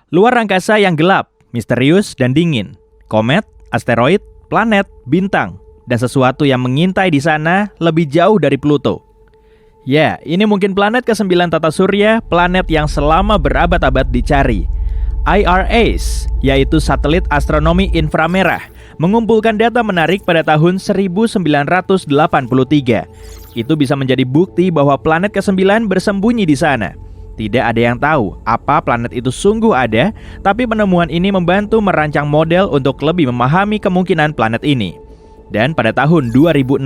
Luar angkasa yang gelap, misterius dan dingin. Komet, asteroid, planet, bintang, dan sesuatu yang mengintai di sana lebih jauh dari Pluto. Ya, ini mungkin planet ke-9 tata surya, planet yang selama berabad-abad dicari. IRAS, yaitu satelit astronomi inframerah, mengumpulkan data menarik pada tahun 1983. Itu bisa menjadi bukti bahwa planet ke-9 bersembunyi di sana. Tidak ada yang tahu apa planet itu sungguh ada, tapi penemuan ini membantu merancang model untuk lebih memahami kemungkinan planet ini. Dan pada tahun 2016,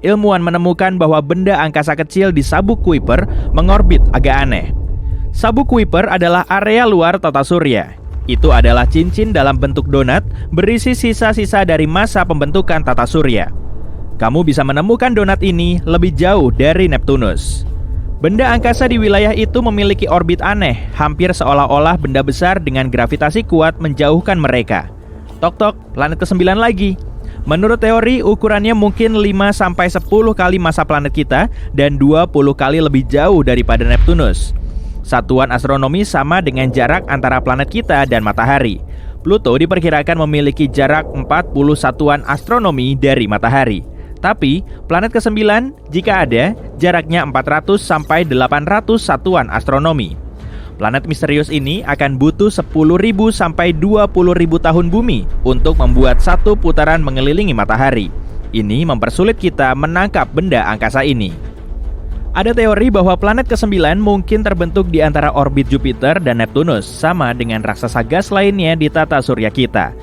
ilmuwan menemukan bahwa benda angkasa kecil di sabuk Kuiper mengorbit agak aneh. Sabuk Kuiper adalah area luar tata surya. Itu adalah cincin dalam bentuk donat berisi sisa-sisa dari masa pembentukan tata surya. Kamu bisa menemukan donat ini lebih jauh dari Neptunus. Benda angkasa di wilayah itu memiliki orbit aneh, hampir seolah-olah benda besar dengan gravitasi kuat menjauhkan mereka. Tok-tok, planet ke-9 lagi. Menurut teori, ukurannya mungkin 5-10 kali massa planet kita dan 20 kali lebih jauh daripada Neptunus. Satuan astronomi sama dengan jarak antara planet kita dan matahari. Pluto diperkirakan memiliki jarak 40 satuan astronomi dari matahari. Tapi, planet ke-9, jika ada, jaraknya 400-800 satuan astronomi. Planet misterius ini akan butuh 10.000 sampai 20.000 tahun bumi untuk membuat satu putaran mengelilingi matahari. Ini mempersulit kita menangkap benda angkasa ini. Ada teori bahwa planet ke-9 mungkin terbentuk di antara orbit Jupiter dan Neptunus, sama dengan raksasa gas lainnya di tata surya kita.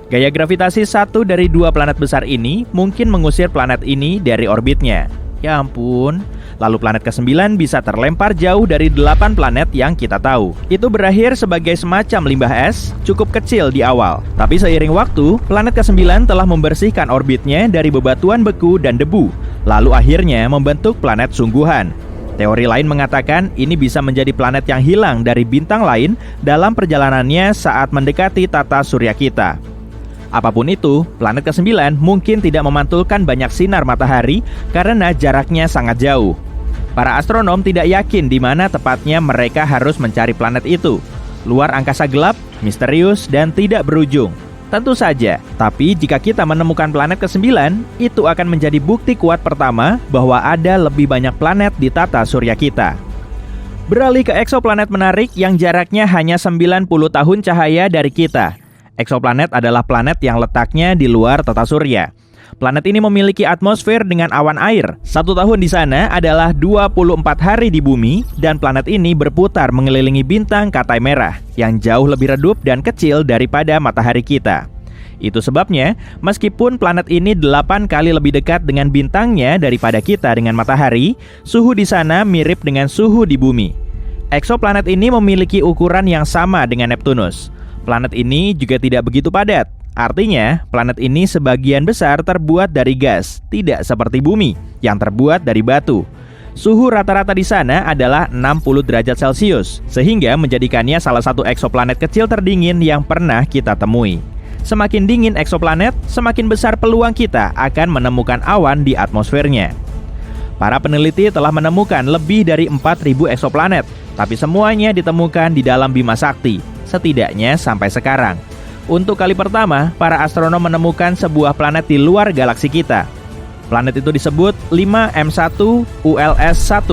Gaya gravitasi satu dari dua planet besar ini mungkin mengusir planet ini dari orbitnya. Ya ampun, lalu planet ke-9 bisa terlempar jauh dari 8 planet yang kita tahu. Itu berakhir sebagai semacam limbah es, cukup kecil di awal. Tapi seiring waktu, planet ke-9 telah membersihkan orbitnya dari bebatuan beku dan debu, lalu akhirnya membentuk planet sungguhan. Teori lain mengatakan ini bisa menjadi planet yang hilang dari bintang lain dalam perjalanannya saat mendekati tata surya kita. Apapun itu, planet ke-9 mungkin tidak memantulkan banyak sinar matahari karena jaraknya sangat jauh. Para astronom tidak yakin di mana tepatnya mereka harus mencari planet itu. Luar angkasa gelap, misterius, dan tidak berujung. Tentu saja, tapi jika kita menemukan planet ke-9, itu akan menjadi bukti kuat pertama bahwa ada lebih banyak planet di tata surya kita. Beralih ke eksoplanet menarik yang jaraknya hanya 90 tahun cahaya dari kita. Eksoplanet adalah planet yang letaknya di luar tata surya. Planet ini memiliki atmosfer dengan awan air. 1 tahun di sana adalah 24 hari di bumi, dan planet ini berputar mengelilingi bintang Katai Merah yang jauh lebih redup dan kecil daripada matahari kita. Itu sebabnya, meskipun planet ini 8 kali lebih dekat dengan bintangnya daripada kita dengan matahari, suhu di sana mirip dengan suhu di bumi. Eksoplanet ini memiliki ukuran yang sama dengan Neptunus. Planet ini juga tidak begitu padat. Artinya, planet ini sebagian besar terbuat dari gas, tidak seperti bumi yang terbuat dari batu. Suhu rata-rata di sana adalah 60 derajat Celcius, sehingga menjadikannya salah satu eksoplanet kecil terdingin yang pernah kita temui. Semakin dingin eksoplanet, semakin besar peluang kita akan menemukan awan di atmosfernya. Para peneliti telah menemukan lebih dari 4.000 eksoplanet, tapi semuanya ditemukan di dalam Bima Sakti, setidaknya sampai sekarang. Untuk kali pertama, para astronom menemukan sebuah planet di luar galaksi kita. Planet itu disebut 5M1 ULS-1.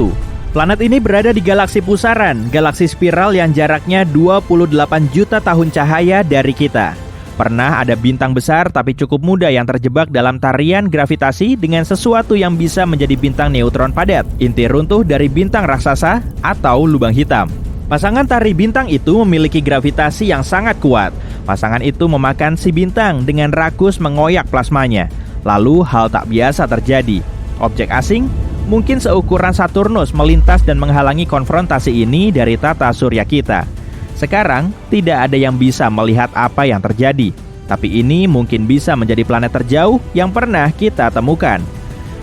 Planet ini berada di galaksi pusaran, galaksi spiral yang jaraknya 28 juta tahun cahaya dari kita. Pernah ada bintang besar tapi cukup muda yang terjebak dalam tarian gravitasi dengan sesuatu yang bisa menjadi bintang neutron padat, inti runtuh dari bintang raksasa atau lubang hitam. Pasangan tari bintang itu memiliki gravitasi yang sangat kuat. Pasangan itu memakan si bintang dengan rakus mengoyak plasmanya. Lalu hal tak biasa terjadi. Objek asing, mungkin seukuran Saturnus, melintas dan menghalangi konfrontasi ini dari tata surya kita. Sekarang, tidak ada yang bisa melihat apa yang terjadi. Tapi ini mungkin bisa menjadi planet terjauh yang pernah kita temukan.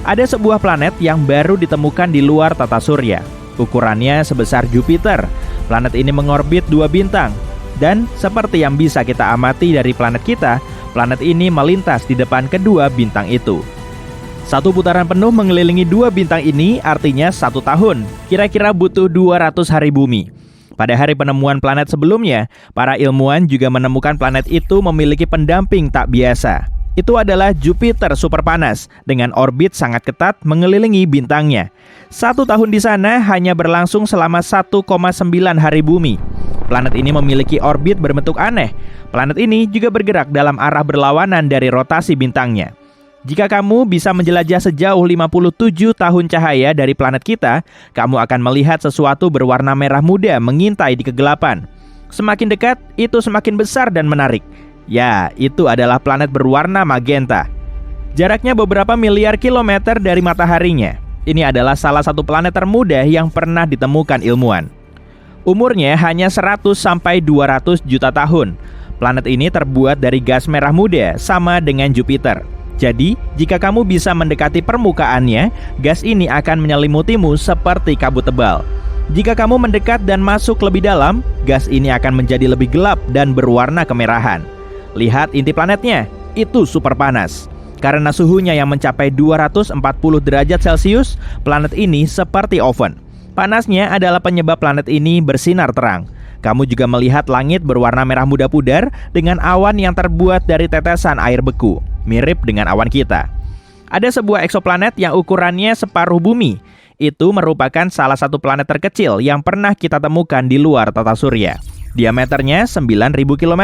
Ada sebuah planet yang baru ditemukan di luar tata surya. Ukurannya sebesar Jupiter. Planet ini mengorbit 2 bintang. Dan seperti yang bisa kita amati dari planet kita, planet ini melintas di depan kedua bintang itu. Satu putaran penuh mengelilingi 2 bintang ini artinya 1 tahun. Kira-kira butuh 200 hari bumi. Pada hari penemuan planet sebelumnya, para ilmuwan juga menemukan planet itu memiliki pendamping tak biasa. Itu adalah Jupiter superpanas dengan orbit sangat ketat mengelilingi bintangnya. 1 tahun di sana hanya berlangsung selama 1,9 hari bumi. Planet ini memiliki orbit berbentuk aneh. Planet ini juga bergerak dalam arah berlawanan dari rotasi bintangnya. Jika kamu bisa menjelajah sejauh 57 tahun cahaya dari planet kita, kamu akan melihat sesuatu berwarna merah muda mengintai di kegelapan. Semakin dekat, itu semakin besar dan menarik. Ya, itu adalah planet berwarna magenta. Jaraknya beberapa miliar kilometer dari mataharinya. Ini adalah salah satu planet termuda yang pernah ditemukan ilmuwan. Umurnya hanya 100 sampai 200 juta tahun. Planet ini terbuat dari gas merah muda, sama dengan Jupiter. Jadi, jika kamu bisa mendekati permukaannya, gas ini akan menyelimutimu seperti kabut tebal. Jika kamu mendekat dan masuk lebih dalam, gas ini akan menjadi lebih gelap dan berwarna kemerahan. Lihat inti planetnya, itu super panas. Karena suhunya yang mencapai 240 derajat Celcius, planet ini seperti oven. Panasnya adalah penyebab planet ini bersinar terang. Kamu juga melihat langit berwarna merah muda pudar dengan awan yang terbuat dari tetesan air beku, mirip dengan awan kita. Ada sebuah eksoplanet yang ukurannya separuh bumi. Itu merupakan salah satu planet terkecil yang pernah kita temukan di luar tata surya. Diameternya 9.000 km.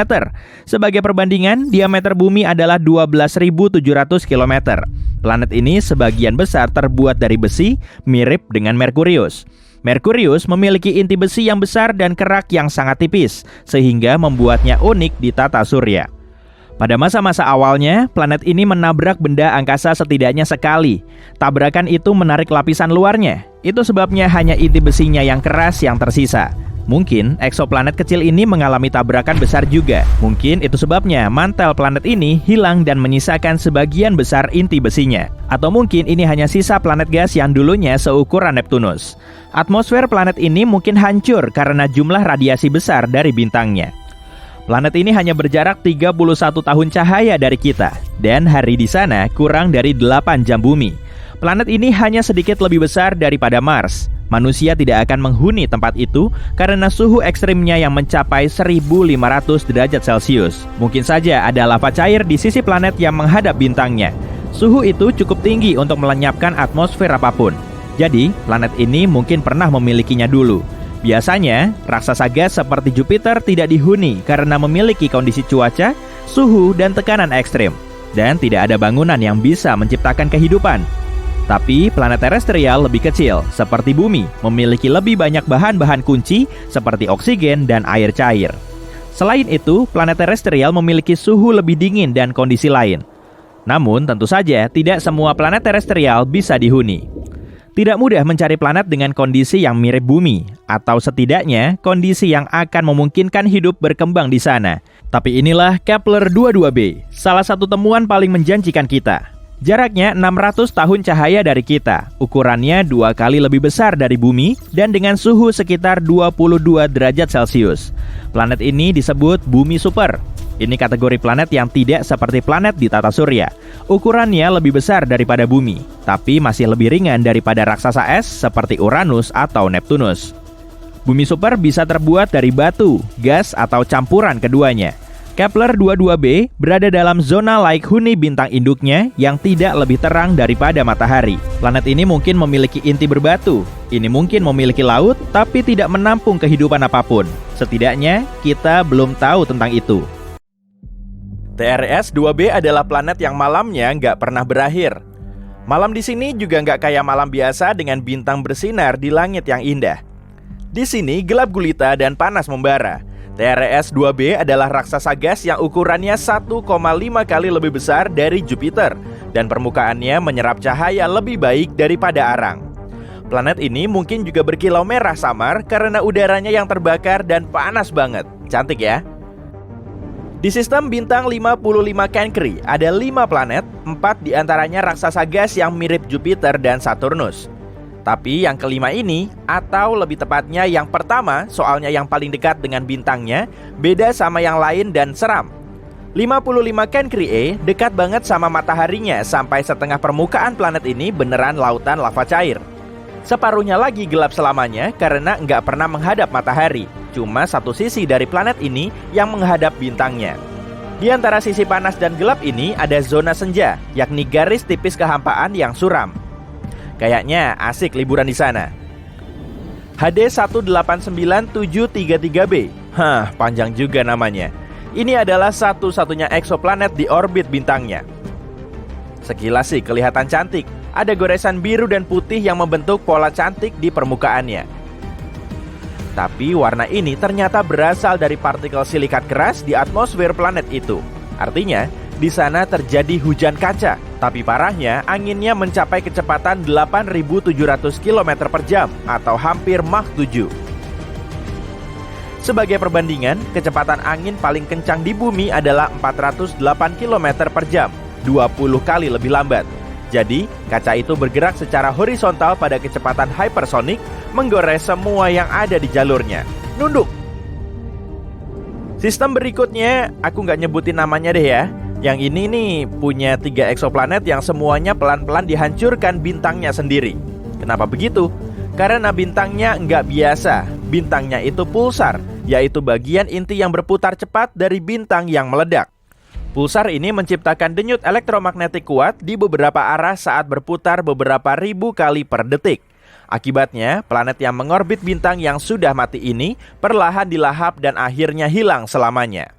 Sebagai perbandingan, diameter bumi adalah 12.700 km. Planet ini sebagian besar terbuat dari besi, mirip dengan Merkurius. Merkurius memiliki inti besi yang besar dan kerak yang sangat tipis, sehingga membuatnya unik di tata surya. Pada masa-masa awalnya, planet ini menabrak benda angkasa setidaknya sekali. Tabrakan itu menarik lapisan luarnya. Itu sebabnya hanya inti besinya yang keras yang tersisa. Mungkin eksoplanet kecil ini mengalami tabrakan besar juga. Mungkin itu sebabnya mantel planet ini hilang dan menyisakan sebagian besar inti besinya. Atau mungkin ini hanya sisa planet gas yang dulunya seukuran Neptunus. Atmosfer planet ini mungkin hancur karena jumlah radiasi besar dari bintangnya. Planet ini hanya berjarak 31 tahun cahaya dari kita, dan hari di sana kurang dari 8 jam bumi. Planet ini hanya sedikit lebih besar daripada Mars. Manusia tidak akan menghuni tempat itu karena suhu ekstrimnya yang mencapai 1.500 derajat Celcius. Mungkin saja ada lava cair di sisi planet yang menghadap bintangnya. Suhu itu cukup tinggi untuk melenyapkan atmosfer apapun. Jadi, planet ini mungkin pernah memilikinya dulu. Biasanya, raksasa gas seperti Jupiter tidak dihuni karena memiliki kondisi cuaca, suhu, dan tekanan ekstrim. Dan tidak ada bangunan yang bisa menciptakan kehidupan. Tapi planet terestrial lebih kecil, seperti bumi, memiliki lebih banyak bahan-bahan kunci seperti oksigen dan air cair. Selain itu, planet terestrial memiliki suhu lebih dingin dan kondisi lain. Namun, tentu saja tidak semua planet terestrial bisa dihuni. Tidak mudah mencari planet dengan kondisi yang mirip bumi, atau setidaknya kondisi yang akan memungkinkan hidup berkembang di sana. Tapi inilah Kepler-22b, salah satu temuan paling menjanjikan kita. Jaraknya 600 tahun cahaya dari kita, ukurannya 2 kali lebih besar dari bumi, dan dengan suhu sekitar 22 derajat Celcius. Planet ini disebut bumi super. Ini kategori planet yang tidak seperti planet di tata surya. Ukurannya lebih besar daripada bumi, tapi masih lebih ringan daripada raksasa es seperti Uranus atau Neptunus. Bumi super bisa terbuat dari batu, gas, atau campuran keduanya. Kepler-22b berada dalam zona laik huni bintang induknya yang tidak lebih terang daripada matahari. Planet ini mungkin memiliki inti berbatu. Ini mungkin memiliki laut, tapi tidak menampung kehidupan apapun. Setidaknya, kita belum tahu tentang itu. TRS-2b adalah planet yang malamnya nggak pernah berakhir. Malam di sini juga nggak kayak malam biasa dengan bintang bersinar di langit yang indah. Di sini gelap gulita dan panas membara. TRS-2b adalah raksasa gas yang ukurannya 1,5 kali lebih besar dari Jupiter dan permukaannya menyerap cahaya lebih baik daripada arang. Planet ini mungkin juga berkilau merah samar karena udaranya yang terbakar dan panas banget. Cantik ya? Di sistem bintang 55 Cancri ada 5 planet, 4 diantaranya raksasa gas yang mirip Jupiter dan Saturnus. Tapi yang kelima ini, atau lebih tepatnya yang pertama, soalnya yang paling dekat dengan bintangnya, beda sama yang lain dan seram. 55 Cancri E dekat banget sama mataharinya sampai setengah permukaan planet ini beneran lautan lava cair. Separuhnya lagi gelap selamanya karena nggak pernah menghadap matahari. cuma satu sisi dari planet ini yang menghadap bintangnya. Di antara sisi panas dan gelap ini ada zona senja, yakni garis tipis kehampaan yang suram. Kayaknya asik liburan di sana. HD 1897333b. Panjang juga namanya. Ini adalah satu-satunya eksoplanet di orbit bintangnya. Sekilas sih kelihatan cantik. Ada goresan biru dan putih yang membentuk pola cantik di permukaannya. Tapi warna ini ternyata berasal dari partikel silikat keras di atmosfer planet itu. Artinya, di sana terjadi hujan kaca. Tapi parahnya, anginnya mencapai kecepatan 8.700 km per jam atau hampir Mach 7. Sebagai perbandingan, kecepatan angin paling kencang di bumi adalah 408 km per jam, 20 kali lebih lambat. Jadi, kaca itu bergerak secara horizontal pada kecepatan hypersonik, menggores semua yang ada di jalurnya. Nunduk! Sistem berikutnya, aku nggak nyebutin namanya deh ya. Yang ini nih punya 3 eksoplanet yang semuanya pelan-pelan dihancurkan bintangnya sendiri. Kenapa begitu? Karena bintangnya nggak biasa. Bintangnya itu pulsar, yaitu bagian inti yang berputar cepat dari bintang yang meledak. Pulsar ini menciptakan denyut elektromagnetik kuat di beberapa arah saat berputar beberapa ribu kali per detik. Akibatnya, planet yang mengorbit bintang yang sudah mati ini perlahan dilahap dan akhirnya hilang selamanya.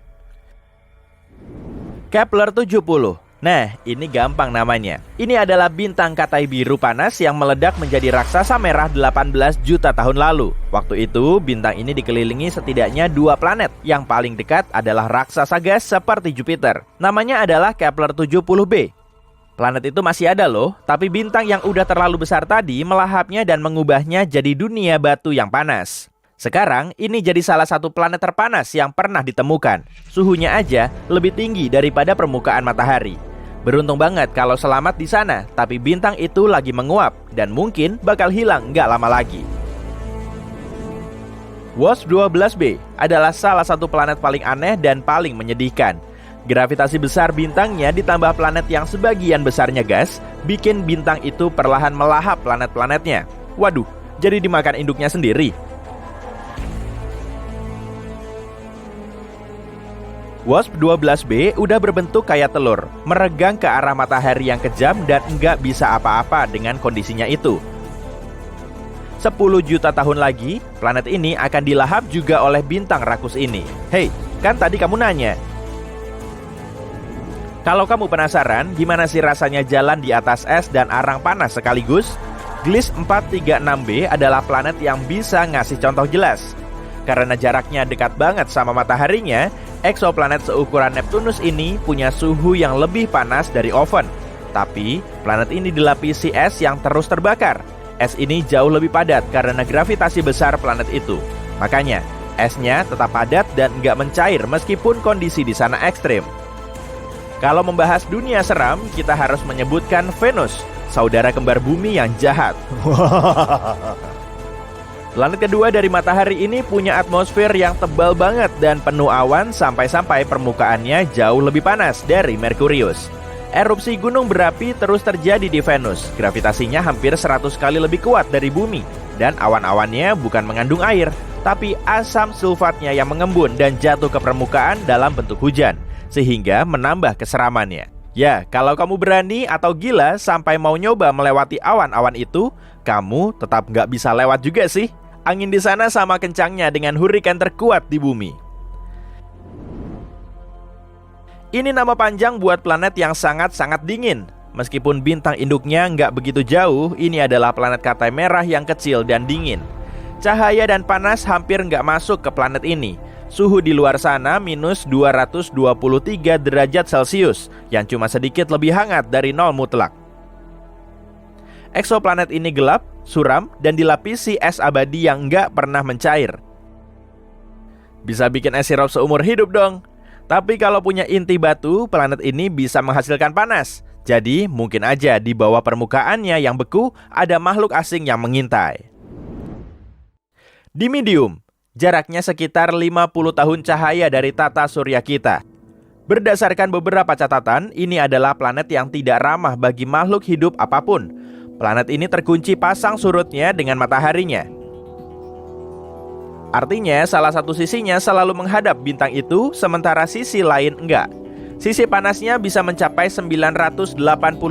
Kepler 70. Nah, ini gampang namanya. Ini adalah bintang katai biru panas yang meledak menjadi raksasa merah 18 juta tahun lalu. Waktu itu, bintang ini dikelilingi setidaknya 2 planet. Yang paling dekat adalah raksasa gas seperti Jupiter. Namanya adalah Kepler 70b. Planet itu masih ada loh, tapi bintang yang udah terlalu besar tadi melahapnya dan mengubahnya jadi dunia batu yang panas. Sekarang, ini jadi salah satu planet terpanas yang pernah ditemukan. Suhunya aja lebih tinggi daripada permukaan matahari. Beruntung banget kalau selamat di sana, tapi bintang itu lagi menguap dan mungkin bakal hilang nggak lama lagi. WASP-12b adalah salah satu planet paling aneh dan paling menyedihkan. Gravitasi besar bintangnya ditambah planet yang sebagian besarnya gas, bikin bintang itu perlahan melahap planet-planetnya. Waduh, jadi dimakan induknya sendiri. WASP-12b udah berbentuk kayak telur, meregang ke arah matahari yang kejam dan nggak bisa apa-apa dengan kondisinya itu. 10 juta tahun lagi, planet ini akan dilahap juga oleh bintang rakus ini. Hei, kan tadi kamu nanya. Kalau kamu penasaran gimana sih rasanya jalan di atas es dan arang panas sekaligus, Gliese 436b adalah planet yang bisa ngasih contoh jelas. Karena jaraknya dekat banget sama mataharinya, eksoplanet seukuran Neptunus ini punya suhu yang lebih panas dari oven. Tapi, planet ini dilapisi es yang terus terbakar. Es ini jauh lebih padat karena gravitasi besar planet itu. Makanya, esnya tetap padat dan nggak mencair meskipun kondisi di sana ekstrim. Kalau membahas dunia seram, kita harus menyebutkan Venus, saudara kembar bumi yang jahat. Planet kedua dari matahari ini punya atmosfer yang tebal banget dan penuh awan sampai-sampai permukaannya jauh lebih panas dari Merkurius. Erupsi gunung berapi terus terjadi di Venus. Gravitasinya hampir 100 kali lebih kuat dari bumi. Dan awan-awannya bukan mengandung air, tapi asam sulfatnya yang mengembun dan jatuh ke permukaan dalam bentuk hujan, sehingga menambah keseramannya. Ya, kalau kamu berani atau gila sampai mau nyoba melewati awan-awan itu, kamu tetap nggak bisa lewat juga sih. Angin di sana sama kencangnya dengan hurikan terkuat di bumi. Ini nama panjang buat planet yang sangat-sangat dingin. Meskipun bintang induknya nggak begitu jauh, ini adalah planet katai merah yang kecil dan dingin. Cahaya dan panas hampir nggak masuk ke planet ini. Suhu di luar sana minus 223 derajat Celcius, yang cuma sedikit lebih hangat dari nol mutlak. Eksoplanet ini gelap, suram, dan dilapisi es abadi yang nggak pernah mencair. Bisa bikin es sirup seumur hidup dong. Tapi kalau punya inti batu, planet ini bisa menghasilkan panas. Jadi mungkin aja di bawah permukaannya yang beku ada makhluk asing yang mengintai. Dimidium, jaraknya sekitar 50 tahun cahaya dari tata surya kita. Berdasarkan beberapa catatan, ini adalah planet yang tidak ramah bagi makhluk hidup apapun. Planet ini terkunci pasang surutnya dengan mataharinya. Artinya, salah satu sisinya selalu menghadap bintang itu, sementara sisi lain enggak. Sisi panasnya bisa mencapai 980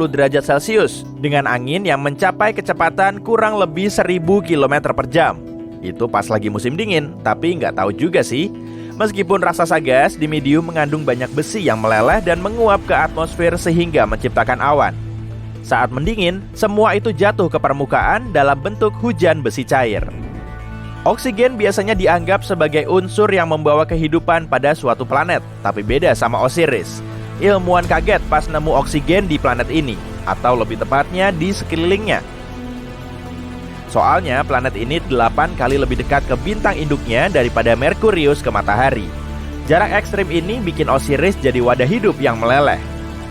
derajat Celcius dengan angin yang mencapai kecepatan kurang lebih 1000 km per jam. Itu pas lagi musim dingin, tapi nggak tahu juga sih. Meskipun raksasa gas di medium mengandung banyak besi yang meleleh dan menguap ke atmosfer sehingga menciptakan awan. Saat mendingin, semua itu jatuh ke permukaan dalam bentuk hujan besi cair. Oksigen biasanya dianggap sebagai unsur yang membawa kehidupan pada suatu planet, tapi beda sama Osiris. Ilmuwan kaget pas nemu oksigen di planet ini, atau lebih tepatnya di sekelilingnya. Soalnya planet ini 8 kali lebih dekat ke bintang induknya daripada Merkurius ke matahari. Jarak ekstrim ini bikin Osiris jadi wadah hidup yang meleleh.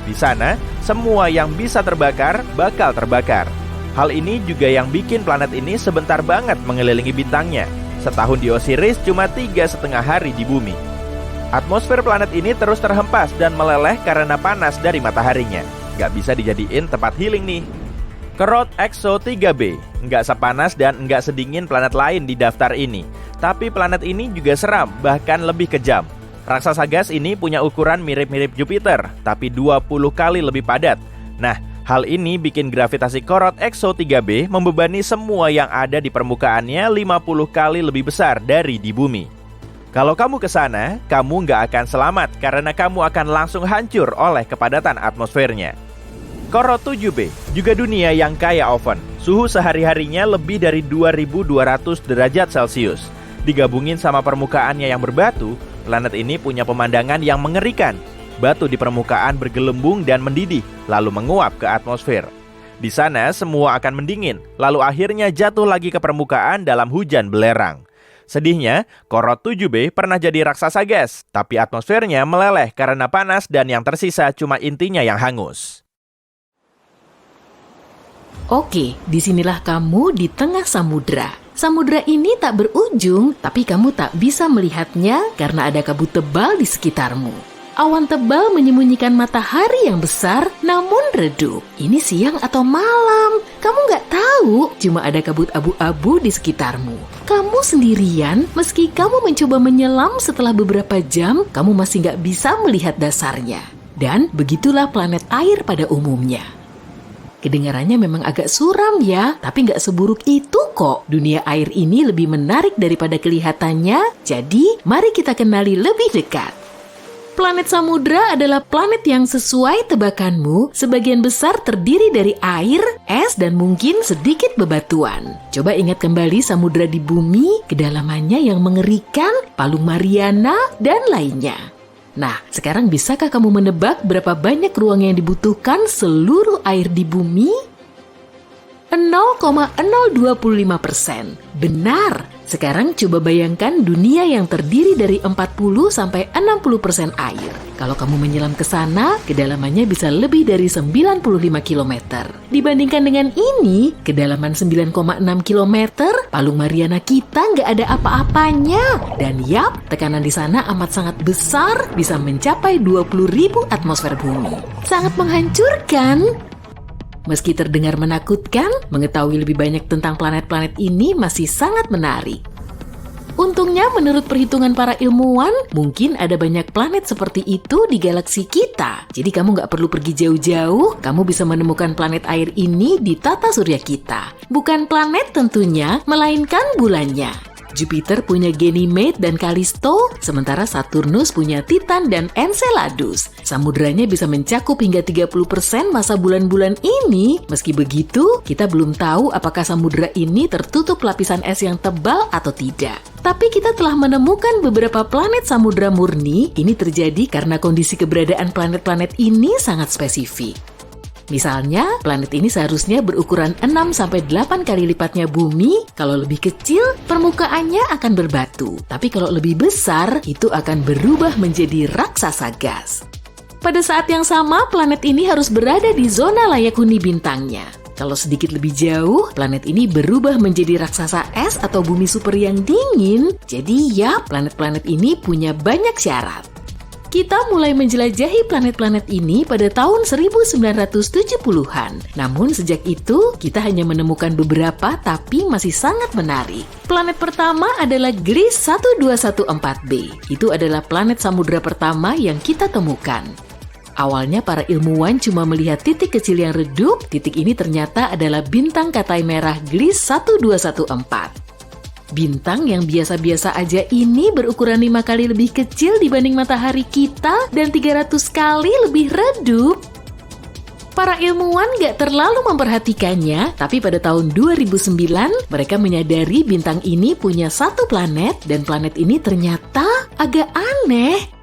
Di sana, semua yang bisa terbakar bakal terbakar. Hal ini juga yang bikin planet ini sebentar banget mengelilingi bintangnya. Setahun di Osiris cuma 3,5 hari di bumi. Atmosfer planet ini terus terhempas dan meleleh karena panas dari mataharinya. Nggak bisa dijadiin tempat healing nih. Kerot EXO 3b nggak sepanas dan nggak sedingin planet lain di daftar ini. Tapi planet ini juga seram, bahkan lebih kejam. Raksasa gas ini punya ukuran mirip-mirip Jupiter, tapi 20 kali lebih padat. Nah, hal ini bikin gravitasi Korot EXO 3b membebani semua yang ada di permukaannya 50 kali lebih besar dari di bumi. Kalau kamu ke sana, kamu nggak akan selamat karena kamu akan langsung hancur oleh kepadatan atmosfernya. Korot 7b juga dunia yang kaya oven. Suhu sehari-harinya lebih dari 2200 derajat Celcius. Digabungin sama permukaannya yang berbatu, planet ini punya pemandangan yang mengerikan. Batu di permukaan bergelembung dan mendidih, lalu menguap ke atmosfer. Di sana semua akan mendingin, lalu akhirnya jatuh lagi ke permukaan dalam hujan belerang. Sedihnya, Korot 7b pernah jadi raksasa gas, tapi atmosfernya meleleh karena panas dan yang tersisa cuma intinya yang hangus. Oke, disinilah kamu di tengah samudra. Samudra ini tak berujung, tapi kamu tak bisa melihatnya karena ada kabut tebal di sekitarmu. Awan tebal menyembunyikan matahari yang besar, namun redup. Ini siang atau malam? Kamu nggak tahu, cuma ada kabut abu-abu di sekitarmu. Kamu sendirian, meski kamu mencoba menyelam setelah beberapa jam, kamu masih nggak bisa melihat dasarnya. Dan begitulah planet air pada umumnya. Kedengarannya memang agak suram ya, tapi nggak seburuk itu kok. Dunia air ini lebih menarik daripada kelihatannya, jadi mari kita kenali lebih dekat. Planet Samudra adalah planet yang sesuai tebakanmu, sebagian besar terdiri dari air, es, dan mungkin sedikit bebatuan. Coba ingat kembali samudra di bumi, kedalamannya yang mengerikan, Palung Mariana, dan lainnya. Nah, sekarang bisakah kamu menebak berapa banyak ruang yang dibutuhkan seluruh air di bumi? 0,025%. Benar. Sekarang coba bayangkan dunia yang terdiri dari 40-60% air. Kalau kamu menyelam ke sana, kedalamannya bisa lebih dari 95 km. Dibandingkan dengan ini, kedalaman 9,6 km, Palung Mariana kita nggak ada apa-apanya. Dan yap, tekanan di sana amat sangat besar, bisa mencapai 20.000 atmosfer bumi. Sangat menghancurkan. Meski terdengar menakutkan, mengetahui lebih banyak tentang planet-planet ini masih sangat menarik. Untungnya menurut perhitungan para ilmuwan, mungkin ada banyak planet seperti itu di galaksi kita. Jadi kamu nggak perlu pergi jauh-jauh, kamu bisa menemukan planet air ini di tata surya kita. Bukan planet tentunya, melainkan bulannya. Jupiter punya Ganymede dan Callisto, sementara Saturnus punya Titan dan Enceladus. Samudranya bisa mencakup hingga 30% masa bulan-bulan ini. Meski begitu, kita belum tahu apakah samudra ini tertutup lapisan es yang tebal atau tidak. Tapi kita telah menemukan beberapa planet samudra murni. Ini terjadi karena kondisi keberadaan planet-planet ini sangat spesifik. Misalnya, planet ini seharusnya berukuran 6-8 kali lipatnya bumi. Kalau lebih kecil, permukaannya akan berbatu. Tapi kalau lebih besar, itu akan berubah menjadi raksasa gas. Pada saat yang sama, planet ini harus berada di zona layak huni bintangnya. Kalau sedikit lebih jauh, planet ini berubah menjadi raksasa es atau bumi super yang dingin. Jadi ya, planet-planet ini punya banyak syarat. Kita mulai menjelajahi planet-planet ini pada tahun 1970-an. Namun sejak itu, kita hanya menemukan beberapa tapi masih sangat menarik. Planet pertama adalah Gliese 1214b. Itu adalah planet samudra pertama yang kita temukan. Awalnya para ilmuwan cuma melihat titik kecil yang redup. Titik ini ternyata adalah bintang Katai merah Gliese 1214. Bintang yang biasa-biasa aja ini berukuran 5 kali lebih kecil dibanding matahari kita dan 300 kali lebih redup. Para ilmuwan gak terlalu memperhatikannya, tapi pada tahun 2009 mereka menyadari bintang ini punya satu planet dan planet ini ternyata agak aneh.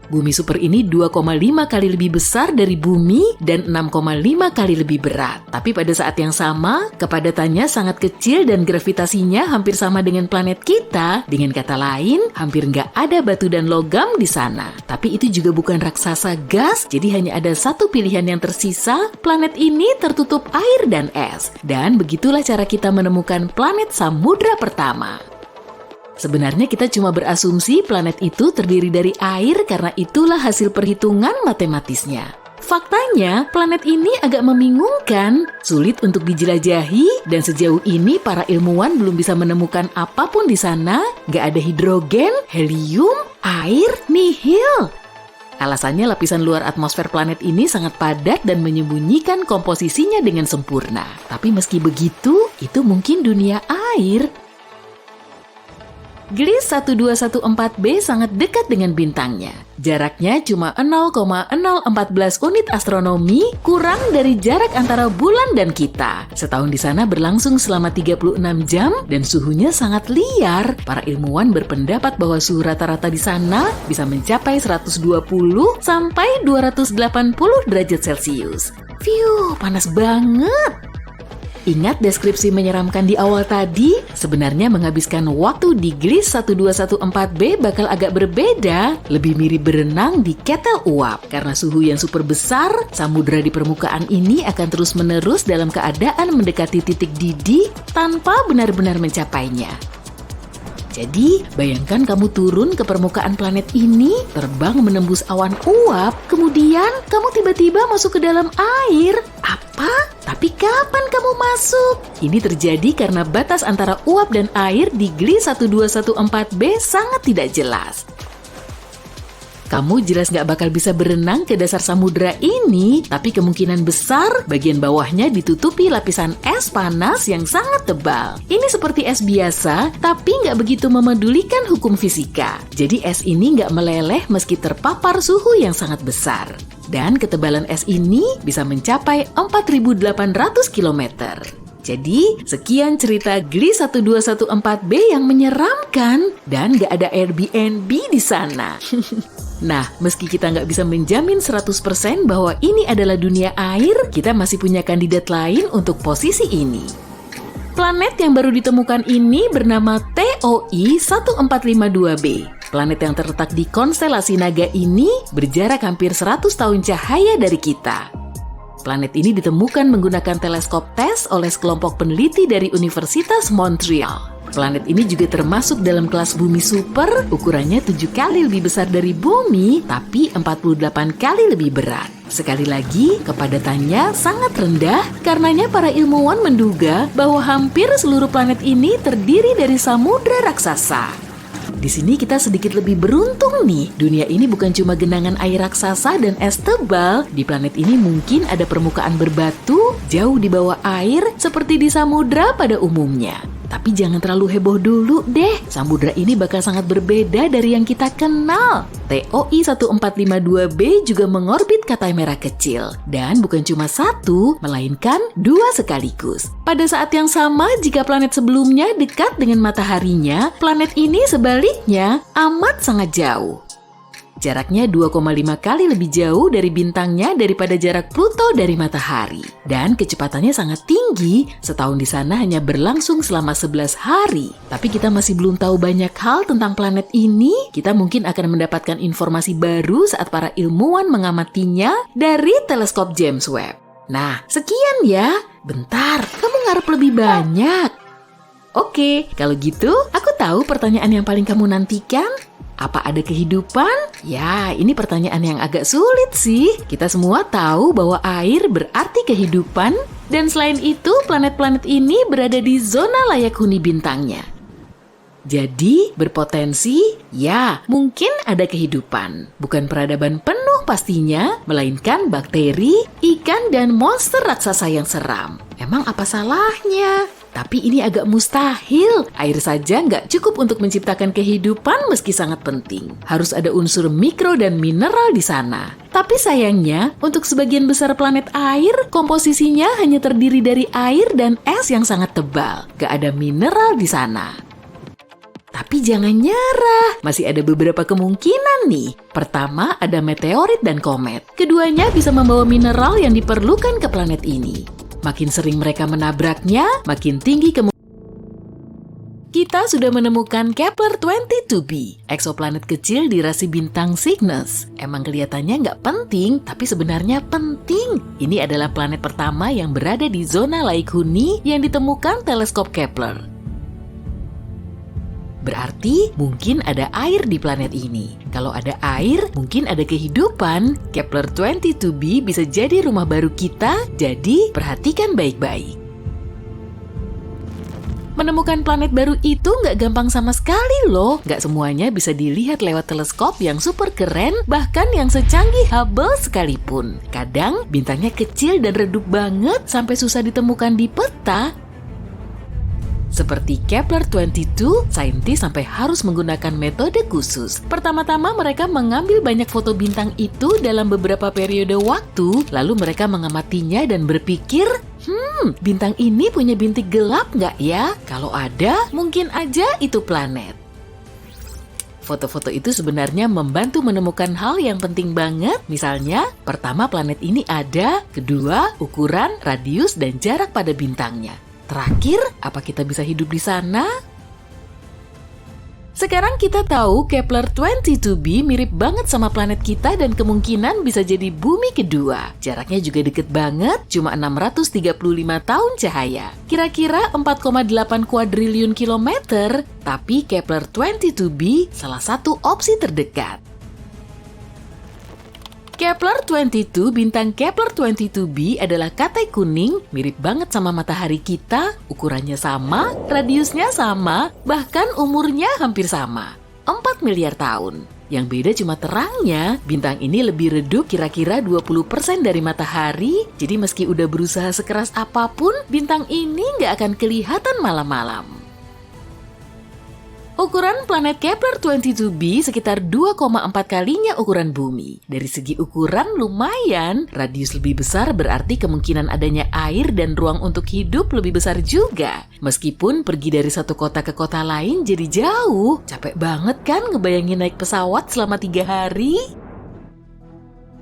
Bumi super ini 2,5 kali lebih besar dari bumi dan 6,5 kali lebih berat. Tapi pada saat yang sama, kepadatannya sangat kecil dan gravitasinya hampir sama dengan planet kita. Dengan kata lain, hampir nggak ada batu dan logam di sana. Tapi itu juga bukan raksasa gas, jadi hanya ada satu pilihan yang tersisa. Planet ini tertutup air dan es. Dan begitulah cara kita menemukan planet samudra pertama. Sebenarnya kita cuma berasumsi planet itu terdiri dari air karena itulah hasil perhitungan matematisnya. Faktanya, planet ini agak membingungkan, sulit untuk dijelajahi, dan sejauh ini para ilmuwan belum bisa menemukan apapun di sana. Gak ada hidrogen, helium, air, nihil. Alasannya lapisan luar atmosfer planet ini sangat padat dan menyembunyikan komposisinya dengan sempurna. Tapi meski begitu, itu mungkin dunia air. Gliese 1214b sangat dekat dengan bintangnya. Jaraknya cuma 0,014 unit astronomi, kurang dari jarak antara bulan dan kita. Setahun di sana berlangsung selama 36 jam dan suhunya sangat liar. Para ilmuwan berpendapat bahwa suhu rata-rata di sana bisa mencapai 120 sampai 280 derajat Celcius. Fiuh, panas banget. Ingat deskripsi menyeramkan di awal tadi? Sebenarnya menghabiskan waktu di Gliese 1214b bakal agak berbeda, lebih mirip berenang di ketel uap. Karena suhu yang super besar, samudra di permukaan ini akan terus-menerus dalam keadaan mendekati titik didih tanpa benar-benar mencapainya. Jadi, bayangkan kamu turun ke permukaan planet ini, terbang menembus awan uap, kemudian kamu tiba-tiba masuk ke dalam air. Apa? Tapi kapan kamu masuk? Ini terjadi karena batas antara uap dan air di Gliese 1214b sangat tidak jelas. Kamu jelas nggak bakal bisa berenang ke dasar samudra ini, tapi kemungkinan besar bagian bawahnya ditutupi lapisan es panas yang sangat tebal. Ini seperti es biasa, tapi nggak begitu memedulikan hukum fisika. Jadi es ini nggak meleleh meski terpapar suhu yang sangat besar. Dan ketebalan es ini bisa mencapai 4.800 km. Jadi, sekian cerita Gliese 1214b yang menyeramkan dan nggak ada Airbnb di sana. Nah, meski kita nggak bisa menjamin 100% bahwa ini adalah dunia air, kita masih punya kandidat lain untuk posisi ini. Planet yang baru ditemukan ini bernama TOI 1452b. Planet yang terletak di konstelasi Naga ini berjarak hampir 100 tahun cahaya dari kita. Planet ini ditemukan menggunakan teleskop TESS oleh sekelompok peneliti dari Universitas Montreal. Planet ini juga termasuk dalam kelas bumi super, ukurannya 7 kali lebih besar dari bumi, tapi 48 kali lebih berat. Sekali lagi, kepadatannya sangat rendah, karenanya para ilmuwan menduga bahwa hampir seluruh planet ini terdiri dari samudra raksasa. Di sini kita sedikit lebih beruntung nih. Dunia ini bukan cuma genangan air raksasa dan es tebal. Di planet ini mungkin ada permukaan berbatu jauh di bawah air seperti di samudra pada umumnya. Tapi jangan terlalu heboh dulu deh. Samudra ini bakal sangat berbeda dari yang kita kenal. TOI 1452b juga mengorbit Katai merah kecil. Dan bukan cuma satu, melainkan 2 sekaligus. Pada saat yang sama, jika planet sebelumnya dekat dengan mataharinya, planet ini sebaliknya amat sangat jauh. Jaraknya 2,5 kali lebih jauh dari bintangnya daripada jarak Pluto dari matahari. Dan kecepatannya sangat tinggi, setahun di sana hanya berlangsung selama 11 hari. Tapi kita masih belum tahu banyak hal tentang planet ini. Kita mungkin akan mendapatkan informasi baru saat para ilmuwan mengamatinya dari teleskop James Webb. Nah, sekian ya. Bentar, kamu ngarep lebih banyak. Oke, kalau gitu aku tahu pertanyaan yang paling kamu nantikan. Apa ada kehidupan? Ya, ini pertanyaan yang agak sulit sih. Kita semua tahu bahwa air berarti kehidupan, dan selain itu planet-planet ini berada di zona layak huni bintangnya. Jadi, berpotensi, ya, mungkin ada kehidupan. Bukan peradaban penuh pastinya, melainkan bakteri, ikan, dan monster raksasa yang seram. Emang apa salahnya? Tapi ini agak mustahil. Air saja nggak cukup untuk menciptakan kehidupan meski sangat penting. Harus ada unsur mikro dan mineral di sana. Tapi sayangnya, untuk sebagian besar planet air, komposisinya hanya terdiri dari air dan es yang sangat tebal. Nggak ada mineral di sana. Tapi jangan nyerah, masih ada beberapa kemungkinan nih. Pertama, ada meteorit dan komet. Keduanya bisa membawa mineral yang diperlukan ke planet ini. Makin sering mereka menabraknya, makin tinggi Kita sudah menemukan Kepler-22b, eksoplanet kecil di rasi bintang Cygnus. Emang kelihatannya nggak penting, tapi sebenarnya penting. Ini adalah planet pertama yang berada di zona laik huni yang ditemukan teleskop Kepler. Berarti mungkin ada air di planet ini. Kalau ada air, mungkin ada kehidupan. Kepler-22b bisa jadi rumah baru kita, jadi perhatikan baik-baik. Menemukan planet baru itu nggak gampang sama sekali loh. Nggak semuanya bisa dilihat lewat teleskop yang super keren, bahkan yang secanggih Hubble sekalipun. Kadang bintangnya kecil dan redup banget sampai susah ditemukan di peta. Seperti Kepler-22, saintis sampai harus menggunakan metode khusus. Pertama-tama mereka mengambil banyak foto bintang itu dalam beberapa periode waktu, lalu mereka mengamatinya dan berpikir, bintang ini punya bintik gelap nggak ya? Kalau ada, mungkin aja itu planet. Foto-foto itu sebenarnya membantu menemukan hal yang penting banget. Misalnya, pertama planet ini ada, kedua, ukuran, radius, dan jarak pada bintangnya. Terakhir, apa kita bisa hidup di sana? Sekarang kita tahu Kepler-22b mirip banget sama planet kita dan kemungkinan bisa jadi bumi kedua. Jaraknya juga deket banget, cuma 635 tahun cahaya. Kira-kira 4,8 kuadriliun kilometer, tapi Kepler-22b salah satu opsi terdekat. Kepler-22, bintang Kepler-22b adalah katai kuning, mirip banget sama matahari kita, ukurannya sama, radiusnya sama, bahkan umurnya hampir sama, 4 miliar tahun. Yang beda cuma terangnya, bintang ini lebih redup kira-kira 20% dari matahari, jadi meski udah berusaha sekeras apapun, bintang ini nggak akan kelihatan malam-malam. Ukuran planet Kepler-22b sekitar 2,4 kalinya ukuran bumi. Dari segi ukuran lumayan, radius lebih besar berarti kemungkinan adanya air dan ruang untuk hidup lebih besar juga. Meskipun pergi dari satu kota ke kota lain jadi jauh. Capek banget kan ngebayangin naik pesawat selama 3 hari?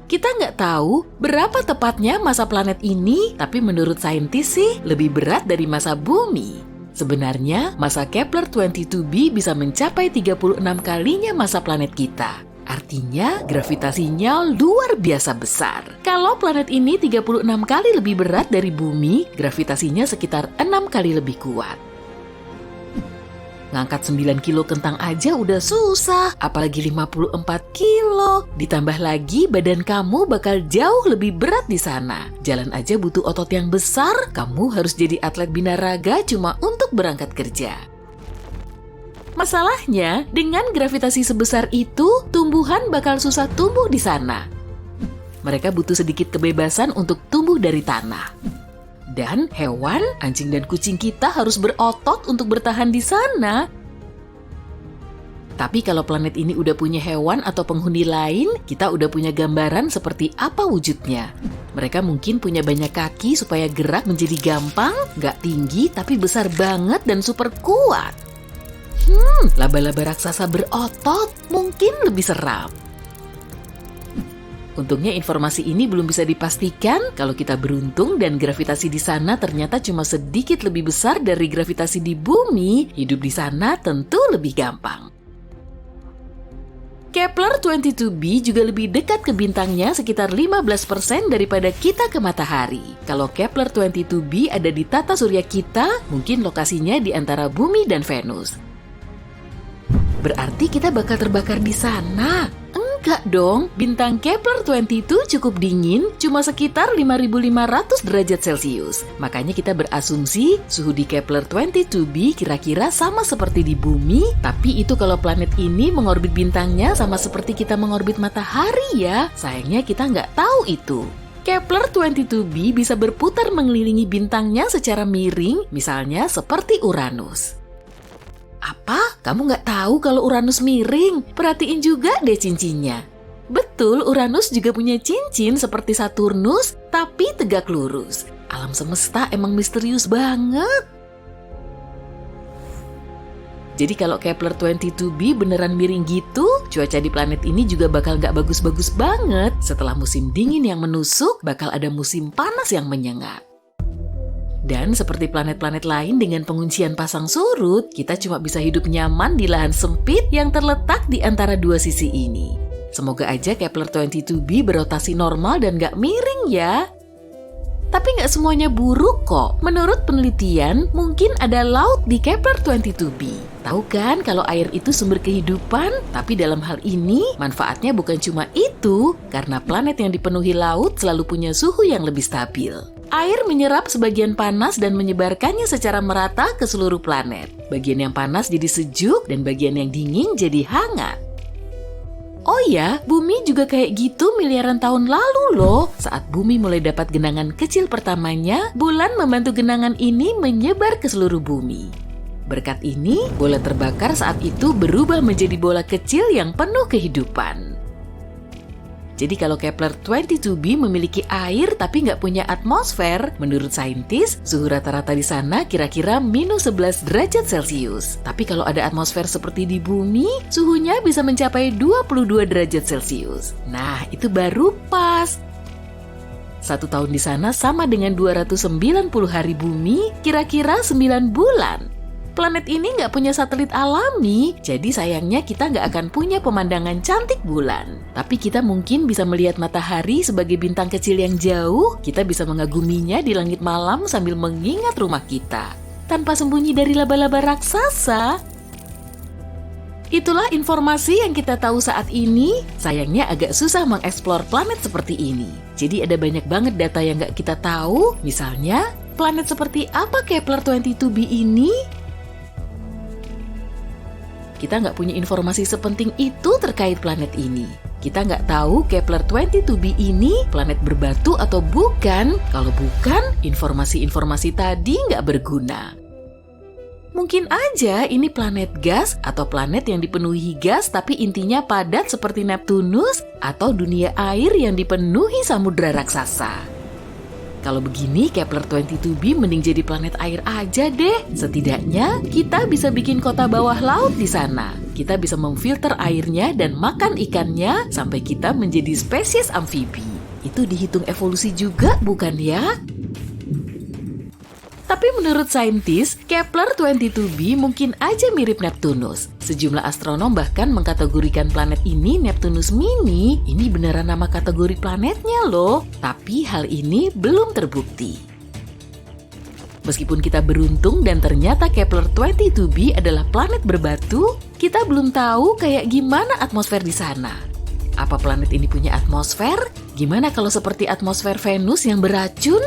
Kita nggak tahu berapa tepatnya masa planet ini, tapi menurut saintis sih lebih berat dari masa bumi. Sebenarnya, masa Kepler-22b bisa mencapai 36 kalinya masa planet kita. Artinya, gravitasinya luar biasa besar. Kalau planet ini 36 kali lebih berat dari bumi, gravitasinya sekitar 6 kali lebih kuat. Ngangkat 9 kilo kentang aja udah susah, apalagi 54 kilo. Ditambah lagi badan kamu bakal jauh lebih berat di sana. Jalan aja butuh otot yang besar, kamu harus jadi atlet binaraga cuma untuk berangkat kerja. Masalahnya, dengan gravitasi sebesar itu, tumbuhan bakal susah tumbuh di sana. Mereka butuh sedikit kebebasan untuk tumbuh dari tanah. Dan hewan, anjing dan kucing kita harus berotot untuk bertahan di sana. Tapi kalau planet ini udah punya hewan atau penghuni lain, kita udah punya gambaran seperti apa wujudnya. Mereka mungkin punya banyak kaki supaya gerak menjadi gampang, nggak tinggi tapi besar banget dan super kuat. Laba-laba raksasa berotot mungkin lebih seram. Untungnya informasi ini belum bisa dipastikan. Kalau kita beruntung dan gravitasi di sana ternyata cuma sedikit lebih besar dari gravitasi di bumi, hidup di sana tentu lebih gampang. Kepler-22b juga lebih dekat ke bintangnya sekitar 15% daripada kita ke matahari. Kalau Kepler-22b ada di tata surya kita, mungkin lokasinya di antara bumi dan Venus. Berarti kita bakal terbakar di sana. Enggak dong, bintang Kepler-22 cukup dingin, cuma sekitar 5.500 derajat Celcius. Makanya kita berasumsi suhu di Kepler-22b kira-kira sama seperti di bumi, tapi itu kalau planet ini mengorbit bintangnya sama seperti kita mengorbit matahari ya. Sayangnya kita nggak tahu itu. Kepler-22b bisa berputar mengelilingi bintangnya secara miring, misalnya seperti Uranus. Apa? Kamu nggak tahu kalau Uranus miring? Perhatiin juga deh cincinnya. Betul, Uranus juga punya cincin seperti Saturnus, tapi tegak lurus. Alam semesta emang misterius banget. Jadi kalau Kepler-22b beneran miring gitu, cuaca di planet ini juga bakal nggak bagus-bagus banget. Setelah musim dingin yang menusuk, bakal ada musim panas yang menyengat. Dan seperti planet-planet lain dengan penguncian pasang surut, kita cuma bisa hidup nyaman di lahan sempit yang terletak di antara dua sisi ini. Semoga aja Kepler-22b berotasi normal dan nggak miring ya. Tapi nggak semuanya buruk kok. Menurut penelitian, mungkin ada laut di Kepler-22b. Tahu kan kalau air itu sumber kehidupan? Tapi dalam hal ini, manfaatnya bukan cuma itu, karena planet yang dipenuhi laut selalu punya suhu yang lebih stabil. Air menyerap sebagian panas dan menyebarkannya secara merata ke seluruh planet. Bagian yang panas jadi sejuk dan bagian yang dingin jadi hangat. Oh ya, bumi juga kayak gitu miliaran tahun lalu loh. Saat bumi mulai dapat genangan kecil pertamanya, bulan membantu genangan ini menyebar ke seluruh bumi. Berkat ini, bola terbakar saat itu berubah menjadi bola kecil yang penuh kehidupan. Jadi kalau Kepler-22b memiliki air tapi nggak punya atmosfer, menurut saintis, suhu rata-rata di sana kira-kira -11 derajat Celcius. Tapi kalau ada atmosfer seperti di bumi, suhunya bisa mencapai 22 derajat Celcius. Nah, itu baru pas. 1 tahun di sana sama dengan 290 hari bumi, kira-kira 9 bulan. Planet ini nggak punya satelit alami, jadi sayangnya kita nggak akan punya pemandangan cantik bulan. Tapi kita mungkin bisa melihat matahari sebagai bintang kecil yang jauh, kita bisa mengaguminya di langit malam sambil mengingat rumah kita. Tanpa sembunyi dari laba-laba raksasa. Itulah informasi yang kita tahu saat ini, sayangnya agak susah mengeksplor planet seperti ini. Jadi ada banyak banget data yang nggak kita tahu, misalnya, planet seperti apa Kepler-22b ini? Kita nggak punya informasi sepenting itu terkait planet ini. Kita nggak tahu Kepler-22b ini planet berbatu atau bukan. Kalau bukan, informasi-informasi tadi nggak berguna. Mungkin aja ini planet gas atau planet yang dipenuhi gas tapi intinya padat seperti Neptunus atau dunia air yang dipenuhi samudra raksasa. Kalau begini, Kepler-22b mending jadi planet air aja deh. Setidaknya, kita bisa bikin kota bawah laut di sana. Kita bisa memfilter airnya dan makan ikannya sampai kita menjadi spesies amfibi. Itu dihitung evolusi juga, bukan ya? Tapi menurut saintis, Kepler-22b mungkin aja mirip Neptunus. Sejumlah astronom bahkan mengkategorikan planet ini Neptunus Mini. Ini beneran nama kategori planetnya loh. Tapi hal ini belum terbukti. Meskipun kita beruntung dan ternyata Kepler-22b adalah planet berbatu, kita belum tahu kayak gimana atmosfer di sana. Apa planet ini punya atmosfer? Gimana kalau seperti atmosfer Venus yang beracun?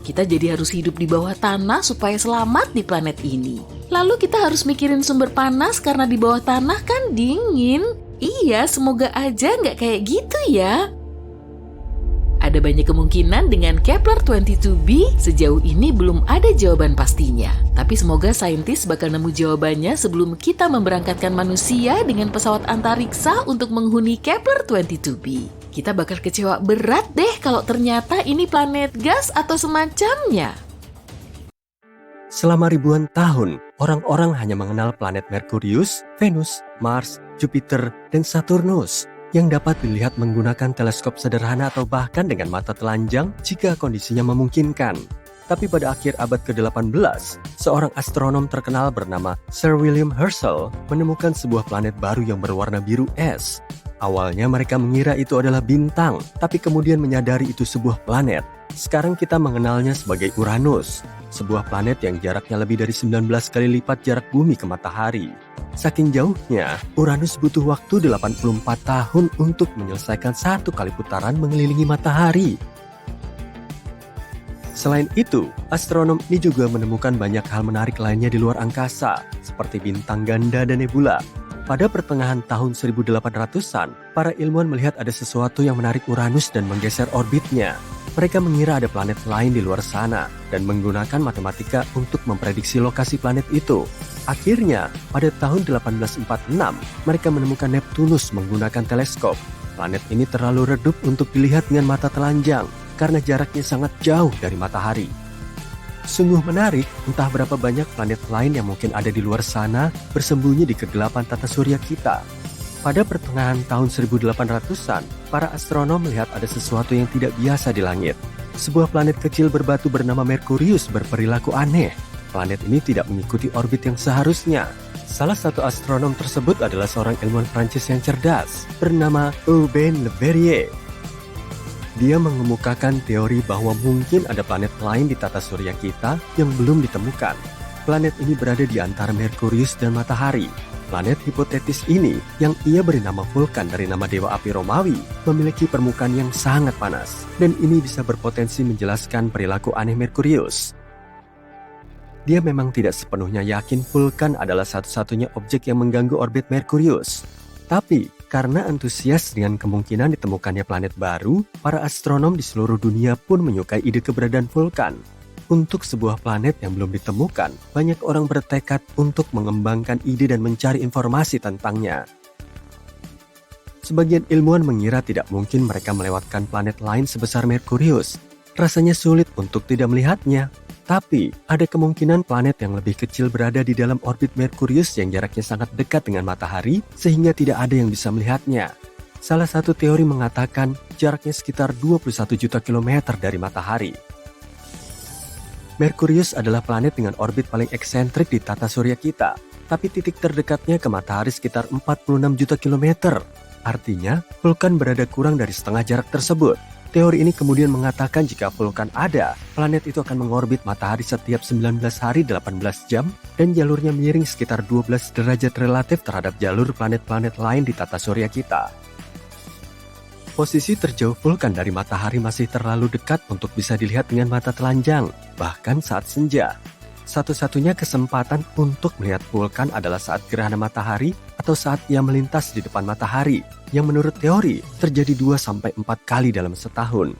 Kita jadi harus hidup di bawah tanah supaya selamat di planet ini. Lalu kita harus mikirin sumber panas karena di bawah tanah kan dingin. Iya, semoga aja nggak kayak gitu ya. Ada banyak kemungkinan dengan Kepler-22b, sejauh ini belum ada jawaban pastinya. Tapi semoga saintis bakal nemu jawabannya sebelum kita memberangkatkan manusia dengan pesawat antariksa untuk menghuni Kepler-22b. Kita bakal kecewa berat deh kalau ternyata ini planet gas atau semacamnya. Selama ribuan tahun, orang-orang hanya mengenal planet Merkurius, Venus, Mars, Jupiter, dan Saturnus yang dapat dilihat menggunakan teleskop sederhana atau bahkan dengan mata telanjang jika kondisinya memungkinkan. Tapi pada akhir abad ke-18, seorang astronom terkenal bernama Sir William Herschel menemukan sebuah planet baru yang berwarna biru es. Awalnya mereka mengira itu adalah bintang, tapi kemudian menyadari itu sebuah planet. Sekarang kita mengenalnya sebagai Uranus, sebuah planet yang jaraknya lebih dari 19 kali lipat jarak bumi ke matahari. Saking jauhnya, Uranus butuh waktu 84 tahun untuk menyelesaikan satu kali putaran mengelilingi matahari. Selain itu, astronom ini juga menemukan banyak hal menarik lainnya di luar angkasa, seperti bintang ganda dan nebula. Pada pertengahan tahun 1800-an, para ilmuwan melihat ada sesuatu yang menarik Uranus dan menggeser orbitnya. Mereka mengira ada planet lain di luar sana dan menggunakan matematika untuk memprediksi lokasi planet itu. Akhirnya, pada tahun 1846, mereka menemukan Neptunus menggunakan teleskop. Planet ini terlalu redup untuk dilihat dengan mata telanjang karena jaraknya sangat jauh dari matahari. Sungguh menarik, entah berapa banyak planet lain yang mungkin ada di luar sana bersembunyi di kegelapan tata surya kita. Pada pertengahan tahun 1800-an, para astronom melihat ada sesuatu yang tidak biasa di langit. Sebuah planet kecil berbatu bernama Merkurius berperilaku aneh. Planet ini tidak mengikuti orbit yang seharusnya. Salah satu astronom tersebut adalah seorang ilmuwan Prancis yang cerdas, bernama Urbain Le Verrier. Dia mengemukakan teori bahwa mungkin ada planet lain di tata surya kita yang belum ditemukan. Planet ini berada di antara Merkurius dan Matahari. Planet hipotetis ini, yang ia beri nama Vulkan dari nama dewa api Romawi, memiliki permukaan yang sangat panas, dan ini bisa berpotensi menjelaskan perilaku aneh Merkurius. Dia memang tidak sepenuhnya yakin Vulkan adalah satu-satunya objek yang mengganggu orbit Merkurius. Tapi, karena antusias dengan kemungkinan ditemukannya planet baru, para astronom di seluruh dunia pun menyukai ide keberadaan Vulkan. Untuk sebuah planet yang belum ditemukan, banyak orang bertekad untuk mengembangkan ide dan mencari informasi tentangnya. Sebagian ilmuwan mengira tidak mungkin mereka melewatkan planet lain sebesar Merkurius. Rasanya sulit untuk tidak melihatnya. Tapi, ada kemungkinan planet yang lebih kecil berada di dalam orbit Merkurius yang jaraknya sangat dekat dengan matahari, sehingga tidak ada yang bisa melihatnya. Salah satu teori mengatakan jaraknya sekitar 21 juta kilometer dari matahari. Merkurius adalah planet dengan orbit paling eksentrik di tata surya kita, tapi titik terdekatnya ke matahari sekitar 46 juta kilometer. Artinya, Vulkan berada kurang dari setengah jarak tersebut. Teori ini kemudian mengatakan jika Vulkan ada, planet itu akan mengorbit matahari setiap 19 hari 18 jam dan jalurnya miring sekitar 12 derajat relatif terhadap jalur planet-planet lain di tata surya kita. Posisi terjauh Vulkan dari matahari masih terlalu dekat untuk bisa dilihat dengan mata telanjang, bahkan saat senja. Satu-satunya kesempatan untuk melihat Vulkan adalah saat gerhana matahari atau saat ia melintas di depan matahari, yang menurut teori terjadi 2-4 kali dalam setahun.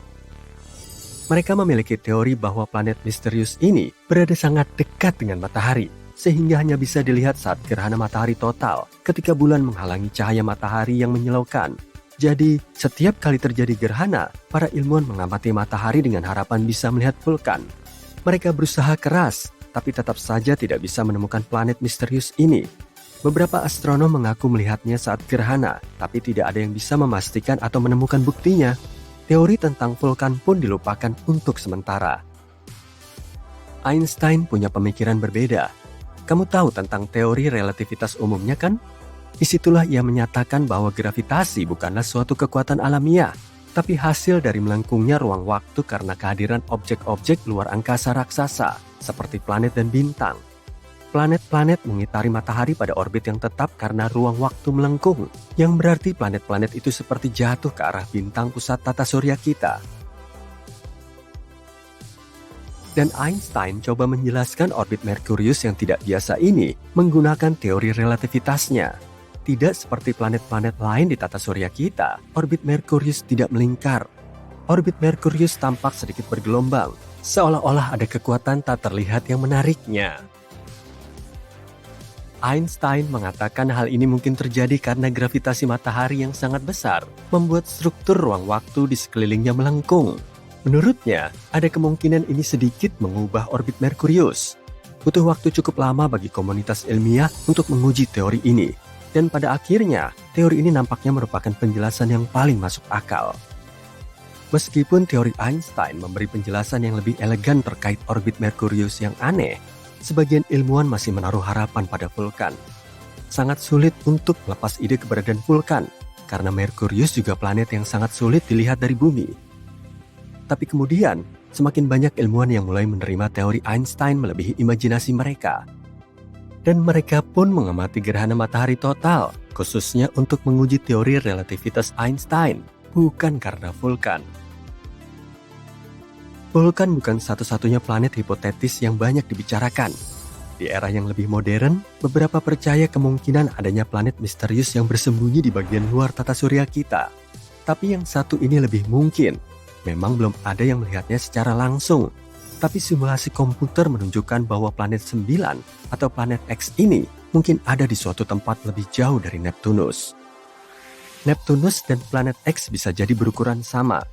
Mereka memiliki teori bahwa planet misterius ini berada sangat dekat dengan matahari, sehingga hanya bisa dilihat saat gerhana matahari total ketika bulan menghalangi cahaya matahari yang menyilaukan. Jadi, setiap kali terjadi gerhana, para ilmuwan mengamati matahari dengan harapan bisa melihat Vulkan. Mereka berusaha keras, tapi tetap saja tidak bisa menemukan planet misterius ini. Beberapa astronom mengaku melihatnya saat gerhana, tapi tidak ada yang bisa memastikan atau menemukan buktinya. Teori tentang Vulkan pun dilupakan untuk sementara. Einstein punya pemikiran berbeda. Kamu tahu tentang teori relativitas umumnya kan? Disitulah ia menyatakan bahwa gravitasi bukanlah suatu kekuatan alamiah, tapi hasil dari melengkungnya ruang waktu karena kehadiran objek-objek luar angkasa raksasa, seperti planet dan bintang. Planet-planet mengitari matahari pada orbit yang tetap karena ruang waktu melengkung, yang berarti planet-planet itu seperti jatuh ke arah bintang pusat tata surya kita. Dan Einstein coba menjelaskan orbit Merkurius yang tidak biasa ini menggunakan teori relativitasnya. Tidak seperti planet-planet lain di tata surya kita, orbit Merkurius tidak melingkar. Orbit Merkurius tampak sedikit bergelombang, seolah-olah ada kekuatan tak terlihat yang menariknya. Einstein mengatakan hal ini mungkin terjadi karena gravitasi matahari yang sangat besar membuat struktur ruang waktu di sekelilingnya melengkung. Menurutnya, ada kemungkinan ini sedikit mengubah orbit Merkurius. Butuh waktu cukup lama bagi komunitas ilmiah untuk menguji teori ini. Dan pada akhirnya, teori ini nampaknya merupakan penjelasan yang paling masuk akal. Meskipun teori Einstein memberi penjelasan yang lebih elegan terkait orbit Merkurius yang aneh, sebagian ilmuwan masih menaruh harapan pada Vulkan. Sangat sulit untuk melepas ide keberadaan Vulkan, karena Merkurius juga planet yang sangat sulit dilihat dari bumi. Tapi kemudian, semakin banyak ilmuwan yang mulai menerima teori Einstein melebihi imajinasi mereka. Dan mereka pun mengamati gerhana matahari total, khususnya untuk menguji teori relativitas Einstein, bukan karena vulkan. Vulkan bukan satu-satunya planet hipotetis yang banyak dibicarakan. Di era yang lebih modern, beberapa percaya kemungkinan adanya planet misterius yang bersembunyi di bagian luar tata surya kita. Tapi yang satu ini lebih mungkin. Memang belum ada yang melihatnya secara langsung. Tapi simulasi komputer menunjukkan bahwa planet 9 atau planet X ini mungkin ada di suatu tempat lebih jauh dari Neptunus. Neptunus dan planet X bisa jadi berukuran sama.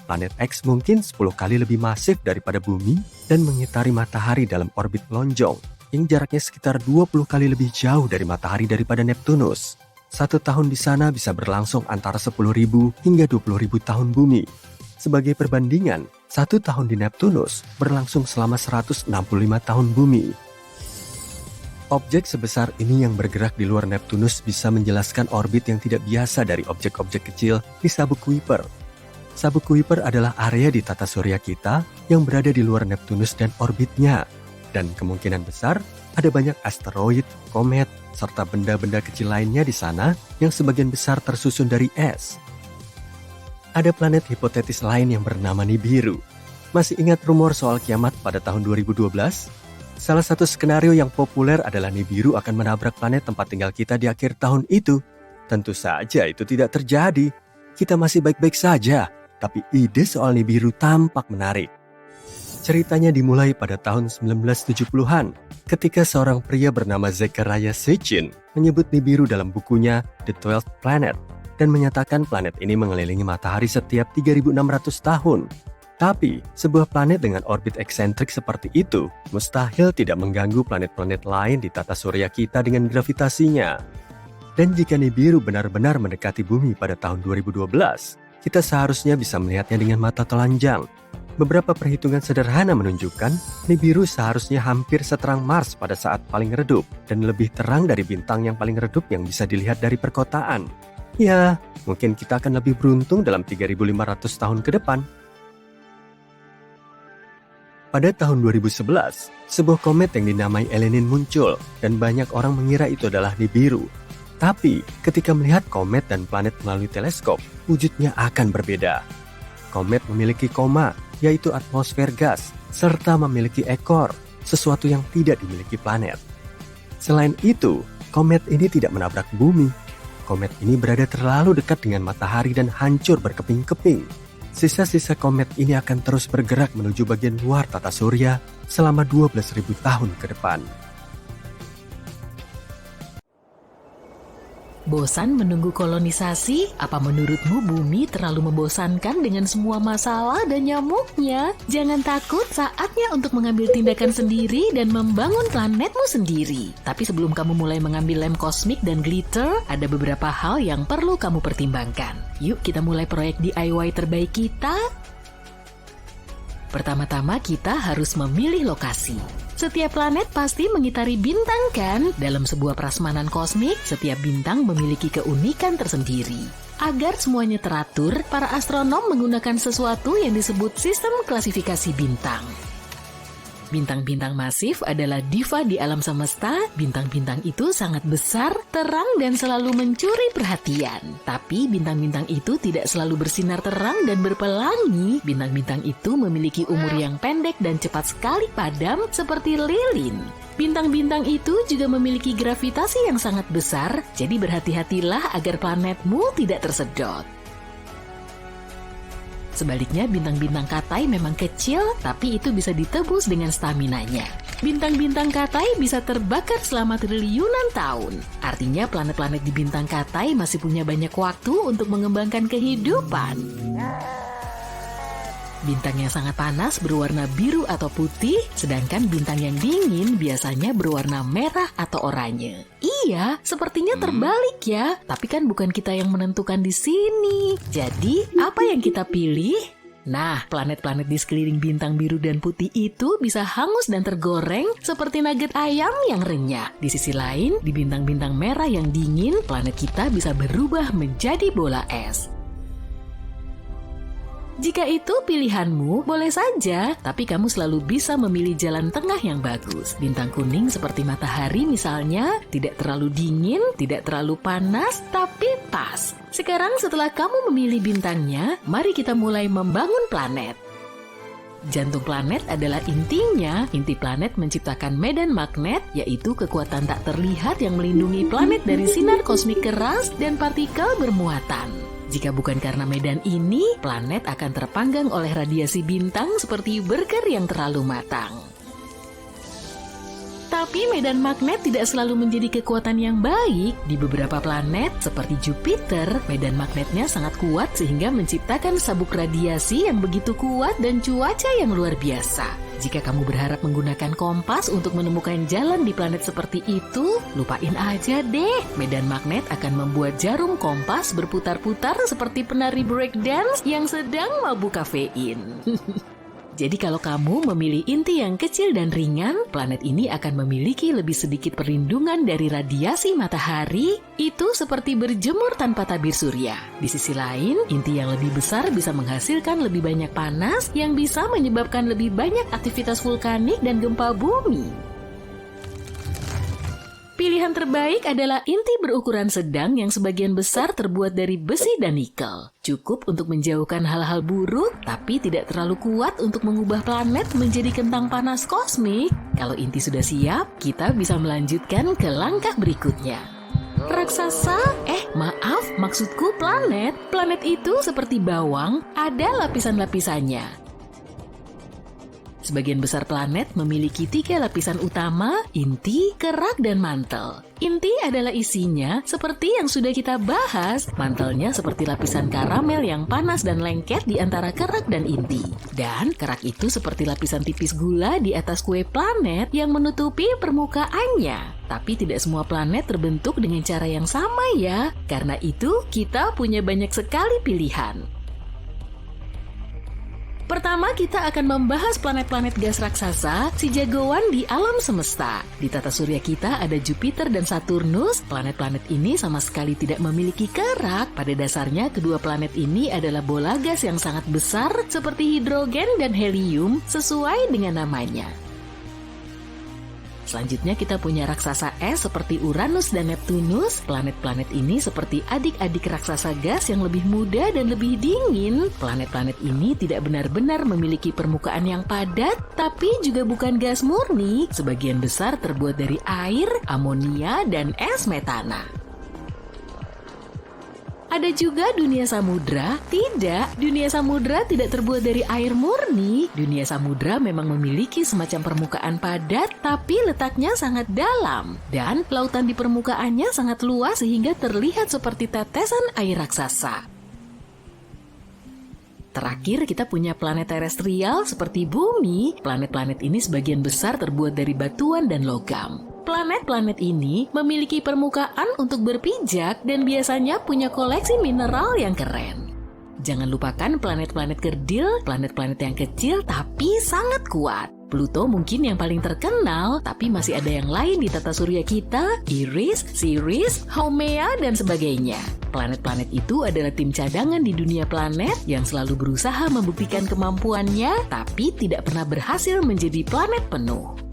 Planet X mungkin 10 kali lebih masif daripada Bumi dan mengitari matahari dalam orbit lonjong yang jaraknya sekitar 20 kali lebih jauh dari matahari daripada Neptunus. 1 tahun di sana bisa berlangsung antara 10.000 hingga 20.000 tahun bumi. Sebagai perbandingan, 1 tahun di Neptunus berlangsung selama 165 tahun bumi. Objek sebesar ini yang bergerak di luar Neptunus bisa menjelaskan orbit yang tidak biasa dari objek-objek kecil di sabuk Kuiper. Sabuk Kuiper adalah area di tata surya kita yang berada di luar Neptunus dan orbitnya. Dan kemungkinan besar ada banyak asteroid, komet, serta benda-benda kecil lainnya di sana yang sebagian besar tersusun dari es. Ada planet hipotetis lain yang bernama Nibiru. Masih ingat rumor soal kiamat pada tahun 2012? Salah satu skenario yang populer adalah Nibiru akan menabrak planet tempat tinggal kita di akhir tahun itu. Tentu saja itu tidak terjadi. Kita masih baik-baik saja, tapi ide soal Nibiru tampak menarik. Ceritanya dimulai pada tahun 1970-an ketika seorang pria bernama Zecharia Sitchin menyebut Nibiru dalam bukunya The 12th Planet dan menyatakan planet ini mengelilingi matahari setiap 3.600 tahun. Tapi, sebuah planet dengan orbit eksentrik seperti itu mustahil tidak mengganggu planet-planet lain di tata surya kita dengan gravitasinya. Dan jika Nibiru benar-benar mendekati bumi pada tahun 2012, kita seharusnya bisa melihatnya dengan mata telanjang. Beberapa perhitungan sederhana menunjukkan Nibiru seharusnya hampir seterang Mars pada saat paling redup dan lebih terang dari bintang yang paling redup yang bisa dilihat dari perkotaan. Ya, mungkin kita akan lebih beruntung dalam 3.500 tahun ke depan. Pada tahun 2011, sebuah komet yang dinamai Elenin muncul dan banyak orang mengira itu adalah Nibiru. Tapi, ketika melihat komet dan planet melalui teleskop, wujudnya akan berbeda. Komet memiliki koma, yaitu atmosfer gas, serta memiliki ekor, sesuatu yang tidak dimiliki planet. Selain itu, komet ini tidak menabrak bumi. Komet ini berada terlalu dekat dengan matahari dan hancur berkeping-keping. Sisa-sisa komet ini akan terus bergerak menuju bagian luar tata surya selama 12.000 tahun ke depan. Bosan menunggu kolonisasi? Apa menurutmu bumi terlalu membosankan dengan semua masalah dan nyamuknya? Jangan takut, saatnya untuk mengambil tindakan sendiri dan membangun planetmu sendiri. Tapi sebelum kamu mulai mengambil lem kosmik dan glitter, ada beberapa hal yang perlu kamu pertimbangkan. Yuk kita mulai proyek DIY terbaik kita. Pertama-tama kita harus memilih lokasi. Setiap planet pasti mengitari bintang kan? Dalam sebuah prasmanan kosmik, setiap bintang memiliki keunikan tersendiri. Agar semuanya teratur, para astronom menggunakan sesuatu yang disebut sistem klasifikasi bintang. Bintang-bintang masif adalah diva di alam semesta. Bintang-bintang itu sangat besar, terang, dan selalu mencuri perhatian. Tapi bintang-bintang itu tidak selalu bersinar terang dan berpelangi. Bintang-bintang itu memiliki umur yang pendek dan cepat sekali padam seperti lilin. Bintang-bintang itu juga memiliki gravitasi yang sangat besar, jadi berhati-hatilah agar planetmu tidak tersedot. Sebaliknya, bintang-bintang Katai memang kecil, tapi itu bisa ditebus dengan staminanya. Bintang-bintang Katai bisa terbakar selama triliunan tahun. Artinya planet-planet di bintang Katai masih punya banyak waktu untuk mengembangkan kehidupan. Bintang yang sangat panas berwarna biru atau putih, sedangkan bintang yang dingin biasanya berwarna merah atau oranye. Iya, sepertinya terbalik ya. Tapi kan bukan kita yang menentukan di sini. Jadi, apa yang kita pilih? Nah, planet-planet di sekeliling bintang biru dan putih itu bisa hangus dan tergoreng seperti nugget ayam yang renyah. Di sisi lain, di bintang-bintang merah yang dingin, planet kita bisa berubah menjadi bola es. Jika itu pilihanmu, boleh saja, tapi kamu selalu bisa memilih jalan tengah yang bagus. Bintang kuning seperti matahari misalnya, tidak terlalu dingin, tidak terlalu panas, tapi pas. Sekarang setelah kamu memilih bintangnya, mari kita mulai membangun planet. Jantung planet adalah intinya. Inti planet menciptakan medan magnet, yaitu kekuatan tak terlihat yang melindungi planet dari sinar kosmik keras dan partikel bermuatan. Jika bukan karena medan ini, planet akan terpanggang oleh radiasi bintang seperti burger yang terlalu matang. Tapi medan magnet tidak selalu menjadi kekuatan yang baik. Di beberapa planet, seperti Jupiter, medan magnetnya sangat kuat sehingga menciptakan sabuk radiasi yang begitu kuat dan cuaca yang luar biasa. Jika kamu berharap menggunakan kompas untuk menemukan jalan di planet seperti itu, lupain aja deh. Medan magnet akan membuat jarum kompas berputar-putar seperti penari breakdance yang sedang mabuk kafein. Jadi kalau kamu memilih inti yang kecil dan ringan, planet ini akan memiliki lebih sedikit perlindungan dari radiasi matahari. Itu seperti berjemur tanpa tabir surya. Di sisi lain, inti yang lebih besar bisa menghasilkan lebih banyak panas yang bisa menyebabkan lebih banyak aktivitas vulkanik dan gempa bumi. Pilihan terbaik adalah inti berukuran sedang yang sebagian besar terbuat dari besi dan nikel. Cukup untuk menjauhkan hal-hal buruk, tapi tidak terlalu kuat untuk mengubah planet menjadi kentang panas kosmik. Kalau inti sudah siap, kita bisa melanjutkan ke langkah berikutnya. Raksasa? Maaf, maksudku planet. Planet itu seperti bawang, ada lapisan-lapisannya. Sebagian besar planet memiliki 3 lapisan utama, inti, kerak, dan mantel. Inti adalah isinya seperti yang sudah kita bahas. Mantelnya seperti lapisan karamel yang panas dan lengket di antara kerak dan inti. Dan kerak itu seperti lapisan tipis gula di atas kue planet yang menutupi permukaannya. Tapi tidak semua planet terbentuk dengan cara yang sama ya. Karena itu, kita punya banyak sekali pilihan. Pertama, kita akan membahas planet-planet gas raksasa, si jagoan di alam semesta. Di tata surya kita ada Jupiter dan Saturnus. Planet-planet ini sama sekali tidak memiliki kerak. Pada dasarnya, kedua planet ini adalah bola gas yang sangat besar seperti hidrogen dan helium sesuai dengan namanya. Selanjutnya kita punya raksasa es seperti Uranus dan Neptunus. Planet-planet ini seperti adik-adik raksasa gas yang lebih muda dan lebih dingin. Planet-planet ini tidak benar-benar memiliki permukaan yang padat, tapi juga bukan gas murni. Sebagian besar terbuat dari air, amonia, dan es metana. Ada juga dunia samudra. Tidak, dunia samudra tidak terbuat dari air murni. Dunia samudra memang memiliki semacam permukaan padat, tapi letaknya sangat dalam. Dan lautan di permukaannya sangat luas sehingga terlihat seperti tetesan air raksasa. Terakhir, kita punya planet terestrial seperti Bumi. Planet-planet ini sebagian besar terbuat dari batuan dan logam. Planet-planet ini memiliki permukaan untuk berpijak dan biasanya punya koleksi mineral yang keren. Jangan lupakan planet-planet kerdil, planet-planet yang kecil tapi sangat kuat. Pluto mungkin yang paling terkenal, tapi masih ada yang lain di tata surya kita, Eris, Ceres, Haumea, dan sebagainya. Planet-planet itu adalah tim cadangan di dunia planet yang selalu berusaha membuktikan kemampuannya, tapi tidak pernah berhasil menjadi planet penuh.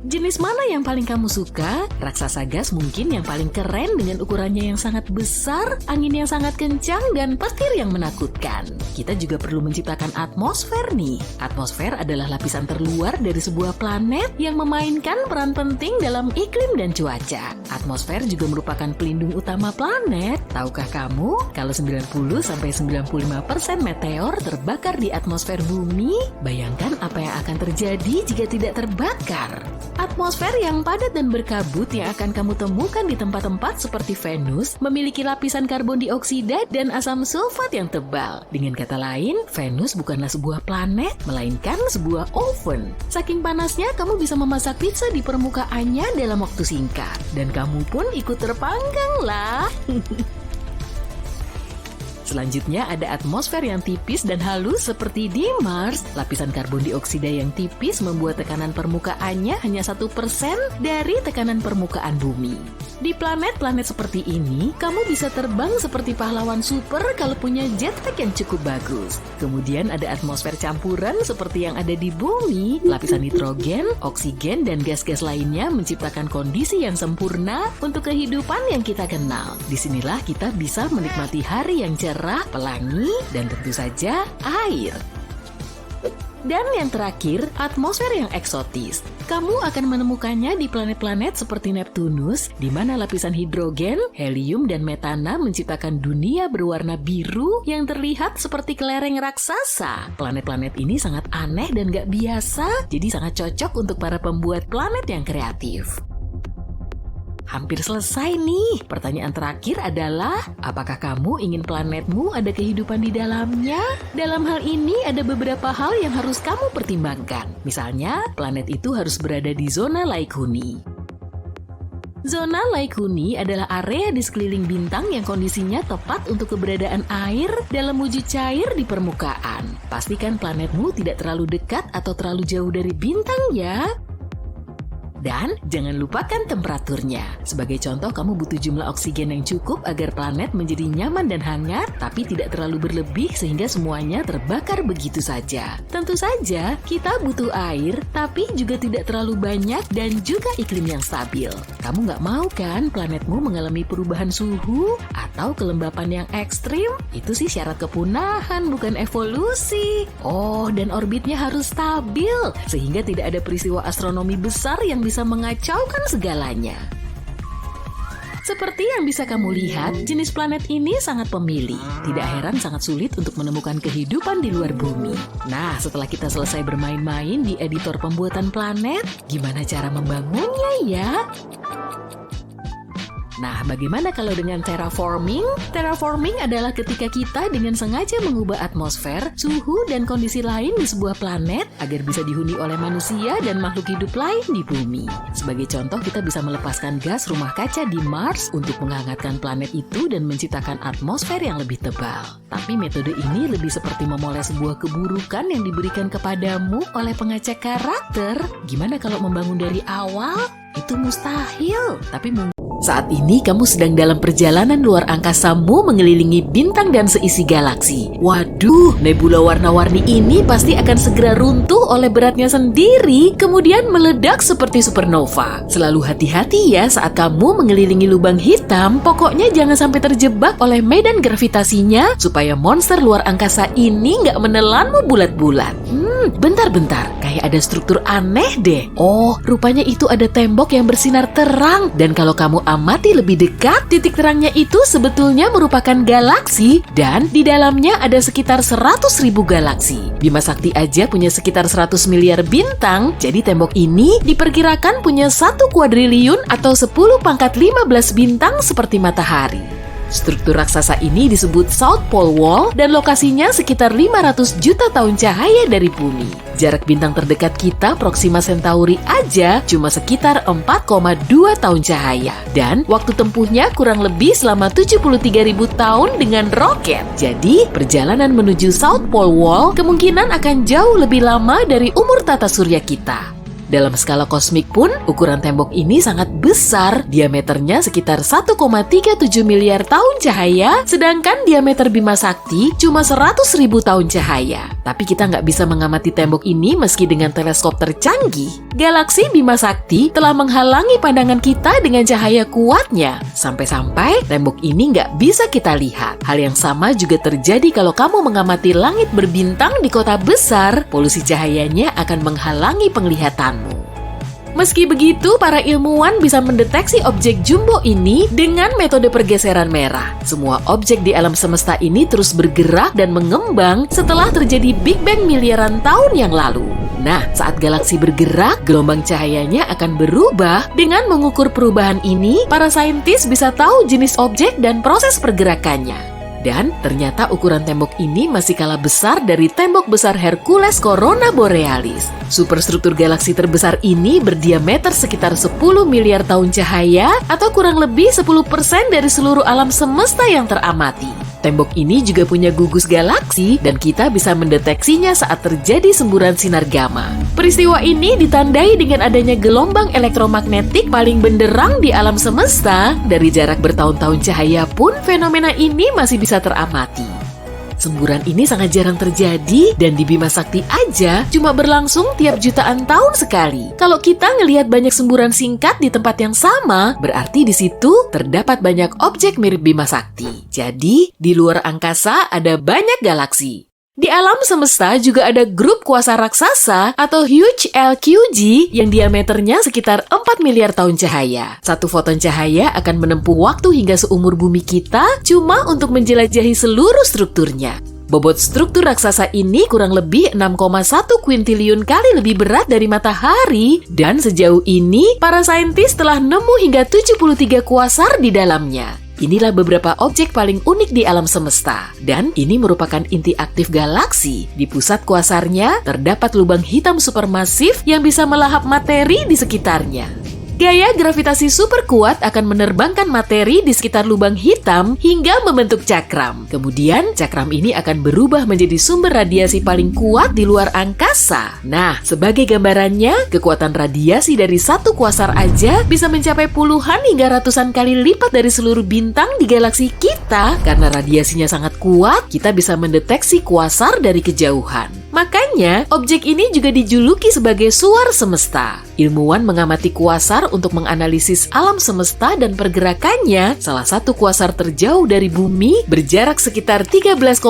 Jenis mana yang paling kamu suka? Raksasa gas mungkin yang paling keren dengan ukurannya yang sangat besar, angin yang sangat kencang, dan petir yang menakutkan. Kita juga perlu menciptakan atmosfer nih. Atmosfer adalah lapisan terluar dari sebuah planet yang memainkan peran penting dalam iklim dan cuaca. Atmosfer juga merupakan pelindung utama planet. Tahukah kamu kalau 90-95% meteor terbakar di atmosfer bumi? Bayangkan apa yang akan terjadi jika tidak terbakar. Atmosfer yang padat dan berkabut yang akan kamu temukan di tempat-tempat seperti Venus memiliki lapisan karbon dioksida dan asam sulfat yang tebal. Dengan kata lain, Venus bukanlah sebuah planet, melainkan sebuah oven. Saking panasnya, kamu bisa memasak pizza di permukaannya dalam waktu singkat. Dan kamu pun ikut terpanggang lah. Selanjutnya ada atmosfer yang tipis dan halus seperti di Mars. Lapisan karbon dioksida yang tipis membuat tekanan permukaannya hanya 1% dari tekanan permukaan bumi. Di planet-planet seperti ini, kamu bisa terbang seperti pahlawan super kalau punya jetpack yang cukup bagus. Kemudian ada atmosfer campuran seperti yang ada di bumi. Lapisan nitrogen, oksigen, dan gas-gas lainnya menciptakan kondisi yang sempurna untuk kehidupan yang kita kenal. Disinilah kita bisa menikmati hari yang cerah, pelangi, dan tentu saja air. Dan yang terakhir, atmosfer yang eksotis. Kamu akan menemukannya di planet-planet seperti Neptunus, di mana lapisan hidrogen, helium, dan metana menciptakan dunia berwarna biru yang terlihat seperti kelereng raksasa. Planet-planet ini sangat aneh dan gak biasa, jadi sangat cocok untuk para pembuat planet yang kreatif. Hampir selesai nih. Pertanyaan terakhir adalah, apakah kamu ingin planetmu ada kehidupan di dalamnya? Dalam hal ini ada beberapa hal yang harus kamu pertimbangkan. Misalnya, planet itu harus berada di zona Laik-Huni. Zona Laik-Huni adalah area di sekeliling bintang yang kondisinya tepat untuk keberadaan air dalam wujud cair di permukaan. Pastikan planetmu tidak terlalu dekat atau terlalu jauh dari bintang ya. Dan jangan lupakan temperaturnya. Sebagai contoh, kamu butuh jumlah oksigen yang cukup agar planet menjadi nyaman dan hangat, tapi tidak terlalu berlebih sehingga semuanya terbakar begitu saja. Tentu saja, kita butuh air, tapi juga tidak terlalu banyak dan juga iklim yang stabil. Kamu nggak mau kan planetmu mengalami perubahan suhu atau kelembapan yang ekstrim? Itu sih syarat kepunahan, bukan evolusi. Oh, dan orbitnya harus stabil, sehingga tidak ada peristiwa astronomi besar yang bisa mengacaukan segalanya. Seperti yang bisa kamu lihat, jenis planet ini sangat pemilih. Tidak heran sangat sulit untuk menemukan kehidupan di luar bumi. Nah, setelah kita selesai bermain-main di editor pembuatan planet, gimana cara membangunnya ya? Nah, bagaimana kalau dengan terraforming? Terraforming adalah ketika kita dengan sengaja mengubah atmosfer, suhu, dan kondisi lain di sebuah planet agar bisa dihuni oleh manusia dan makhluk hidup lain di bumi. Sebagai contoh, kita bisa melepaskan gas rumah kaca di Mars untuk menghangatkan planet itu dan menciptakan atmosfer yang lebih tebal. Tapi metode ini lebih seperti memoles sebuah keburukan yang diberikan kepadamu oleh pengacak karakter. Gimana kalau membangun dari awal? Itu mustahil, tapi saat ini kamu sedang dalam perjalanan luar angkasamu mengelilingi bintang dan seisi galaksi. Waduh, nebula warna-warni ini pasti akan segera runtuh oleh beratnya sendiri, kemudian meledak seperti supernova. Selalu hati-hati ya saat kamu mengelilingi lubang hitam, pokoknya jangan sampai terjebak oleh medan gravitasinya supaya monster luar angkasa ini nggak menelanmu bulat-bulat. Bentar-bentar, kayak ada struktur aneh deh. Oh, rupanya itu ada tembok yang bersinar terang, dan kalau kamu amati lebih dekat, titik terangnya itu sebetulnya merupakan galaksi dan di dalamnya ada sekitar 100.000 galaksi. Bima Sakti aja punya sekitar 100 miliar bintang, jadi tembok ini diperkirakan punya 1 kuadriliun atau 10⁻15 bintang seperti matahari. Struktur raksasa ini disebut South Pole Wall dan lokasinya sekitar 500 juta tahun cahaya dari bumi. Jarak bintang terdekat kita, Proxima Centauri aja cuma sekitar 4,2 tahun cahaya. Dan waktu tempuhnya kurang lebih selama 73.000 tahun dengan roket. Jadi, perjalanan menuju South Pole Wall kemungkinan akan jauh lebih lama dari umur tata surya kita. Dalam skala kosmik pun, ukuran tembok ini sangat besar, diameternya sekitar 1,37 miliar tahun cahaya, sedangkan diameter Bima Sakti cuma 100.000 tahun cahaya. Tapi kita nggak bisa mengamati tembok ini meski dengan teleskop tercanggih. Galaksi Bima Sakti telah menghalangi pandangan kita dengan cahaya kuatnya, sampai-sampai tembok ini nggak bisa kita lihat. Hal yang sama juga terjadi kalau kamu mengamati langit berbintang di kota besar, polusi cahayanya akan menghalangi penglihatan. Meski begitu, para ilmuwan bisa mendeteksi objek jumbo ini dengan metode pergeseran merah. Semua objek di alam semesta ini terus bergerak dan mengembang setelah terjadi Big Bang miliaran tahun yang lalu. Nah, saat galaksi bergerak, gelombang cahayanya akan berubah. Dengan mengukur perubahan ini, para saintis bisa tahu jenis objek dan proses pergerakannya. Dan ternyata ukuran tembok ini masih kalah besar dari tembok besar Hercules Corona Borealis. Superstruktur galaksi terbesar ini berdiameter sekitar 10 miliar tahun cahaya atau kurang lebih 10% dari seluruh alam semesta yang teramati. Tembok ini juga punya gugus galaksi dan kita bisa mendeteksinya saat terjadi semburan sinar gamma. Peristiwa ini ditandai dengan adanya gelombang elektromagnetik paling benderang di alam semesta. Dari jarak bertahun-tahun cahaya pun fenomena ini masih bisa teramati. Semburan ini sangat jarang terjadi dan di Bima Sakti aja cuma berlangsung tiap jutaan tahun sekali. Kalau kita ngelihat banyak semburan singkat di tempat yang sama, berarti di situ terdapat banyak objek mirip Bima Sakti. Jadi, di luar angkasa ada banyak galaksi. Di alam semesta juga ada grup kuasa raksasa atau Huge LQG yang diameternya sekitar 4 miliar tahun cahaya. Satu foton cahaya akan menempuh waktu hingga seumur bumi kita cuma untuk menjelajahi seluruh strukturnya. Bobot struktur raksasa ini kurang lebih 6,1 kuintiliun kali lebih berat dari matahari dan sejauh ini para saintis telah nemu hingga 73 kuasar di dalamnya. Inilah beberapa objek paling unik di alam semesta. Dan ini merupakan inti aktif galaksi. Di pusat kuasarnya, terdapat lubang hitam supermasif yang bisa melahap materi di sekitarnya. Gaya gravitasi super kuat akan menerbangkan materi di sekitar lubang hitam hingga membentuk cakram. Kemudian, cakram ini akan berubah menjadi sumber radiasi paling kuat di luar angkasa. Nah, sebagai gambarannya, kekuatan radiasi dari satu kuasar aja bisa mencapai puluhan hingga ratusan kali lipat dari seluruh bintang di galaksi kita. Karena radiasinya sangat kuat, kita bisa mendeteksi kuasar dari kejauhan. Makanya, objek ini juga dijuluki sebagai suar semesta. Ilmuwan mengamati kuasar untuk menganalisis alam semesta dan pergerakannya. Salah satu kuasar terjauh dari bumi berjarak sekitar 13,1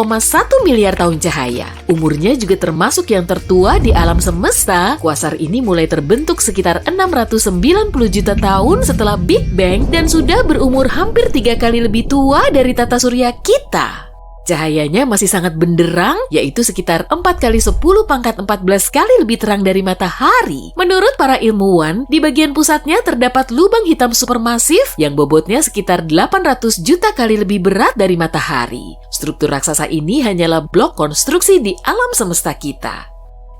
miliar tahun cahaya. Umurnya juga termasuk yang tertua di alam semesta. Kuasar ini mulai terbentuk sekitar 690 juta tahun setelah Big Bang dan sudah berumur hampir 3 kali lebih tua dari tata surya kita. Cahayanya masih sangat benderang, yaitu sekitar 4 kali 10 pangkat 14 kali lebih terang dari matahari. Menurut para ilmuwan, di bagian pusatnya terdapat lubang hitam supermasif yang bobotnya sekitar 800 juta kali lebih berat dari matahari. Struktur raksasa ini hanyalah blok konstruksi di alam semesta kita.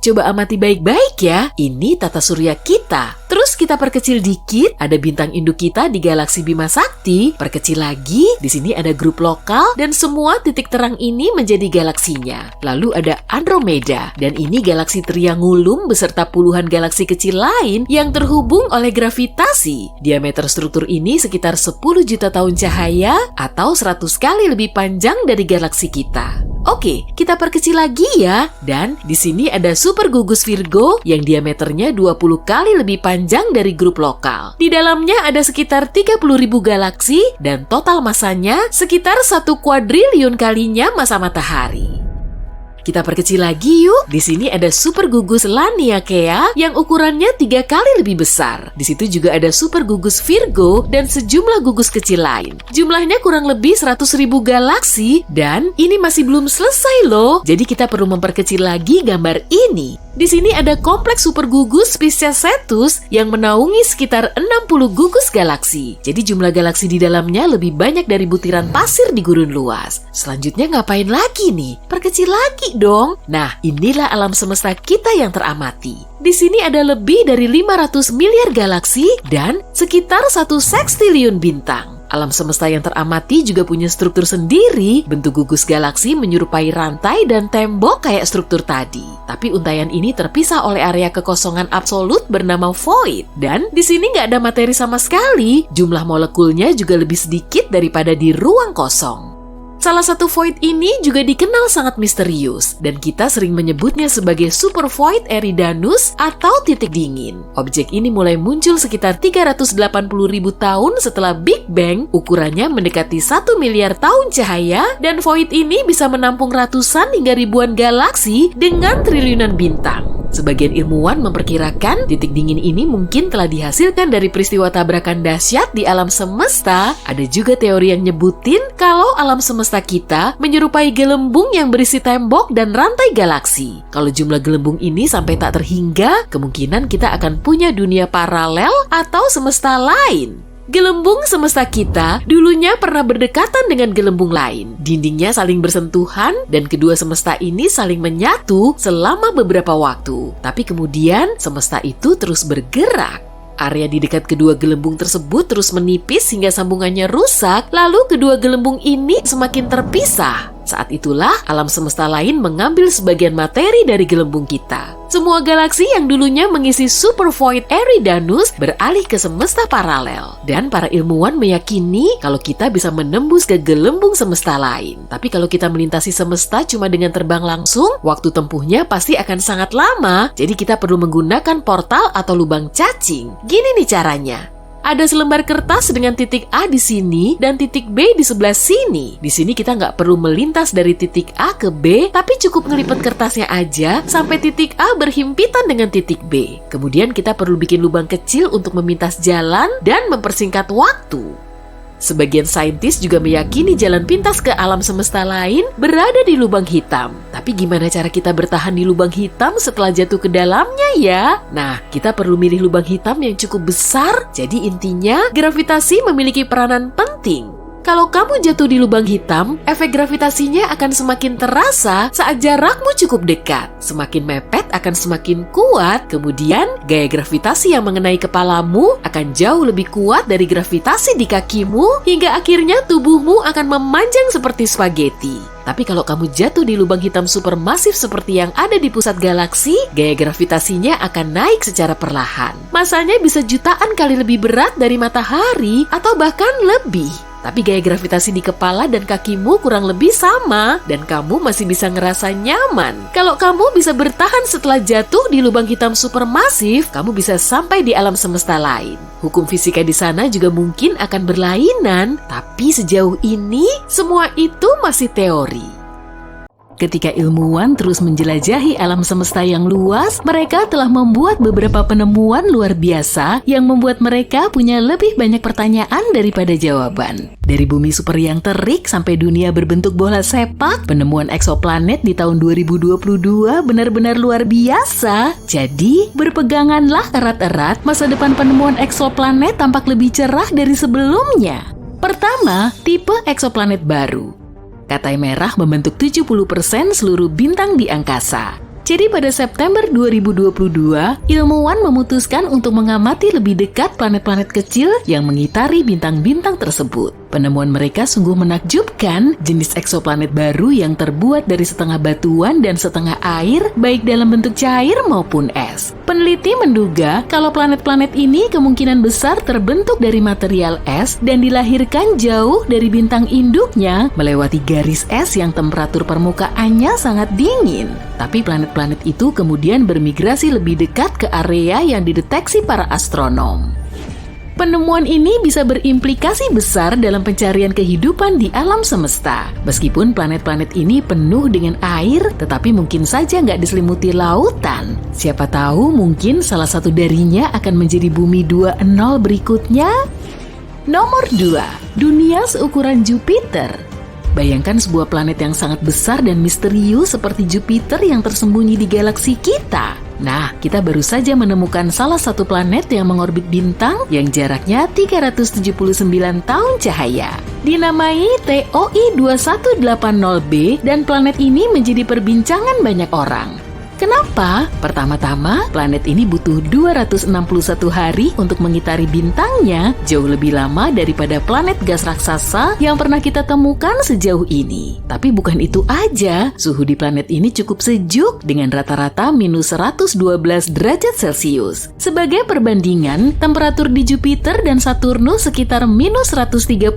Coba amati baik-baik ya, ini tata surya kita. Terus kita perkecil dikit, ada bintang induk kita di galaksi Bima Sakti. Perkecil lagi, di sini ada grup lokal dan semua titik terang ini menjadi galaksinya. Lalu ada Andromeda, dan ini galaksi Triangulum beserta puluhan galaksi kecil lain yang terhubung oleh gravitasi. Diameter struktur ini sekitar 10 juta tahun cahaya atau 100 kali lebih panjang dari galaksi kita. Oke, kita perkecil lagi ya. Dan di sini ada super gugus Virgo yang diameternya 20 kali lebih panjang dari grup lokal. Di dalamnya ada sekitar 30.000 galaksi dan total masanya sekitar 1 kuadriliun kalinya massa matahari. Kita perkecil lagi yuk. Di sini ada super gugus Laniakea yang ukurannya 3 kali lebih besar. Di situ juga ada super gugus Virgo dan sejumlah gugus kecil lain. Jumlahnya kurang lebih 100.000 galaksi dan ini masih belum selesai loh. Jadi kita perlu memperkecil lagi gambar ini. Di sini ada kompleks super gugus Pisces Cetus yang menaungi sekitar 60 gugus galaksi. Jadi jumlah galaksi di dalamnya lebih banyak dari butiran pasir di gurun luas. Selanjutnya ngapain lagi nih? Perkecil lagi dong. Nah, inilah alam semesta kita yang teramati. Di sini ada lebih dari 500 miliar galaksi dan sekitar 1 sekstiliun bintang. Alam semesta yang teramati juga punya struktur sendiri. Bentuk gugus galaksi menyerupai rantai dan tembok kayak struktur tadi. Tapi untaian ini terpisah oleh area kekosongan absolut bernama void. Dan di sini nggak ada materi sama sekali. Jumlah molekulnya juga lebih sedikit daripada di ruang kosong. Salah satu void ini juga dikenal sangat misterius dan kita sering menyebutnya sebagai super void Eridanus atau titik dingin. Objek ini mulai muncul sekitar 380.000 tahun setelah Big Bang, ukurannya mendekati 1 miliar tahun cahaya dan void ini bisa menampung ratusan hingga ribuan galaksi dengan triliunan bintang. Sebagian ilmuwan memperkirakan titik dingin ini mungkin telah dihasilkan dari peristiwa tabrakan dahsyat di alam semesta. Ada juga teori yang nyebutin kalau alam semesta kita menyerupai gelembung yang berisi tembok dan rantai galaksi. Kalau jumlah gelembung ini sampai tak terhingga, kemungkinan kita akan punya dunia paralel atau semesta lain. Gelembung semesta kita dulunya pernah berdekatan dengan gelembung lain. Dindingnya saling bersentuhan dan kedua semesta ini saling menyatu selama beberapa waktu. Tapi kemudian semesta itu terus bergerak. Area di dekat kedua gelembung tersebut terus menipis hingga sambungannya rusak, lalu kedua gelembung ini semakin terpisah. Saat itulah alam semesta lain mengambil sebagian materi dari gelembung kita. Semua galaksi yang dulunya mengisi super void Eridanus beralih ke semesta paralel. Dan para ilmuwan meyakini kalau kita bisa menembus ke gelembung semesta lain. Tapi kalau kita melintasi semesta cuma dengan terbang langsung, waktu tempuhnya pasti akan sangat lama. Jadi kita perlu menggunakan portal atau lubang cacing. Gini nih caranya. Ada selembar kertas dengan titik A di sini dan titik B di sebelah sini. Di sini kita nggak perlu melintas dari titik A ke B, tapi cukup ngelipat kertasnya aja sampai titik A berhimpitan dengan titik B. Kemudian kita perlu bikin lubang kecil untuk memintas jalan dan mempersingkat waktu. Sebagian saintis juga meyakini jalan pintas ke alam semesta lain berada di lubang hitam. Tapi gimana cara kita bertahan di lubang hitam setelah jatuh ke dalamnya ya? Nah, kita perlu milih lubang hitam yang cukup besar. Jadi intinya, gravitasi memiliki peranan penting. Kalau kamu jatuh di lubang hitam, efek gravitasinya akan semakin terasa saat jarakmu cukup dekat. Semakin mepet akan semakin kuat, kemudian gaya gravitasi yang mengenai kepalamu akan jauh lebih kuat dari gravitasi di kakimu, hingga akhirnya tubuhmu akan memanjang seperti spaghetti. Tapi kalau kamu jatuh di lubang hitam supermasif seperti yang ada di pusat galaksi, gaya gravitasinya akan naik secara perlahan. Masanya bisa jutaan kali lebih berat dari matahari atau bahkan lebih. Tapi gaya gravitasi di kepala dan kakimu kurang lebih sama dan kamu masih bisa ngerasa nyaman. Kalau kamu bisa bertahan setelah jatuh di lubang hitam supermasif, kamu bisa sampai di alam semesta lain. Hukum fisika di sana juga mungkin akan berlainan, tapi sejauh ini semua itu masih teori. Ketika ilmuwan terus menjelajahi alam semesta yang luas, mereka telah membuat beberapa penemuan luar biasa yang membuat mereka punya lebih banyak pertanyaan daripada jawaban. Dari bumi super yang terik sampai dunia berbentuk bola sepak, penemuan eksoplanet di tahun 2022 benar-benar luar biasa. Jadi, berpeganganlah erat-erat, masa depan penemuan eksoplanet tampak lebih cerah dari sebelumnya. Pertama, tipe eksoplanet baru. Katai merah membentuk 70% seluruh bintang di angkasa. Jadi pada September 2022, ilmuwan memutuskan untuk mengamati lebih dekat planet-planet kecil yang mengitari bintang-bintang tersebut. Penemuan mereka sungguh menakjubkan, jenis eksoplanet baru yang terbuat dari setengah batuan dan setengah air, baik dalam bentuk cair maupun es. Peneliti menduga kalau planet-planet ini kemungkinan besar terbentuk dari material es dan dilahirkan jauh dari bintang induknya, melewati garis es yang temperatur permukaannya sangat dingin. Tapi planet-planet itu kemudian bermigrasi lebih dekat ke area yang dideteksi para astronom. Penemuan ini bisa berimplikasi besar dalam pencarian kehidupan di alam semesta. Meskipun planet-planet ini penuh dengan air, tetapi mungkin saja nggak diselimuti lautan. Siapa tahu mungkin salah satu darinya akan menjadi bumi 2.0 berikutnya. Nomor 2, dunia seukuran Jupiter. Bayangkan sebuah planet yang sangat besar dan misterius seperti Jupiter yang tersembunyi di galaksi kita. Nah, kita baru saja menemukan salah satu planet yang mengorbit bintang yang jaraknya 379 tahun cahaya. Dinamai TOI 2180b dan planet ini menjadi perbincangan banyak orang. Kenapa? Pertama-tama, planet ini butuh 261 hari untuk mengitari bintangnya, jauh lebih lama daripada planet gas raksasa yang pernah kita temukan sejauh ini. Tapi bukan itu aja, suhu di planet ini cukup sejuk dengan rata-rata minus 112 derajat Celcius. Sebagai perbandingan, temperatur di Jupiter dan Saturnus sekitar minus 138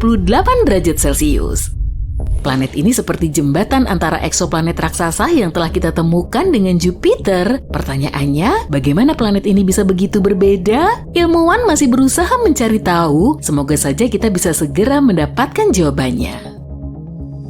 derajat Celcius. Planet ini seperti jembatan antara eksoplanet raksasa yang telah kita temukan dengan Jupiter. Pertanyaannya, bagaimana planet ini bisa begitu berbeda? Ilmuwan masih berusaha mencari tahu, semoga saja kita bisa segera mendapatkan jawabannya.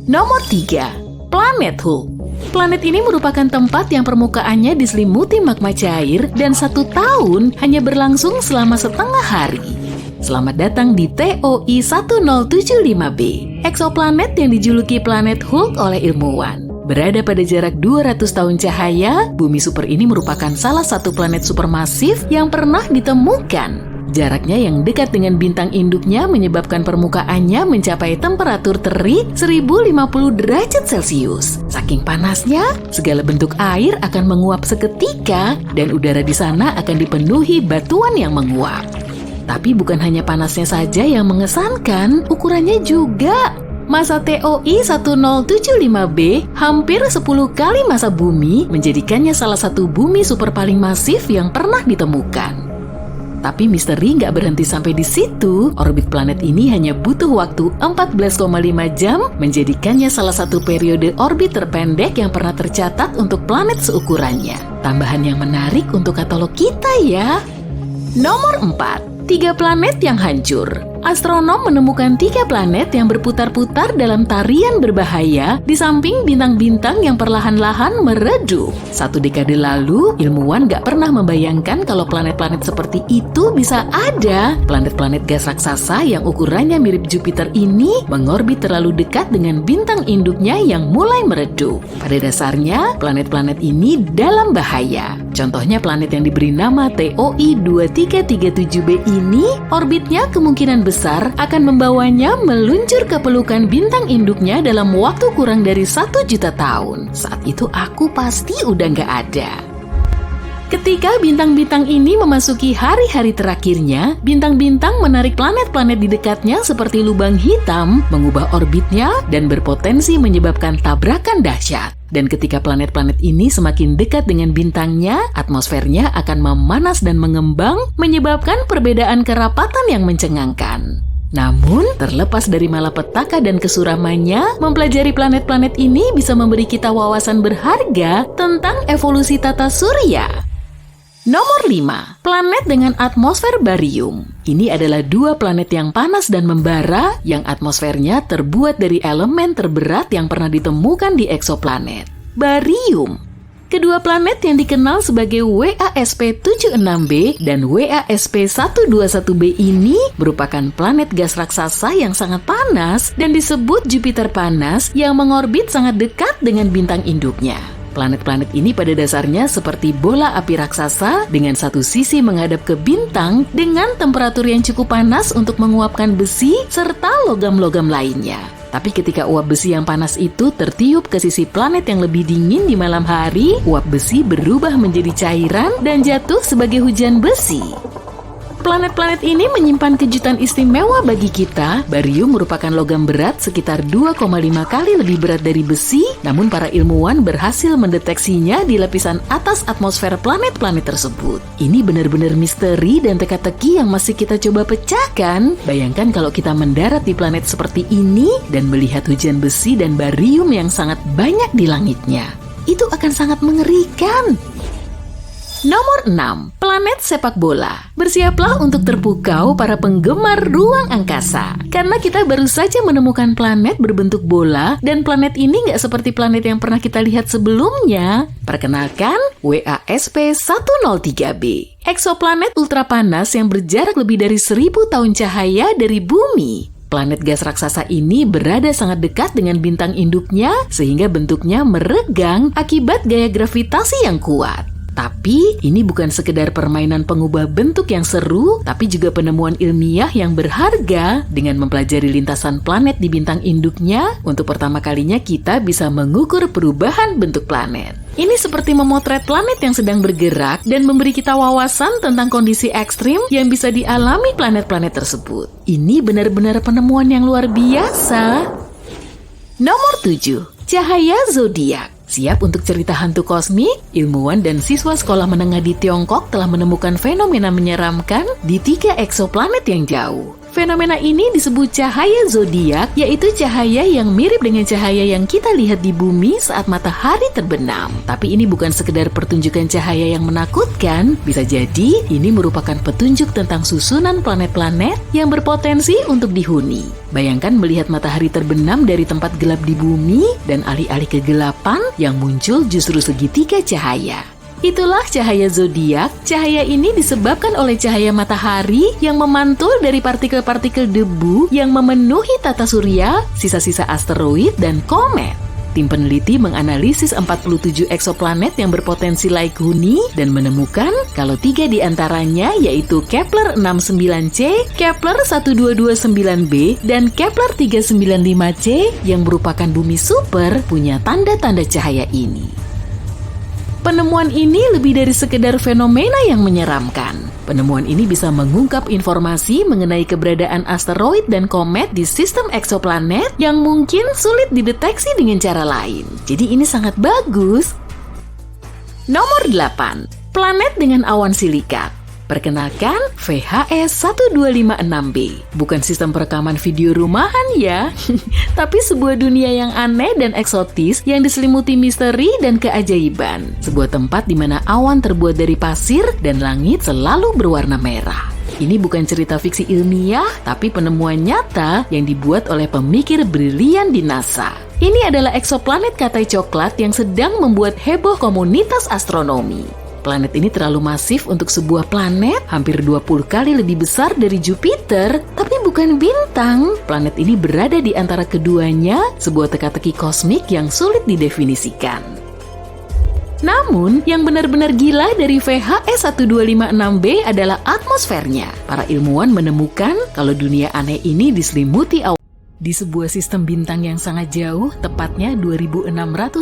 Nomor 3, planet Hulk. Planet ini merupakan tempat yang permukaannya diselimuti magma cair dan 1 tahun hanya berlangsung selama setengah hari. Selamat datang di TOI 1075b, eksoplanet yang dijuluki planet Hulk oleh ilmuwan. Berada pada jarak 200 tahun cahaya, bumi super ini merupakan salah satu planet supermasif yang pernah ditemukan. Jaraknya yang dekat dengan bintang induknya menyebabkan permukaannya mencapai temperatur terik 1050 derajat Celcius. Saking panasnya, segala bentuk air akan menguap seketika dan udara di sana akan dipenuhi batuan yang menguap. Tapi bukan hanya panasnya saja yang mengesankan, ukurannya juga. Masa TOI 1075b hampir 10 kali masa bumi, menjadikannya salah satu bumi super paling masif yang pernah ditemukan. Tapi misteri nggak berhenti sampai di situ. Orbit planet ini hanya butuh waktu 14,5 jam, menjadikannya salah satu periode orbit terpendek yang pernah tercatat untuk planet seukurannya. Tambahan yang menarik untuk katalog kita ya. Nomor 4, 3 planet yang hancur. Astronom menemukan 3 planet yang berputar-putar dalam tarian berbahaya di samping bintang-bintang yang perlahan-lahan meredup. 1 dekade lalu, ilmuwan gak pernah membayangkan kalau planet-planet seperti itu bisa ada. Planet-planet gas raksasa yang ukurannya mirip Jupiter ini mengorbit terlalu dekat dengan bintang induknya yang mulai meredup. Pada dasarnya, planet-planet ini dalam bahaya. Contohnya planet yang diberi nama TOI 2337b ini, orbitnya kemungkinan besar akan membawanya meluncur ke pelukan bintang induknya dalam waktu kurang dari 1 juta tahun. Saat itu aku pasti udah nggak ada. Ketika bintang-bintang ini memasuki hari-hari terakhirnya, bintang-bintang menarik planet-planet di dekatnya seperti lubang hitam, mengubah orbitnya, dan berpotensi menyebabkan tabrakan dahsyat. Dan ketika planet-planet ini semakin dekat dengan bintangnya, atmosfernya akan memanas dan mengembang, menyebabkan perbedaan kerapatan yang mencengangkan. Namun, terlepas dari malapetaka dan kesuramannya, mempelajari planet-planet ini bisa memberi kita wawasan berharga tentang evolusi tata surya. Nomor 5, planet dengan atmosfer barium. Ini adalah 2 planet yang panas dan membara yang atmosfernya terbuat dari elemen terberat yang pernah ditemukan di eksoplanet, barium. Kedua planet yang dikenal sebagai WASP-76b dan WASP-121b ini merupakan planet gas raksasa yang sangat panas dan disebut Jupiter panas yang mengorbit sangat dekat dengan bintang induknya. Planet-planet ini pada dasarnya seperti bola api raksasa dengan satu sisi menghadap ke bintang dengan temperatur yang cukup panas untuk menguapkan besi serta logam-logam lainnya. Tapi ketika uap besi yang panas itu tertiup ke sisi planet yang lebih dingin di malam hari, uap besi berubah menjadi cairan dan jatuh sebagai hujan besi. Planet-planet ini menyimpan kejutan istimewa bagi kita. Barium merupakan logam berat sekitar 2,5 kali lebih berat dari besi, namun para ilmuwan berhasil mendeteksinya di lapisan atas atmosfer planet-planet tersebut. Ini benar-benar misteri dan teka-teki yang masih kita coba pecahkan. Bayangkan kalau kita mendarat di planet seperti ini dan melihat hujan besi dan barium yang sangat banyak di langitnya. Itu akan sangat mengerikan. Nomor 6, planet sepak bola. Bersiaplah untuk terpukau para penggemar ruang angkasa. Karena kita baru saja menemukan planet berbentuk bola dan planet ini nggak seperti planet yang pernah kita lihat sebelumnya. Perkenalkan, WASP-103b. Eksoplanet ultrapanas yang berjarak lebih dari 1000 tahun cahaya dari bumi. Planet gas raksasa ini berada sangat dekat dengan bintang induknya sehingga bentuknya meregang akibat gaya gravitasi yang kuat. Tapi ini bukan sekedar permainan pengubah bentuk yang seru, tapi juga penemuan ilmiah yang berharga. Dengan mempelajari lintasan planet di bintang induknya, untuk pertama kalinya kita bisa mengukur perubahan bentuk planet. Ini seperti memotret planet yang sedang bergerak dan memberi kita wawasan tentang kondisi ekstrim yang bisa dialami planet-planet tersebut. Ini benar-benar penemuan yang luar biasa. Nomor 7, cahaya zodiak. Siap untuk cerita hantu kosmik? Ilmuwan dan siswa sekolah menengah di Tiongkok telah menemukan fenomena menyeramkan di 3 eksoplanet yang jauh. Fenomena ini disebut cahaya zodiak, yaitu cahaya yang mirip dengan cahaya yang kita lihat di bumi saat matahari terbenam. Tapi ini bukan sekedar pertunjukan cahaya yang menakutkan, bisa jadi ini merupakan petunjuk tentang susunan planet-planet yang berpotensi untuk dihuni. Bayangkan melihat matahari terbenam dari tempat gelap di bumi dan alih-alih kegelapan yang muncul justru segitiga cahaya. Itulah cahaya zodiak. Cahaya ini disebabkan oleh cahaya matahari yang memantul dari partikel-partikel debu yang memenuhi tata surya, sisa-sisa asteroid, dan komet. Tim peneliti menganalisis 47 eksoplanet yang berpotensi laik huni dan menemukan kalau 3 di antaranya yaitu Kepler 69c, Kepler 1229b, dan Kepler 395c yang merupakan bumi super punya tanda-tanda cahaya ini. Penemuan ini lebih dari sekedar fenomena yang menyeramkan. Penemuan ini bisa mengungkap informasi mengenai keberadaan asteroid dan komet di sistem eksoplanet yang mungkin sulit dideteksi dengan cara lain. Jadi ini sangat bagus. Nomor 8. Planet dengan awan silikat. Perkenalkan, VHS 1256b. Bukan sistem perekaman video rumahan ya, tapi sebuah dunia yang aneh dan eksotis yang diselimuti misteri dan keajaiban. Sebuah tempat di mana awan terbuat dari pasir dan langit selalu berwarna merah. Ini bukan cerita fiksi ilmiah, tapi penemuan nyata yang dibuat oleh pemikir brilian di NASA. Ini adalah eksoplanet katai coklat yang sedang membuat heboh komunitas astronomi. Planet ini terlalu masif untuk sebuah planet, hampir 20 kali lebih besar dari Jupiter, tapi bukan bintang. Planet ini berada di antara keduanya, sebuah teka-teki kosmik yang sulit didefinisikan. Namun, yang benar-benar gila dari VHS 1256b adalah atmosfernya. Para ilmuwan menemukan kalau dunia aneh ini diselimuti awan. Di sebuah sistem bintang yang sangat jauh, tepatnya 2600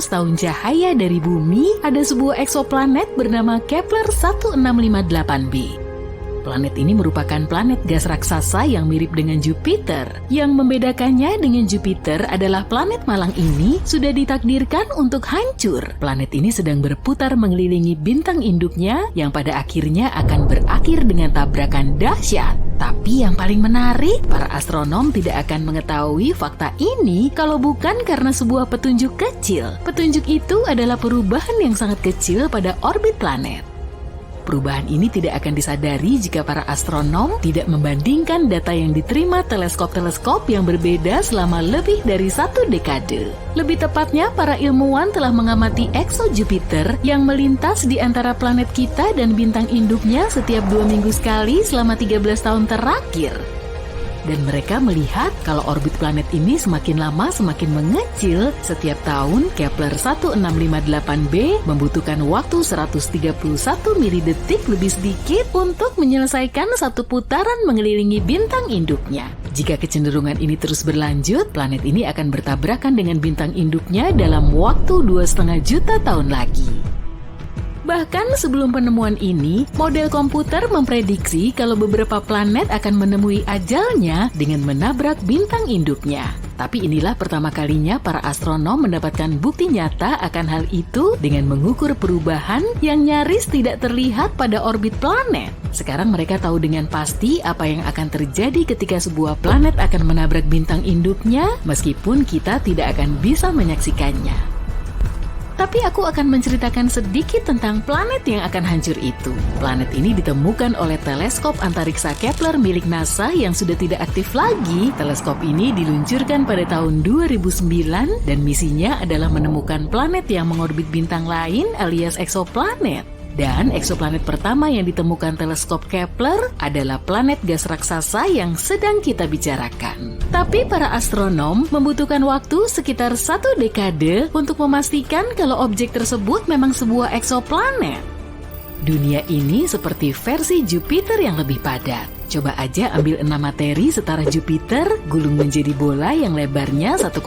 tahun cahaya dari bumi, ada sebuah eksoplanet bernama Kepler 1658b. Planet ini merupakan planet gas raksasa yang mirip dengan Jupiter. Yang membedakannya dengan Jupiter adalah planet malang ini sudah ditakdirkan untuk hancur. Planet ini sedang berputar mengelilingi bintang induknya yang pada akhirnya akan berakhir dengan tabrakan dahsyat. Tapi yang paling menarik, para astronom tidak akan mengetahui fakta ini kalau bukan karena sebuah petunjuk kecil. Petunjuk itu adalah perubahan yang sangat kecil pada orbit planet. Perubahan ini tidak akan disadari jika para astronom tidak membandingkan data yang diterima teleskop-teleskop yang berbeda selama lebih dari 1 dekade. Lebih tepatnya, para ilmuwan telah mengamati ekso Jupiter yang melintas di antara planet kita dan bintang induknya setiap 2 minggu sekali selama 13 tahun terakhir. Dan mereka melihat kalau orbit planet ini semakin lama semakin mengecil. Setiap tahun, Kepler 1658b membutuhkan waktu 131 milidetik lebih sedikit untuk menyelesaikan satu putaran mengelilingi bintang induknya. Jika kecenderungan ini terus berlanjut, planet ini akan bertabrakan dengan bintang induknya dalam waktu 2,5 juta tahun lagi. Bahkan sebelum penemuan ini, model komputer memprediksi kalau beberapa planet akan menemui ajalnya dengan menabrak bintang induknya. Tapi inilah pertama kalinya para astronom mendapatkan bukti nyata akan hal itu dengan mengukur perubahan yang nyaris tidak terlihat pada orbit planet. Sekarang mereka tahu dengan pasti apa yang akan terjadi ketika sebuah planet akan menabrak bintang induknya, meskipun kita tidak akan bisa menyaksikannya. Tapi aku akan menceritakan sedikit tentang planet yang akan hancur itu. Planet ini ditemukan oleh teleskop antariksa Kepler milik NASA yang sudah tidak aktif lagi. Teleskop ini diluncurkan pada tahun 2009 dan misinya adalah menemukan planet yang mengorbit bintang lain alias eksoplanet. Dan eksoplanet pertama yang ditemukan teleskop Kepler adalah planet gas raksasa yang sedang kita bicarakan. Tapi para astronom membutuhkan waktu sekitar 1 dekade untuk memastikan kalau objek tersebut memang sebuah eksoplanet. Dunia ini seperti versi Jupiter yang lebih padat. Coba aja ambil 6 materi setara Jupiter, gulung menjadi bola yang lebarnya 1,1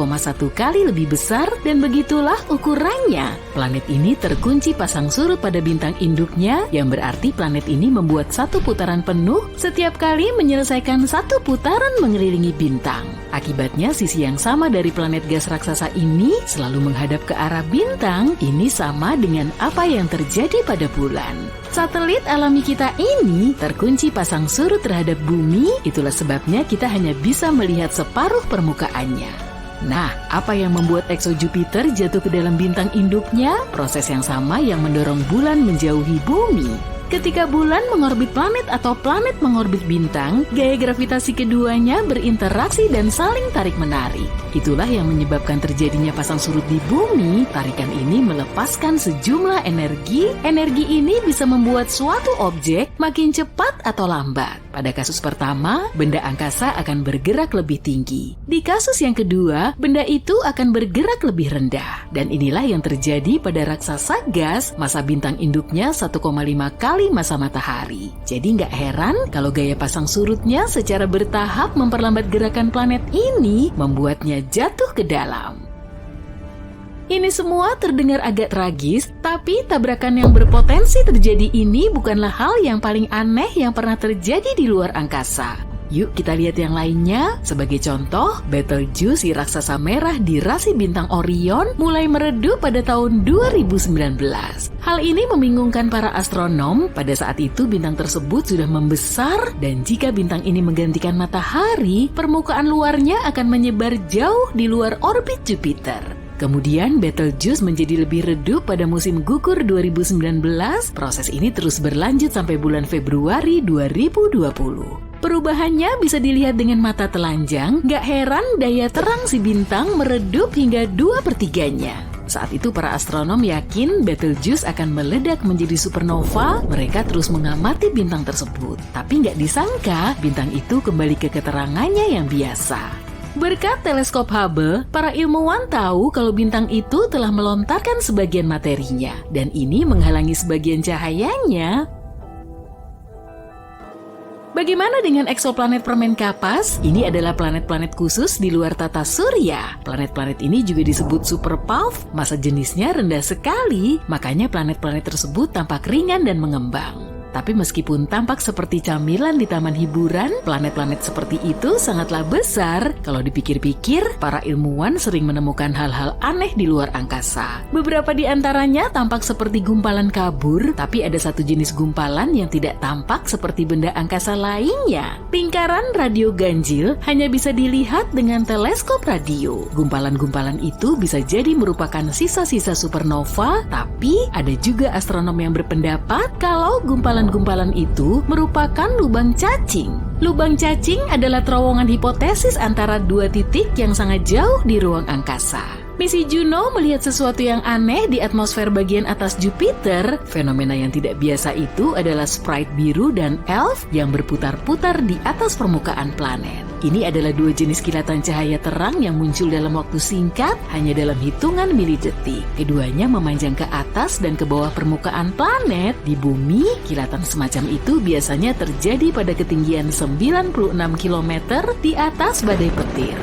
kali lebih besar, dan begitulah ukurannya. Planet ini terkunci pasang surut pada bintang induknya, yang berarti planet ini membuat satu putaran penuh setiap kali menyelesaikan satu putaran mengelilingi bintang. Akibatnya sisi yang sama dari planet gas raksasa ini selalu menghadap ke arah bintang. Ini sama dengan apa yang terjadi pada bulan. Satelit alami kita ini terkunci pasang surut terhadap bumi, itulah sebabnya kita hanya bisa melihat separuh permukaannya. Nah, apa yang membuat ekso Jupiter jatuh ke dalam bintang induknya? Proses yang sama yang mendorong bulan menjauhi bumi. Ketika bulan mengorbit planet atau planet mengorbit bintang, gaya gravitasi keduanya berinteraksi dan saling tarik-menarik. Itulah yang menyebabkan terjadinya pasang surut di bumi. Tarikan ini melepaskan sejumlah energi. Energi ini bisa membuat suatu objek makin cepat atau lambat. Pada kasus pertama, benda angkasa akan bergerak lebih tinggi. Di kasus yang kedua, benda itu akan bergerak lebih rendah. Dan inilah yang terjadi pada raksasa gas, masa bintang induknya 1,5 kali masa matahari. Jadi nggak heran kalau gaya pasang surutnya secara bertahap memperlambat gerakan planet ini, membuatnya jatuh ke dalam. Ini semua terdengar agak tragis, tapi tabrakan yang berpotensi terjadi ini bukanlah hal yang paling aneh yang pernah terjadi di luar angkasa. Yuk kita lihat yang lainnya. Sebagai contoh, Betelgeuse si raksasa merah di rasi bintang Orion mulai meredup pada tahun 2019. Hal ini membingungkan para astronom. Pada saat itu bintang tersebut sudah membesar, dan jika bintang ini menggantikan matahari, permukaan luarnya akan menyebar jauh di luar orbit Jupiter. Kemudian Betelgeuse menjadi lebih redup pada musim gugur 2019. Proses ini terus berlanjut sampai bulan Februari 2020. Perubahannya bisa dilihat dengan mata telanjang. Gak heran daya terang si bintang meredup hingga 2/3-nya. Saat itu para astronom yakin Betelgeuse akan meledak menjadi supernova. Mereka terus mengamati bintang tersebut. Tapi gak disangka bintang itu kembali ke keterangannya yang biasa. Berkat teleskop Hubble, para ilmuwan tahu kalau bintang itu telah melontarkan sebagian materinya, dan ini menghalangi sebagian cahayanya. Bagaimana dengan eksoplanet permen kapas? Ini adalah planet-planet khusus di luar tata surya. Planet-planet ini juga disebut super puff, massa jenisnya rendah sekali, makanya planet-planet tersebut tampak ringan dan mengembang. Tapi meskipun tampak seperti camilan di taman hiburan, planet-planet seperti itu sangatlah besar. Kalau dipikir-pikir, para ilmuwan sering menemukan hal-hal aneh di luar angkasa. Beberapa di antaranya tampak seperti gumpalan kabur, tapi ada satu jenis gumpalan yang tidak tampak seperti benda angkasa lainnya. Lingkaran radio ganjil hanya bisa dilihat dengan teleskop radio. Gumpalan-gumpalan itu bisa jadi merupakan sisa-sisa supernova, tapi ada juga astronom yang berpendapat kalau gumpalan itu merupakan lubang cacing. Lubang cacing adalah terowongan hipotesis antara dua titik yang sangat jauh di ruang angkasa. Misi Juno melihat sesuatu yang aneh di atmosfer bagian atas Jupiter. Fenomena yang tidak biasa itu adalah sprite biru dan elf yang berputar-putar di atas permukaan planet. Ini adalah dua jenis kilatan cahaya terang yang muncul dalam waktu singkat, hanya dalam hitungan milidetik. Keduanya memanjang ke atas dan ke bawah permukaan planet. Di bumi, kilatan semacam itu biasanya terjadi pada ketinggian 96 km di atas badai petir.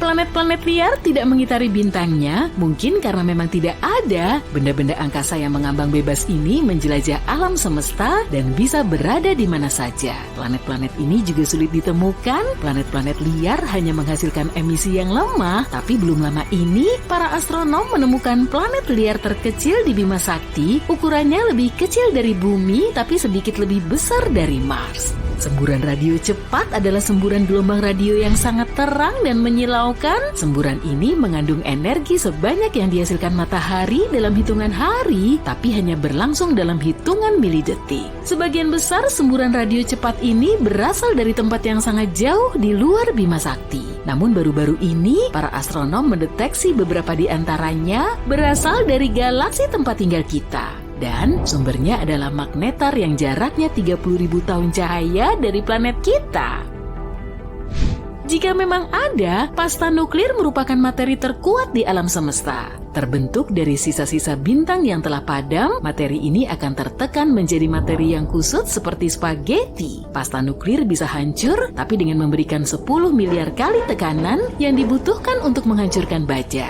Planet-planet liar tidak mengitari bintangnya, mungkin karena memang tidak ada benda-benda angkasa yang mengambang bebas ini menjelajah alam semesta dan bisa berada di mana saja. Planet-planet ini juga sulit ditemukan. Planet-planet liar hanya menghasilkan emisi yang lemah, tapi belum lama ini para astronom menemukan planet liar terkecil di Bima Sakti. Ukurannya lebih kecil dari bumi, tapi sedikit lebih besar dari Mars. Semburan radio cepat adalah semburan gelombang radio yang sangat terang dan menyilaukan. Semburan ini mengandung energi sebanyak yang dihasilkan matahari dalam hitungan hari, tapi hanya berlangsung dalam hitungan milidetik. Sebagian besar semburan radio cepat ini berasal dari tempat yang sangat jauh di luar Bima Sakti. Namun baru-baru ini, para astronom mendeteksi beberapa di antaranya berasal dari galaksi tempat tinggal kita. Dan sumbernya adalah magnetar yang jaraknya 30.000 tahun cahaya dari planet kita. Jika memang ada, pasta nuklir merupakan materi terkuat di alam semesta. Terbentuk dari sisa-sisa bintang yang telah padam, materi ini akan tertekan menjadi materi yang kusut seperti spaghetti. Pasta nuklir bisa hancur, tapi dengan memberikan 10 miliar kali tekanan yang dibutuhkan untuk menghancurkan baja.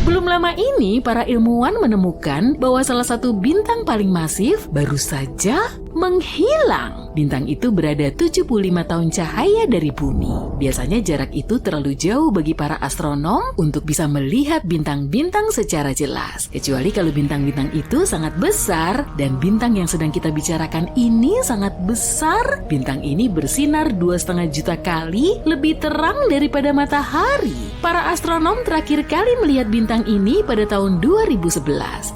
Belum lama ini, para ilmuwan menemukan bahwa salah satu bintang paling masif baru saja menghilang. Bintang itu berada 75 tahun cahaya dari bumi. Biasanya jarak itu terlalu jauh bagi para astronom untuk bisa melihat bintang-bintang secara jelas. Kecuali kalau bintang-bintang itu sangat besar, dan bintang yang sedang kita bicarakan ini sangat besar. Bintang ini bersinar 2,5 juta kali lebih terang daripada matahari. Para astronom terakhir kali melihat bintang ini pada tahun 2011.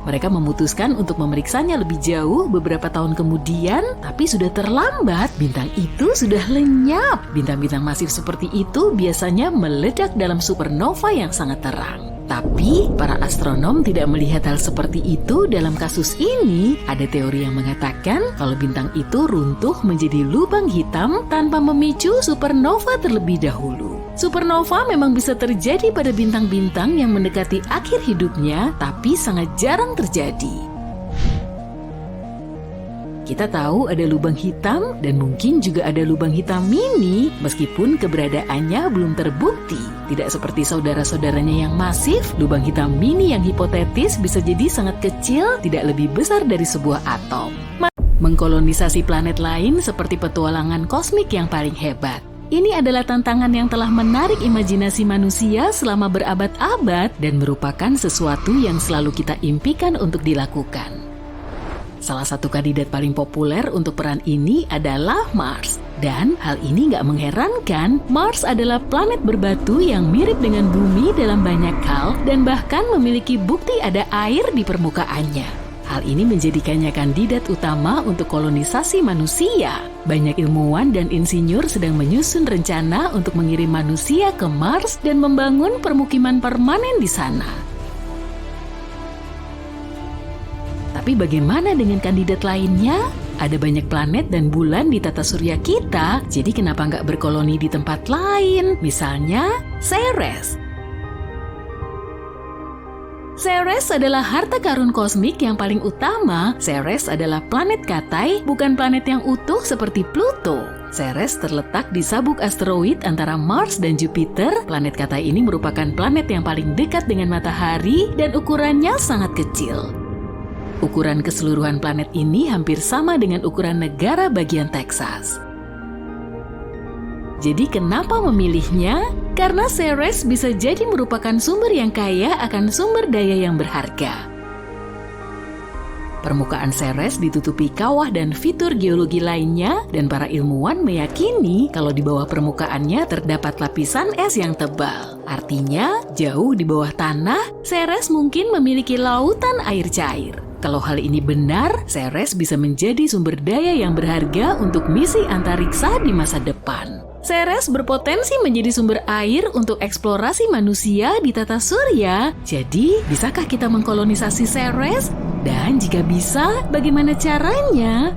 Mereka memutuskan untuk memeriksanya lebih jauh beberapa tahun kemudian, tapi sudah terlambat. Bintang itu sudah lenyap. Bintang-bintang masif seperti itu biasanya meledak dalam supernova yang sangat terang. Tapi para astronom tidak melihat hal seperti itu dalam kasus ini. Ada teori yang mengatakan kalau bintang itu runtuh menjadi lubang hitam tanpa memicu supernova terlebih dahulu. Supernova memang bisa terjadi pada bintang-bintang yang mendekati akhir hidupnya, tapi sangat jarang terjadi. Kita tahu ada lubang hitam dan mungkin juga ada lubang hitam mini meskipun keberadaannya belum terbukti. Tidak seperti saudara-saudaranya yang masif, lubang hitam mini yang hipotetis bisa jadi sangat kecil, tidak lebih besar dari sebuah atom. Mengkolonisasi planet lain seperti petualangan kosmik yang paling hebat. Ini adalah tantangan yang telah menarik imajinasi manusia selama berabad-abad dan merupakan sesuatu yang selalu kita impikan untuk dilakukan. Salah satu kandidat paling populer untuk peran ini adalah Mars. Dan hal ini nggak mengherankan, Mars adalah planet berbatu yang mirip dengan bumi dalam banyak hal dan bahkan memiliki bukti ada air di permukaannya. Hal ini menjadikannya kandidat utama untuk kolonisasi manusia. Banyak ilmuwan dan insinyur sedang menyusun rencana untuk mengirim manusia ke Mars dan membangun permukiman permanen di sana. Tapi bagaimana dengan kandidat lainnya? Ada banyak planet dan bulan di tata surya kita, jadi kenapa nggak berkoloni di tempat lain? Misalnya, Ceres. Ceres adalah harta karun kosmik yang paling utama. Ceres adalah planet katai, bukan planet yang utuh seperti Pluto. Ceres terletak di sabuk asteroid antara Mars dan Jupiter. Planet katai ini merupakan planet yang paling dekat dengan matahari dan ukurannya sangat kecil. Ukuran keseluruhan planet ini hampir sama dengan ukuran negara bagian Texas. Jadi kenapa memilihnya? Karena Ceres bisa jadi merupakan sumber yang kaya akan sumber daya yang berharga. Permukaan Ceres ditutupi kawah dan fitur geologi lainnya, dan para ilmuwan meyakini kalau di bawah permukaannya terdapat lapisan es yang tebal. Artinya, jauh di bawah tanah, Ceres mungkin memiliki lautan air cair. Kalau hal ini benar, Ceres bisa menjadi sumber daya yang berharga untuk misi antariksa di masa depan. Ceres berpotensi menjadi sumber air untuk eksplorasi manusia di tata surya. Jadi, bisakah kita mengkolonisasi Ceres? Dan jika bisa, bagaimana caranya?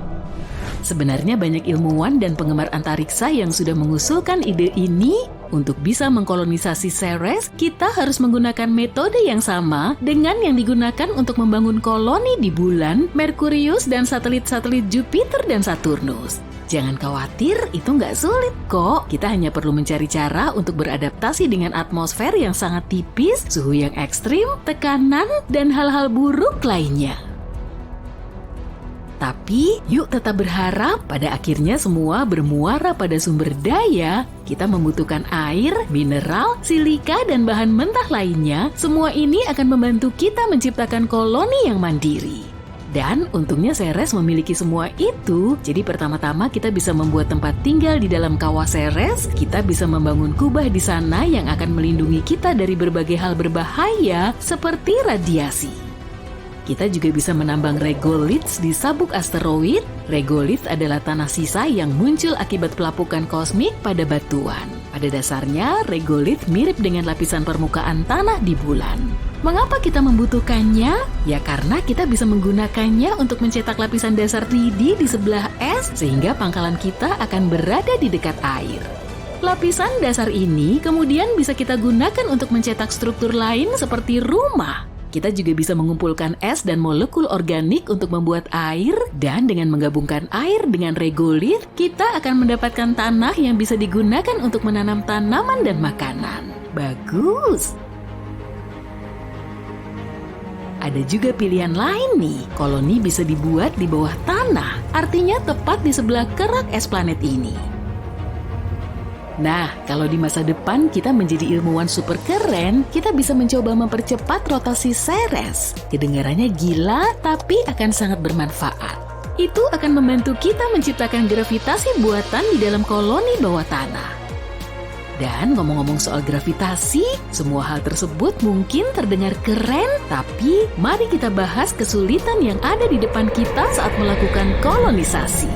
Sebenarnya banyak ilmuwan dan penggemar antariksa yang sudah mengusulkan ide ini. Untuk bisa mengkolonisasi Ceres, kita harus menggunakan metode yang sama dengan yang digunakan untuk membangun koloni di bulan, Merkurius, dan satelit-satelit Jupiter dan Saturnus. Jangan khawatir, itu nggak sulit kok. Kita hanya perlu mencari cara untuk beradaptasi dengan atmosfer yang sangat tipis, suhu yang ekstrim, tekanan, dan hal-hal buruk lainnya. Tapi, yuk tetap berharap pada akhirnya semua bermuara pada sumber daya. Kita membutuhkan air, mineral, silika, dan bahan mentah lainnya. Semua ini akan membantu kita menciptakan koloni yang mandiri. Dan untungnya Ceres memiliki semua itu. Jadi pertama-tama kita bisa membuat tempat tinggal di dalam kawah Ceres. Kita bisa membangun kubah di sana yang akan melindungi kita dari berbagai hal berbahaya seperti radiasi. Kita juga bisa menambang regoliths di sabuk asteroid. Regolith adalah tanah sisa yang muncul akibat pelapukan kosmik pada batuan. Pada dasarnya, regolith mirip dengan lapisan permukaan tanah di bulan. Mengapa kita membutuhkannya? Ya karena kita bisa menggunakannya untuk mencetak lapisan dasar 3D di sebelah es, sehingga pangkalan kita akan berada di dekat air. Lapisan dasar ini kemudian bisa kita gunakan untuk mencetak struktur lain seperti rumah. Kita juga bisa mengumpulkan es dan molekul organik untuk membuat air, dan dengan menggabungkan air dengan regolith, kita akan mendapatkan tanah yang bisa digunakan untuk menanam tanaman dan makanan. Bagus! Ada juga pilihan lain nih, koloni bisa dibuat di bawah tanah, artinya tepat di sebelah kerak es planet ini. Nah, kalau di masa depan kita menjadi ilmuwan super keren, kita bisa mencoba mempercepat rotasi Ceres. Kedengarannya gila, tapi akan sangat bermanfaat. Itu akan membantu kita menciptakan gravitasi buatan di dalam koloni bawah tanah. Dan ngomong-ngomong soal gravitasi, semua hal tersebut mungkin terdengar keren, tapi mari kita bahas kesulitan yang ada di depan kita saat melakukan kolonisasi.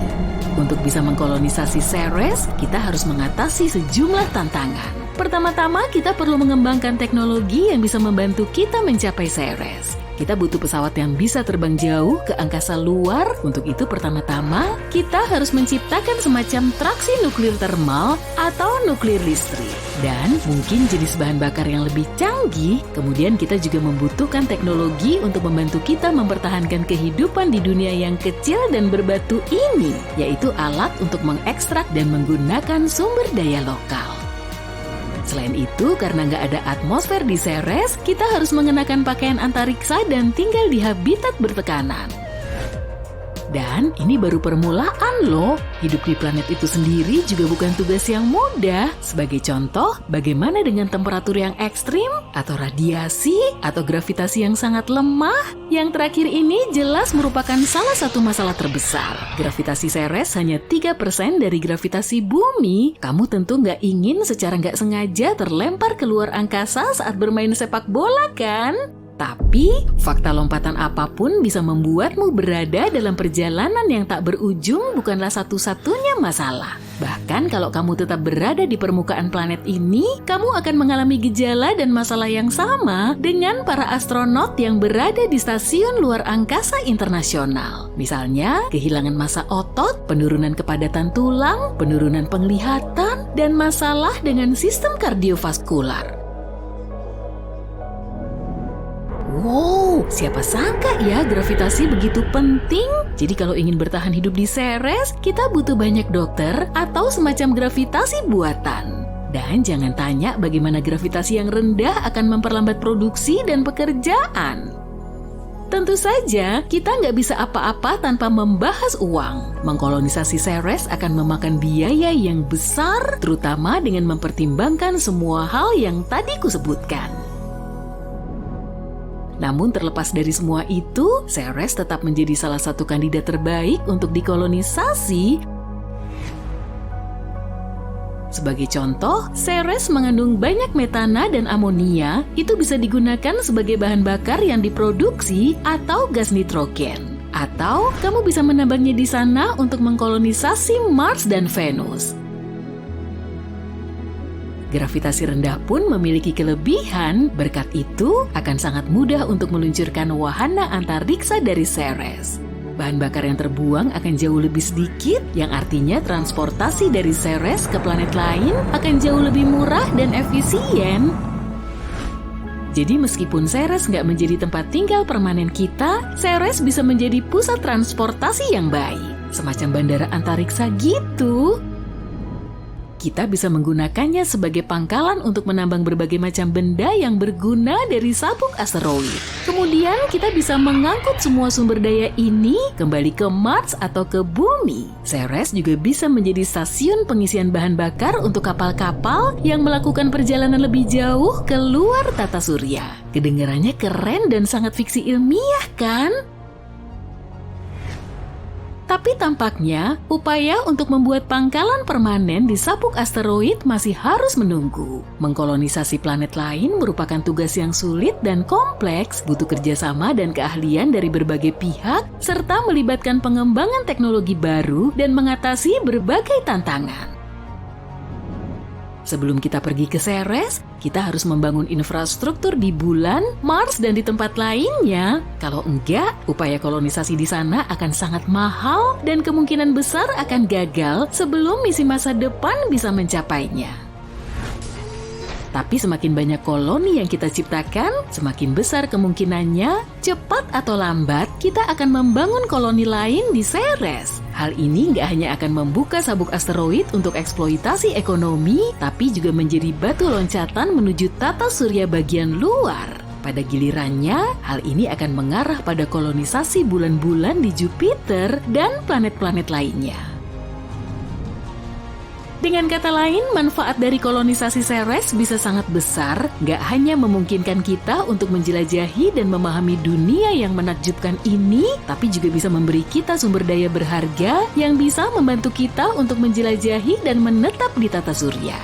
Untuk bisa mengkolonisasi Ceres, kita harus mengatasi sejumlah tantangan. Pertama-tama, kita perlu mengembangkan teknologi yang bisa membantu kita mencapai Ceres. Kita butuh pesawat yang bisa terbang jauh ke angkasa luar. Untuk itu pertama-tama kita harus menciptakan semacam traksi nuklir termal atau nuklir listrik. Dan mungkin jenis bahan bakar yang lebih canggih. Kemudian kita juga membutuhkan teknologi untuk membantu kita mempertahankan kehidupan di dunia yang kecil dan berbatu ini, yaitu alat untuk mengekstrak dan menggunakan sumber daya lokal. Selain itu, karena nggak ada atmosfer di Ceres, kita harus mengenakan pakaian antariksa dan tinggal di habitat bertekanan. Dan ini baru permulaan loh. Hidup di planet itu sendiri juga bukan tugas yang mudah. Sebagai contoh, bagaimana dengan temperatur yang ekstrim, atau radiasi, atau gravitasi yang sangat lemah? Yang terakhir ini jelas merupakan salah satu masalah terbesar. Gravitasi Ceres hanya 3% dari gravitasi bumi. Kamu tentu nggak ingin secara nggak sengaja terlempar keluar angkasa saat bermain sepak bola kan? Tapi, fakta lompatan apapun bisa membuatmu berada dalam perjalanan yang tak berujung bukanlah satu-satunya masalah. Bahkan kalau kamu tetap berada di permukaan planet ini, kamu akan mengalami gejala dan masalah yang sama dengan para astronot yang berada di stasiun luar angkasa internasional. Misalnya, kehilangan massa otot, penurunan kepadatan tulang, penurunan penglihatan, dan masalah dengan sistem kardiovaskular. Wow, siapa sangka ya gravitasi begitu penting? Jadi kalau ingin bertahan hidup di Ceres, kita butuh banyak dokter atau semacam gravitasi buatan. Dan jangan tanya bagaimana gravitasi yang rendah akan memperlambat produksi dan pekerjaan. Tentu saja, kita nggak bisa apa-apa tanpa membahas uang. Mengkolonisasi Ceres akan memakan biaya yang besar, terutama dengan mempertimbangkan semua hal yang tadi kusebutkan. Namun terlepas dari semua itu, Ceres tetap menjadi salah satu kandidat terbaik untuk dikolonisasi. Sebagai contoh, Ceres mengandung banyak metana dan amonia, itu bisa digunakan sebagai bahan bakar yang diproduksi atau gas nitrogen. Atau kamu bisa menambangnya di sana untuk mengkolonisasi Mars dan Venus. Gravitasi rendah pun memiliki kelebihan, berkat itu akan sangat mudah untuk meluncurkan wahana antariksa dari Ceres. Bahan bakar yang terbuang akan jauh lebih sedikit, yang artinya transportasi dari Ceres ke planet lain akan jauh lebih murah dan efisien. Jadi meskipun Ceres nggak menjadi tempat tinggal permanen kita, Ceres bisa menjadi pusat transportasi yang baik. Semacam bandara antariksa gitu. Kita bisa menggunakannya sebagai pangkalan untuk menambang berbagai macam benda yang berguna dari sabuk asteroid. Kemudian kita bisa mengangkut semua sumber daya ini kembali ke Mars atau ke bumi. Ceres juga bisa menjadi stasiun pengisian bahan bakar untuk kapal-kapal yang melakukan perjalanan lebih jauh ke luar tata surya. Kedengarannya keren dan sangat fiksi ilmiah kan? Tapi tampaknya, upaya untuk membuat pangkalan permanen di sabuk asteroid masih harus menunggu. Mengkolonisasi planet lain merupakan tugas yang sulit dan kompleks, butuh kerjasama dan keahlian dari berbagai pihak, serta melibatkan pengembangan teknologi baru dan mengatasi berbagai tantangan. Sebelum kita pergi ke Ceres, kita harus membangun infrastruktur di bulan, Mars, dan di tempat lainnya. Kalau enggak, upaya kolonisasi di sana akan sangat mahal dan kemungkinan besar akan gagal sebelum misi masa depan bisa mencapainya. Tapi semakin banyak koloni yang kita ciptakan, semakin besar kemungkinannya, cepat atau lambat, kita akan membangun koloni lain di Ceres. Hal ini nggak hanya akan membuka sabuk asteroid untuk eksploitasi ekonomi, tapi juga menjadi batu loncatan menuju tata surya bagian luar. Pada gilirannya, hal ini akan mengarah pada kolonisasi bulan-bulan di Jupiter dan planet-planet lainnya. Dengan kata lain, manfaat dari kolonisasi Ceres bisa sangat besar, nggak hanya memungkinkan kita untuk menjelajahi dan memahami dunia yang menakjubkan ini, tapi juga bisa memberi kita sumber daya berharga yang bisa membantu kita untuk menjelajahi dan menetap di tata surya.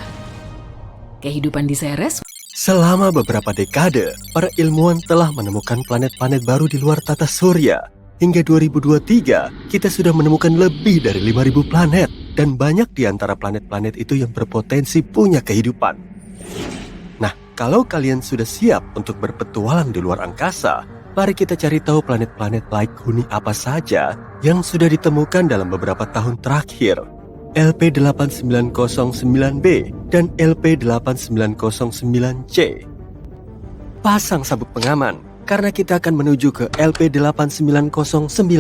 Kehidupan di Ceres. Selama beberapa dekade, para ilmuwan telah menemukan planet-planet baru di luar tata surya. Hingga 2023, kita sudah menemukan lebih dari 5.000 planet. Dan banyak di antara planet-planet itu yang berpotensi punya kehidupan. Nah, kalau kalian sudah siap untuk berpetualang di luar angkasa, Mari kita cari tahu planet-planet like Huni apa saja yang sudah ditemukan dalam beberapa tahun terakhir. LP8909b dan LP8909c. Pasang sabuk pengaman, karena kita akan menuju ke LP8909,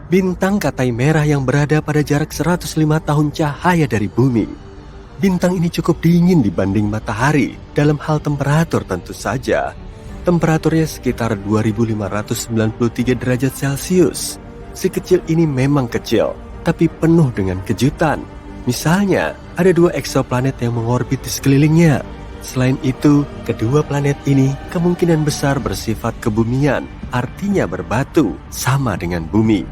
bintang Katai Merah yang berada pada jarak 105 tahun cahaya dari bumi. Bintang ini cukup dingin dibanding matahari dalam hal temperatur tentu saja. Temperaturnya sekitar 2593 derajat Celcius. Si kecil ini memang kecil, tapi penuh dengan kejutan. Misalnya, ada 2 eksoplanet yang mengorbit di sekelilingnya. Selain itu, kedua planet ini kemungkinan besar bersifat kebumian, artinya berbatu, sama dengan bumi.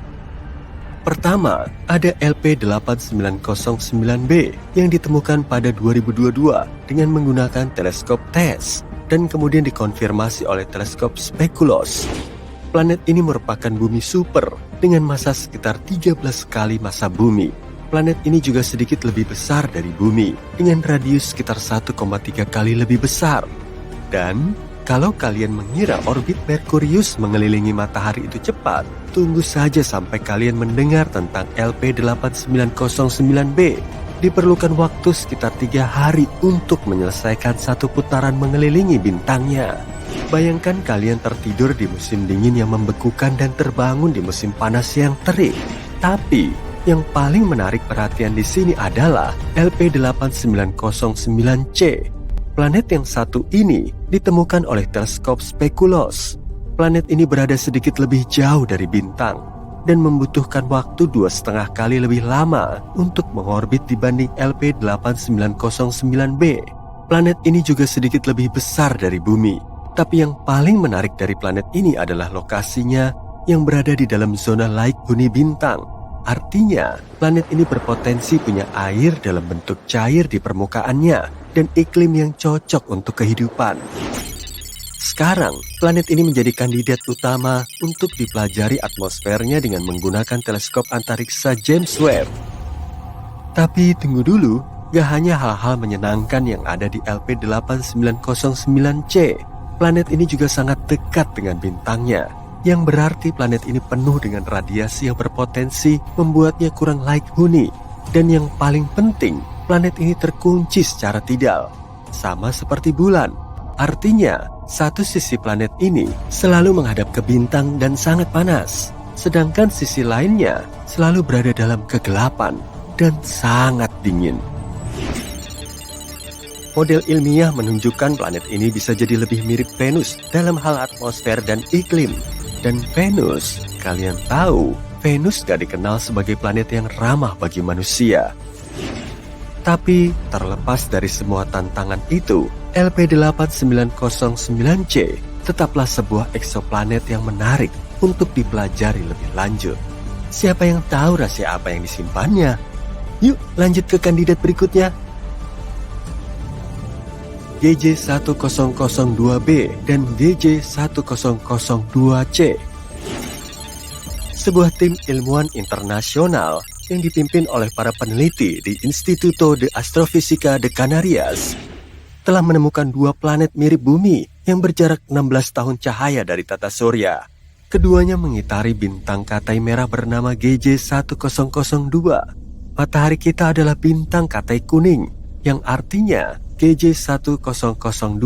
Pertama, ada LP8909b yang ditemukan pada 2022 dengan menggunakan teleskop TESS dan kemudian dikonfirmasi oleh teleskop Speculos. Planet ini merupakan bumi super dengan massa sekitar 13 kali massa bumi. Planet ini juga sedikit lebih besar dari bumi dengan radius sekitar 1,3 kali lebih besar. Dan kalau kalian mengira orbit Merkurius mengelilingi matahari itu cepat, tunggu saja sampai kalian mendengar tentang LP8909b. Diperlukan waktu sekitar 3 hari untuk menyelesaikan satu putaran mengelilingi bintangnya. Bayangkan kalian tertidur di musim dingin yang membekukan dan terbangun di musim panas yang terik. Tapi yang paling menarik perhatian di sini adalah LP8909c. Planet yang satu ini ditemukan oleh teleskop Speculos. Planet ini berada sedikit lebih jauh dari bintang dan membutuhkan waktu 2,5 kali lebih lama untuk mengorbit dibanding LP8909b. Planet ini juga sedikit lebih besar dari bumi. Tapi yang paling menarik dari planet ini adalah lokasinya yang berada di dalam zona laik huni bintang. Artinya, planet ini berpotensi punya air dalam bentuk cair di permukaannya dan iklim yang cocok untuk kehidupan. Sekarang, planet ini menjadi kandidat utama untuk dipelajari atmosfernya dengan menggunakan teleskop antariksa James Webb. Tapi tunggu dulu, gak hanya hal-hal menyenangkan yang ada di LP8909c. Planet ini juga sangat dekat dengan bintangnya, yang berarti planet ini penuh dengan radiasi yang berpotensi membuatnya kurang layak huni. Dan yang paling penting, planet ini terkunci secara tidal, sama seperti bulan. Artinya, satu sisi planet ini selalu menghadap ke bintang dan sangat panas, sedangkan sisi lainnya selalu berada dalam kegelapan dan sangat dingin. Model ilmiah menunjukkan planet ini bisa jadi lebih mirip Venus dalam hal atmosfer dan iklim. Dan Venus, kalian tahu, Venus gak dikenal sebagai planet yang ramah bagi manusia. Tapi terlepas dari semua tantangan itu, LP8909c tetaplah sebuah eksoplanet yang menarik untuk dipelajari lebih lanjut. Siapa yang tahu rahasia apa yang disimpannya? Yuk lanjut ke kandidat berikutnya. GJ1002b dan GJ1002c. Sebuah tim ilmuwan internasional yang dipimpin oleh para peneliti di Instituto de Astrofísica de Canarias telah menemukan 2 planet mirip bumi yang berjarak 16 tahun cahaya dari tata surya. Keduanya mengitari bintang Katai Merah bernama GJ1002. Matahari kita adalah bintang Katai kuning, yang artinya GJ1002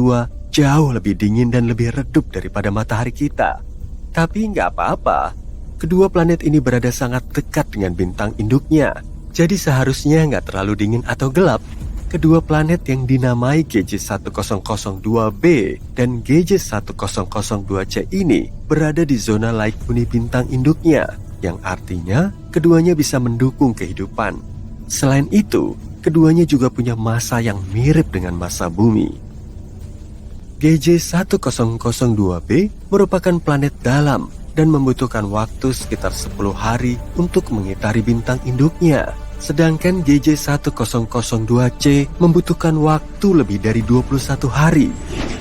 jauh lebih dingin dan lebih redup daripada matahari kita. Tapi nggak apa-apa, kedua planet ini berada sangat dekat dengan bintang induknya. Jadi seharusnya nggak terlalu dingin atau gelap. Kedua planet yang dinamai GJ1002b dan GJ1002c ini berada di zona laik huni bintang induknya, yang artinya keduanya bisa mendukung kehidupan. Selain itu, keduanya juga punya massa yang mirip dengan massa bumi. GJ1002b merupakan planet dalam dan membutuhkan waktu sekitar 10 hari untuk mengitari bintang induknya. Sedangkan GJ1002c membutuhkan waktu lebih dari 21 hari.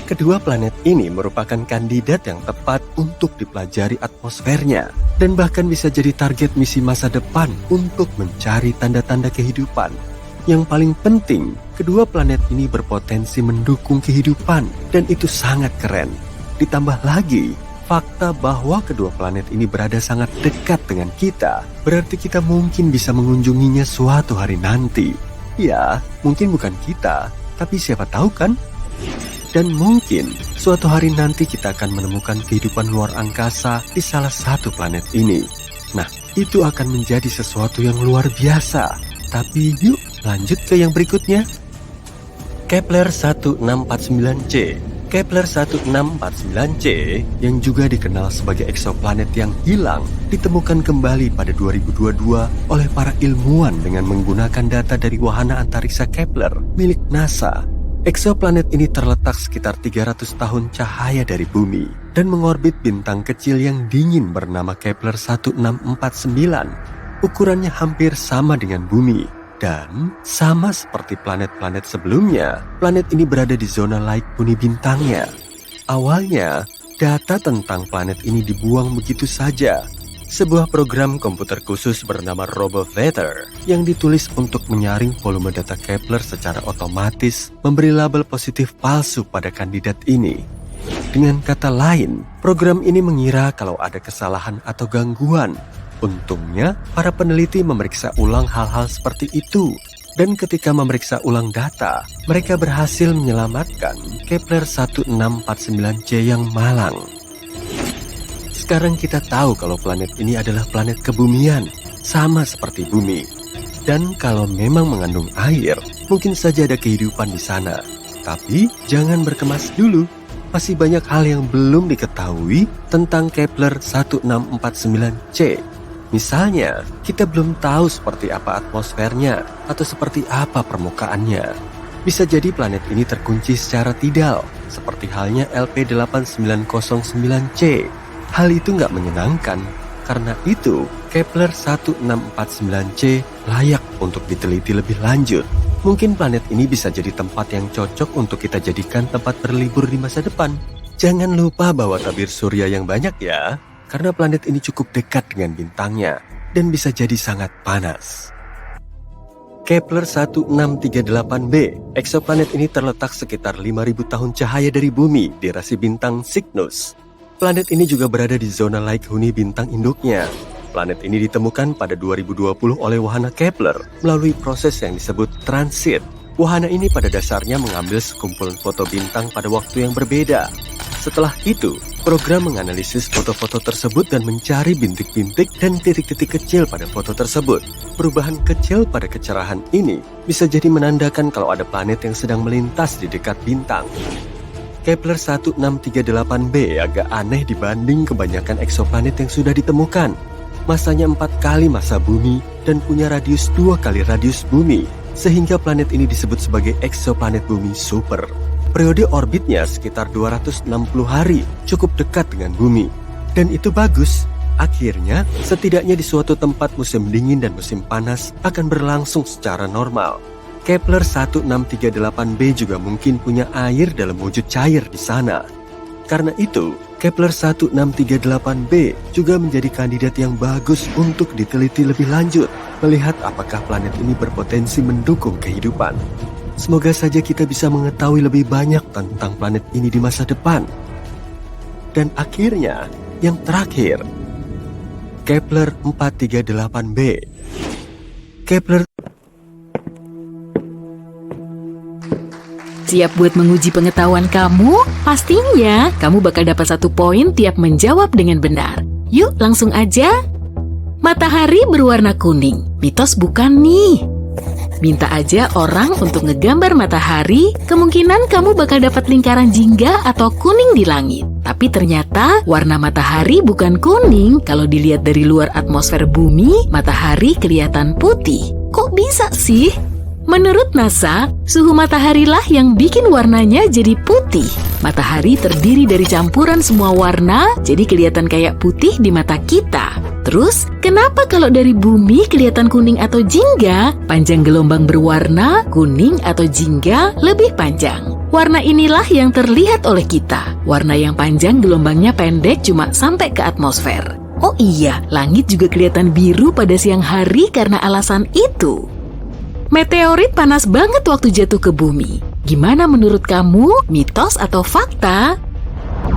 Kedua planet ini merupakan kandidat yang tepat untuk dipelajari atmosfernya dan bahkan bisa jadi target misi masa depan untuk mencari tanda-tanda kehidupan. Yang paling penting, kedua planet ini berpotensi mendukung kehidupan dan itu sangat keren. Ditambah lagi, Fakta bahwa kedua planet ini berada sangat dekat dengan kita, berarti kita mungkin bisa mengunjunginya suatu hari nanti. Ya, mungkin bukan kita, tapi siapa tahu kan? Dan mungkin suatu hari nanti kita akan menemukan kehidupan luar angkasa di salah satu planet ini. Nah, itu akan menjadi sesuatu yang luar biasa. Tapi yuk lanjut ke yang berikutnya. Kepler 1649c. Kepler 1649c yang juga dikenal sebagai eksoplanet yang hilang ditemukan kembali pada 2022 oleh para ilmuwan dengan menggunakan data dari wahana antariksa Kepler milik NASA. Eksoplanet ini terletak sekitar 300 tahun cahaya dari bumi dan mengorbit bintang kecil yang dingin bernama Kepler 1649. Ukurannya hampir sama dengan bumi. Dan sama seperti planet-planet sebelumnya, planet ini berada di zona laik huni bintangnya. Awalnya, data tentang planet ini dibuang begitu saja. Sebuah program komputer khusus bernama RoboVetor yang ditulis untuk menyaring volume data Kepler secara otomatis memberi label positif palsu pada kandidat ini. Dengan kata lain, program ini mengira kalau ada kesalahan atau gangguan. Untungnya, para peneliti memeriksa ulang hal-hal seperti itu. Dan ketika memeriksa ulang data, mereka berhasil menyelamatkan Kepler 1649c yang malang. Sekarang kita tahu kalau planet ini adalah planet kebumian, sama seperti bumi. Dan kalau memang mengandung air, mungkin saja ada kehidupan di sana. Tapi jangan berkemas dulu. Masih banyak hal yang belum diketahui tentang Kepler 1649c. Misalnya, kita belum tahu seperti apa atmosfernya atau seperti apa permukaannya. Bisa jadi planet ini terkunci secara tidal, seperti halnya LP8909c. Hal itu nggak menyenangkan. Karena itu, Kepler 1649c layak untuk diteliti lebih lanjut. Mungkin planet ini bisa jadi tempat yang cocok untuk kita jadikan tempat berlibur di masa depan. Jangan lupa bawa tabir surya yang banyak ya. Karena planet ini cukup dekat dengan bintangnya dan bisa jadi sangat panas. Kepler 1638b, eksoplanet ini terletak sekitar 5.000 tahun cahaya dari bumi di rasi bintang Cygnus. Planet ini juga berada di zona laik huni bintang induknya. Planet ini ditemukan pada 2020 oleh wahana Kepler melalui proses yang disebut transit. Wahana ini pada dasarnya mengambil sekumpulan foto bintang pada waktu yang berbeda. Setelah itu, program menganalisis foto-foto tersebut dan mencari bintik-bintik dan titik-titik kecil pada foto tersebut. Perubahan kecil pada kecerahan ini bisa jadi menandakan kalau ada planet yang sedang melintas di dekat bintang. Kepler 1638b agak aneh dibanding kebanyakan eksoplanet yang sudah ditemukan. Masanya 4 kali massa bumi dan punya radius 2 kali radius bumi, sehingga planet ini disebut sebagai eksoplanet bumi super. Periode orbitnya sekitar 260 hari, cukup dekat dengan bumi. Dan itu bagus. Akhirnya, setidaknya di suatu tempat musim dingin dan musim panas akan berlangsung secara normal. Kepler 1638b juga mungkin punya air dalam wujud cair di sana. Karena itu, Kepler 1638b juga menjadi kandidat yang bagus untuk diteliti lebih lanjut, melihat apakah planet ini berpotensi mendukung kehidupan. Semoga saja kita bisa mengetahui lebih banyak tentang planet ini di masa depan. Dan akhirnya, yang terakhir, Kepler 438b. Kepler Siap buat menguji pengetahuan kamu? Pastinya, kamu bakal dapat 1 poin tiap menjawab dengan benar. Yuk, langsung aja. Matahari berwarna kuning. Mitos bukan nih? Minta aja orang untuk ngegambar matahari, kemungkinan kamu bakal dapat lingkaran jingga atau kuning di langit. Tapi ternyata warna matahari bukan kuning. Kalau dilihat dari luar atmosfer bumi, matahari kelihatan putih. Kok bisa sih? Menurut NASA, suhu matahari lah yang bikin warnanya jadi putih. Matahari terdiri dari campuran semua warna, jadi kelihatan kayak putih di mata kita. Terus, kenapa kalau dari bumi kelihatan kuning atau jingga? Panjang gelombang berwarna, kuning atau jingga lebih panjang. Warna inilah yang terlihat oleh kita. Warna yang panjang gelombangnya pendek cuma sampai ke atmosfer. Oh iya, langit juga kelihatan biru pada siang hari karena alasan itu. Meteorit panas banget waktu jatuh ke bumi. Gimana menurut kamu, mitos atau fakta?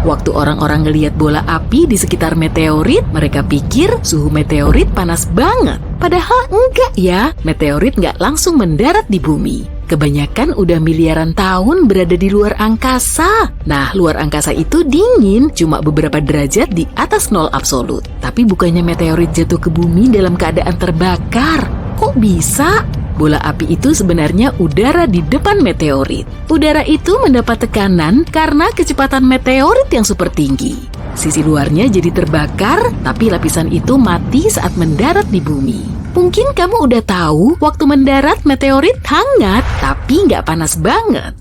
Waktu orang-orang ngelihat bola api di sekitar meteorit, mereka pikir suhu meteorit panas banget. Padahal enggak ya, meteorit nggak langsung mendarat di bumi. Kebanyakan udah miliaran tahun berada di luar angkasa. Nah, luar angkasa itu dingin, cuma beberapa derajat di atas nol absolut. Tapi bukannya meteorit jatuh ke bumi dalam keadaan terbakar. Kok bisa? Bola api itu sebenarnya udara di depan meteorit. Udara itu mendapat tekanan karena kecepatan meteorit yang super tinggi. Sisi luarnya jadi terbakar, tapi lapisan itu mati saat mendarat di bumi. Mungkin kamu udah tahu waktu mendarat meteorit hangat, tapi nggak panas banget.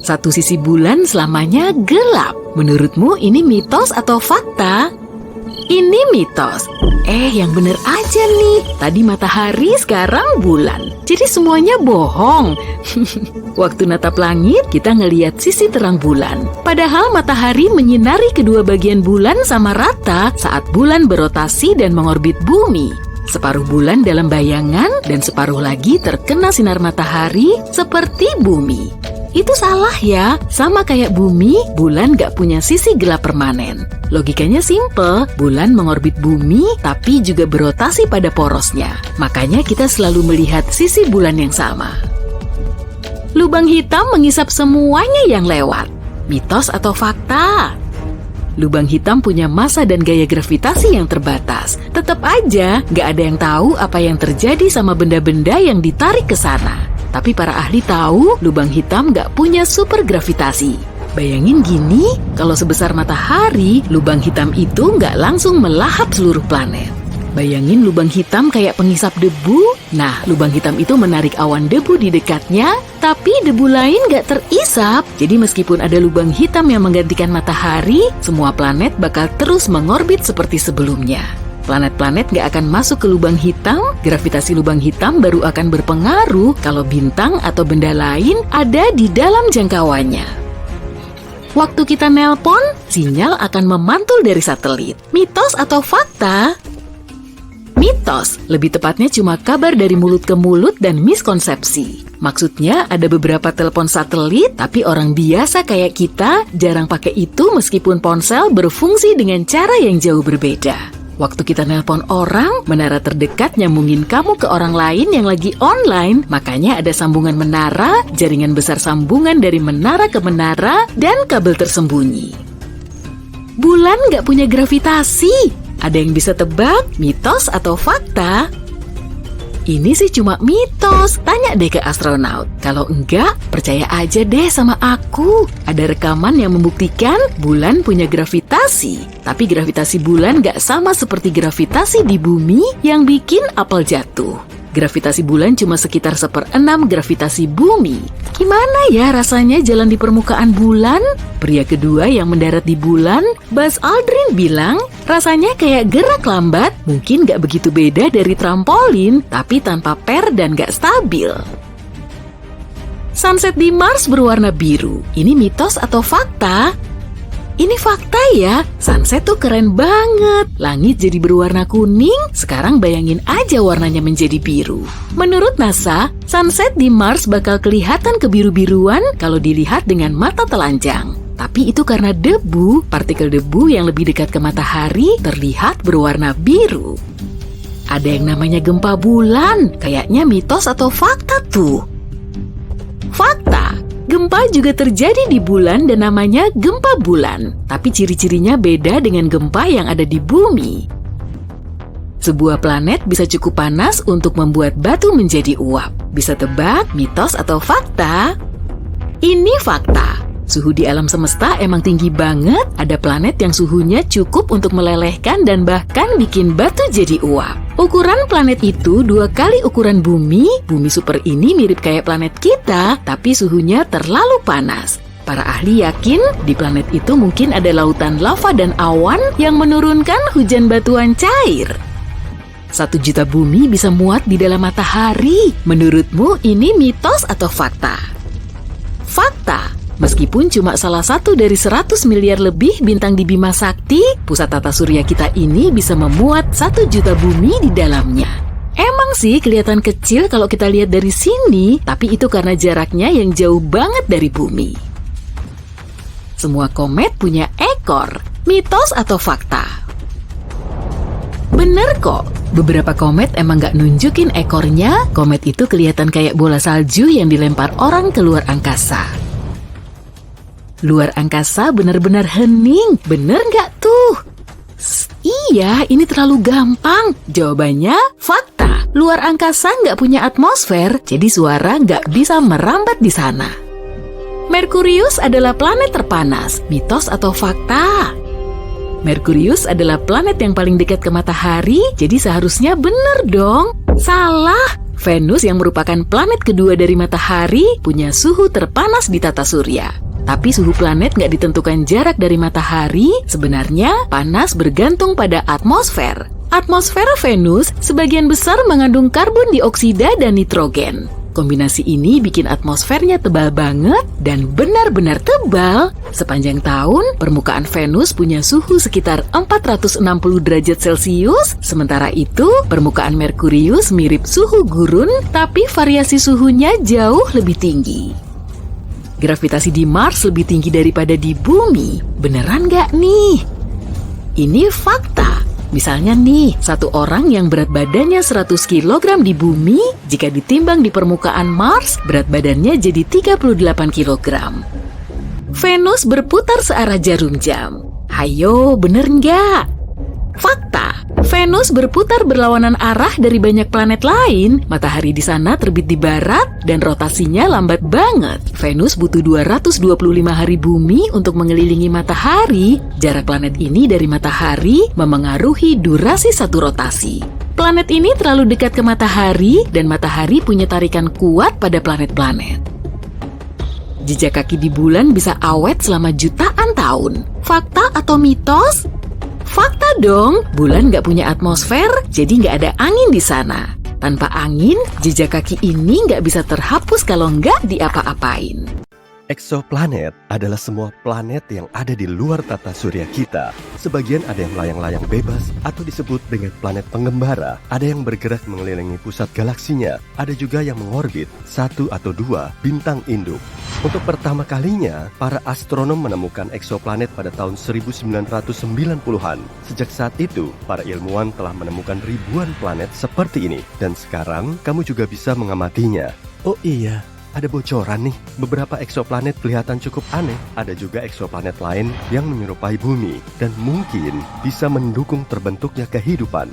Satu sisi bulan selamanya gelap. Menurutmu ini mitos atau fakta? Ini mitos. Yang bener aja nih. Tadi matahari, sekarang bulan. Jadi semuanya bohong. Waktu natap langit, kita ngelihat sisi terang bulan. Padahal matahari menyinari kedua bagian bulan sama rata saat bulan berotasi dan mengorbit bumi. Separuh bulan dalam bayangan dan separuh lagi terkena sinar matahari seperti bumi. Itu salah ya, sama kayak bumi, bulan gak punya sisi gelap permanen. Logikanya simple, bulan mengorbit bumi tapi juga berotasi pada porosnya. Makanya kita selalu melihat sisi bulan yang sama. Lubang hitam mengisap semuanya yang lewat. Mitos atau fakta? Lubang hitam punya massa dan gaya gravitasi yang terbatas. Tetap aja, gak ada yang tahu apa yang terjadi sama benda-benda yang ditarik ke sana. Tapi para ahli tahu lubang hitam gak punya super gravitasi. Bayangin gini, kalau sebesar matahari, lubang hitam itu gak langsung melahap seluruh planet. Bayangin lubang hitam kayak pengisap debu. Nah, lubang hitam itu menarik awan debu di dekatnya, tapi debu lain gak terisap. Jadi meskipun ada lubang hitam yang menggantikan matahari, semua planet bakal terus mengorbit seperti sebelumnya. Planet-planet gak akan masuk ke lubang hitam, gravitasi lubang hitam baru akan berpengaruh kalau bintang atau benda lain ada di dalam jangkauannya. Waktu kita nelpon, sinyal akan memantul dari satelit. Mitos atau fakta? Mitos, lebih tepatnya cuma kabar dari mulut ke mulut dan miskonsepsi. Maksudnya ada beberapa telepon satelit, tapi orang biasa kayak kita jarang pakai itu meskipun ponsel berfungsi dengan cara yang jauh berbeda. Waktu kita nelpon orang, menara terdekat nyambungin kamu ke orang lain yang lagi online. Makanya ada sambungan menara, jaringan besar sambungan dari menara ke menara, dan kabel tersembunyi. Bulan nggak punya gravitasi. Ada yang bisa tebak, mitos atau fakta? Ini sih cuma mitos, tanya deh ke astronot. Kalau enggak, percaya aja deh sama aku. Ada rekaman yang membuktikan bulan punya gravitasi. Tapi gravitasi bulan gak sama seperti gravitasi di bumi yang bikin apel jatuh. Gravitasi bulan cuma sekitar 1/6 gravitasi bumi. Gimana ya rasanya jalan di permukaan bulan? Pria kedua yang mendarat di bulan, Buzz Aldrin bilang, rasanya kayak gerak lambat, mungkin gak begitu beda dari trampolin, tapi tanpa per dan gak stabil. Sunset di Mars berwarna biru. Ini mitos atau fakta? Ini fakta ya, sunset tuh keren banget. Langit jadi berwarna kuning, sekarang bayangin aja warnanya menjadi biru. Menurut NASA, sunset di Mars bakal kelihatan kebiru-biruan kalau dilihat dengan mata telanjang. Tapi itu karena debu, partikel debu yang lebih dekat ke matahari terlihat berwarna biru. Ada yang namanya gempa bulan, kayaknya mitos atau fakta tuh. Fakta. Gempa juga terjadi di bulan dan namanya gempa bulan. Tapi ciri-cirinya beda dengan gempa yang ada di bumi. Sebuah planet bisa cukup panas untuk membuat batu menjadi uap. Bisa tebak mitos atau fakta? Ini fakta. Suhu di alam semesta emang tinggi banget. Ada planet yang suhunya cukup untuk melelehkan dan bahkan bikin batu jadi uap. Ukuran planet itu 2 kali ukuran bumi. Bumi super ini mirip kayak planet kita, tapi suhunya terlalu panas. Para ahli yakin di planet itu mungkin ada lautan lava dan awan yang menurunkan hujan batuan cair. 1 juta bumi bisa muat di dalam matahari. Menurutmu ini mitos atau fakta? Fakta. Meskipun cuma salah satu dari 100 miliar lebih bintang di Bima Sakti, pusat tata surya kita ini bisa memuat 1 juta bumi di dalamnya. Emang sih kelihatan kecil kalau kita lihat dari sini, tapi itu karena jaraknya yang jauh banget dari bumi. semua komet punya ekor. Mitos atau fakta? Bener kok, beberapa komet emang gak nunjukin ekornya. Komet itu kelihatan kayak bola salju yang dilempar orang ke luar angkasa. Luar angkasa benar-benar hening, bener gak tuh? Iya, ini terlalu gampang. Jawabannya fakta. Luar angkasa nggak punya atmosfer, jadi suara nggak bisa merambat di sana. Merkurius adalah planet terpanas. Mitos atau fakta? Merkurius adalah planet yang paling dekat ke matahari, jadi seharusnya bener dong. Salah. Venus yang merupakan planet kedua dari matahari punya suhu terpanas di tata surya. Tapi suhu planet nggak ditentukan jarak dari matahari, sebenarnya panas bergantung pada atmosfer. Atmosfer Venus sebagian besar mengandung karbon dioksida dan nitrogen. Kombinasi ini bikin atmosfernya tebal banget dan benar-benar tebal. Sepanjang tahun, permukaan Venus punya suhu sekitar 460 derajat Celcius. Sementara itu, permukaan Merkurius mirip suhu gurun, tapi variasi suhunya jauh lebih tinggi. Gravitasi di Mars lebih tinggi daripada di Bumi. Beneran nggak nih? Ini fakta. Misalnya nih, satu orang yang berat badannya 100 kg di Bumi, jika ditimbang di permukaan Mars, berat badannya jadi 38 kg. Venus berputar searah jarum jam. Hayo, bener nggak? Fakta. Venus berputar berlawanan arah dari banyak planet lain. Matahari di sana terbit di barat dan rotasinya lambat banget. Venus butuh 225 hari bumi untuk mengelilingi matahari. Jarak planet ini dari matahari memengaruhi durasi satu rotasi. Planet ini terlalu dekat ke matahari dan matahari punya tarikan kuat pada planet-planet. Jejak kaki di bulan bisa awet selama jutaan tahun. Fakta atau mitos? Fakta dong, bulan nggak punya atmosfer, jadi nggak ada angin di sana. Tanpa angin, jejak kaki ini nggak bisa terhapus kalau nggak diapa-apain. Eksoplanet adalah semua planet yang ada di luar tata surya kita. Sebagian ada yang melayang-layang bebas atau disebut dengan planet pengembara. Ada yang bergerak mengelilingi pusat galaksinya. Ada juga yang mengorbit 1 atau 2 bintang induk. Untuk pertama kalinya, para astronom menemukan eksoplanet pada tahun 1990-an. Sejak saat itu, para ilmuwan telah menemukan ribuan planet seperti ini. Dan sekarang, kamu juga bisa mengamatinya. Oh iya, ada bocoran nih, beberapa eksoplanet kelihatan cukup aneh. Ada juga eksoplanet lain yang menyerupai bumi dan mungkin bisa mendukung terbentuknya kehidupan.